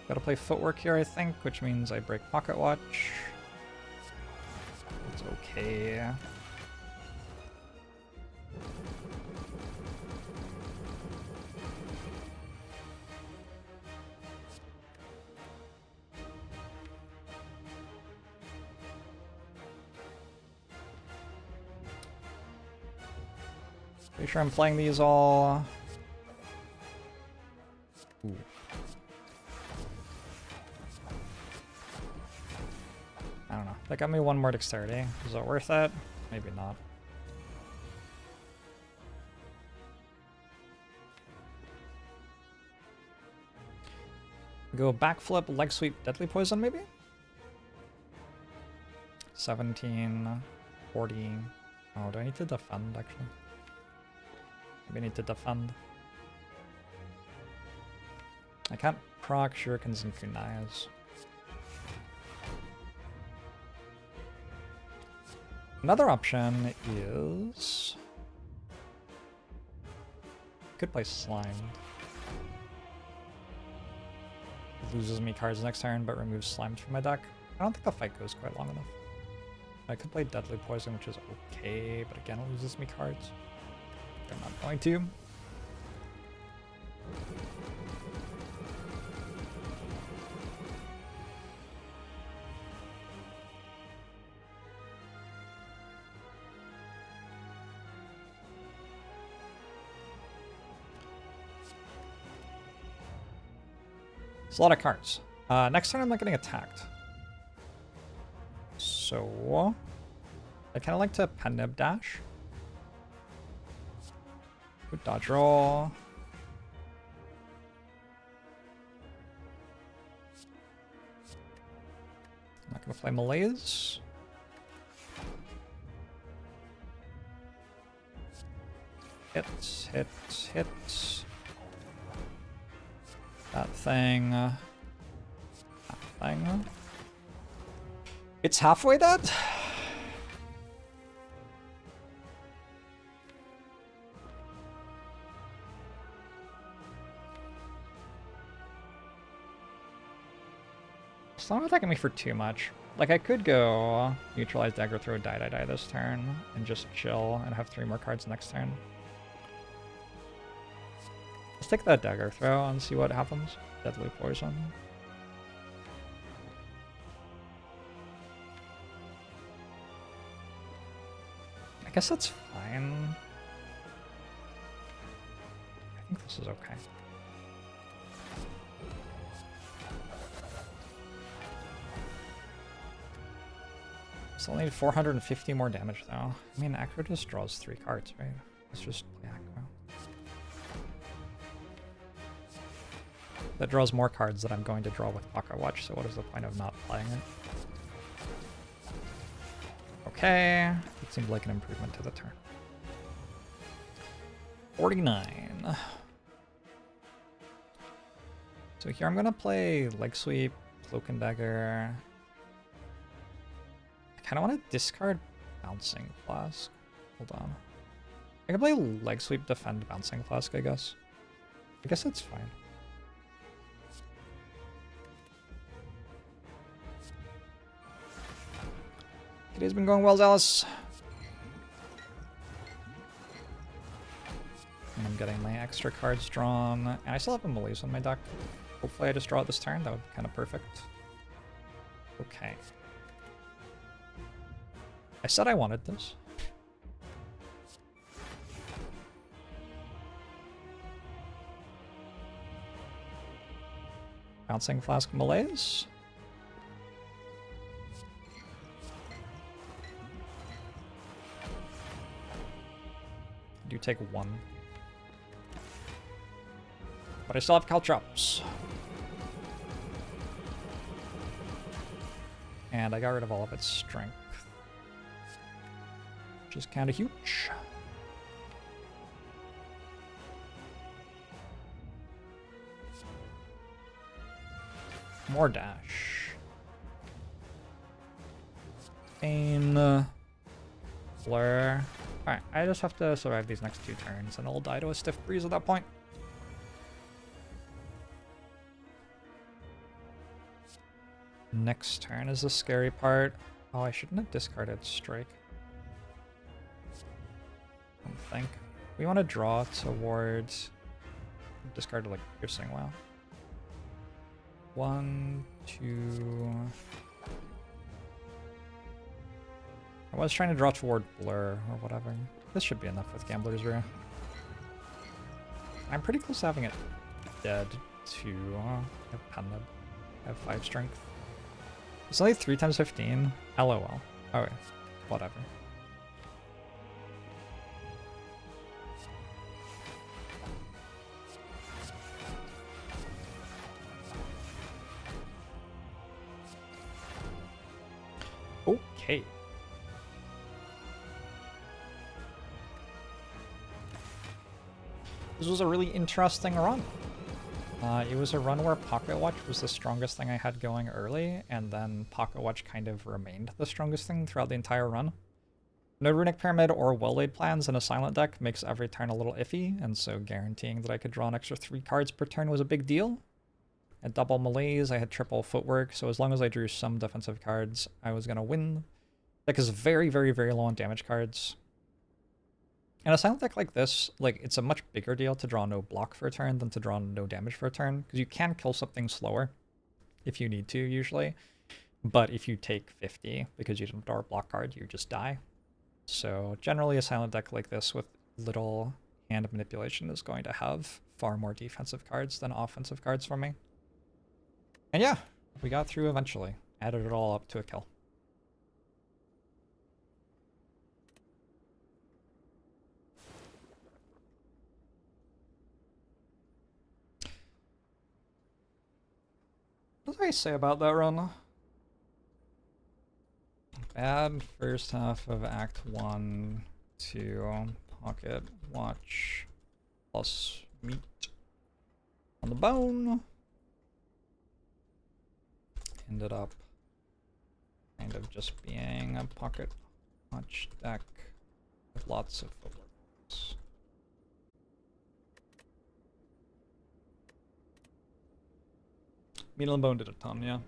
Gotta play Footwork here, I think, which means I break Pocket Watch. It's okay. Pretty sure I'm playing these all. Ooh. I don't know. That got me 1 more dexterity. Is it worth it? Maybe not. Go backflip, leg sweep, deadly poison maybe? 17, 40. Oh, do I need to defend actually? Maybe I need to defend. I can't proc shurikens and kunais. Another option is... could play Slimed. Loses me cards next turn, but removes Slimed from my deck. I don't think the fight goes quite long enough. I could play Deadly Poison, which is okay, but again, it loses me cards. I'm not going to. It's a lot of cards. Next turn I'm not getting attacked. So I kind of like to pen nib dash. Good dodge roll. I'm not gonna play malaise. Hit, hit, hit. That thing. That thing. It's halfway dead? It's not attacking me for too much. Like, I could go neutralize dagger throw die this turn and just chill and have 3 more cards next turn. Let's take that dagger throw and see what happens. Deadly poison. I guess that's fine. I think this is okay. Still need 450 more damage though. I mean, Acro just draws 3 cards, right? Let's just play Acro. That draws more cards that I'm going to draw with Pocket Watch, so what is the point of not playing it? Okay, it seemed like an improvement to the turn. 49. So here I'm gonna play Leg Sweep, Cloak and Dagger. I kinda wanna discard Bouncing Flask. Hold on. I can play Leg Sweep, defend Bouncing Flask, I guess. I guess that's fine. Today's been going well, Zealous. And I'm getting my extra cards drawn. And I still have a malaise on my deck. Hopefully I just draw it this turn. That would be kind of perfect. Okay. I said I wanted this. Bouncing Flask malaise. I do take 1. But I still have Caltrops. And I got rid of all of its strength. Which is kind of huge. More dash. Pain. Flare. Alright, I just have to survive these next 2 turns, and I'll die to a stiff breeze at that point. Next turn is the scary part. Oh, I shouldn't have discarded Strike. I don't think. We want to draw towards... Discarded, like, Piercing Wow. 1, 2... I was trying to draw toward Blur or whatever. This should be enough with Gambler's Rare. I'm pretty close to having it dead too. I have Pen Nib. I have 5 strength. It's only 3 times 15. LOL. Oh wait. Whatever. Okay. This was a really interesting run. It was a run where Pocket Watch was the strongest thing I had going early, and then Pocket Watch kind of remained the strongest thing throughout the entire run. No Runic Pyramid or Well-Laid Plans in a Silent deck makes every turn a little iffy, and so guaranteeing that I could draw an extra 3 cards per turn was a big deal. I had double Malaise, I had triple Footwork, so as long as I drew some defensive cards, I was going to win. Deck is very, very, very low on damage cards. In a Silent deck like this, like, it's a much bigger deal to draw no block for a turn than to draw no damage for a turn, because you can kill something slower if you need to, usually. But if you take 50 because you didn't draw a block card, you just die. So generally a Silent deck like this with little hand manipulation is going to have far more defensive cards than offensive cards for me. And yeah, we got through eventually. Added it all up to a kill. What did I say about that run? Bad first half of Act 1 to pocket watch plus meat on the bone. Ended up kind of just being a pocket watch deck with lots of footworks. Meat on the bone did a ton, yeah.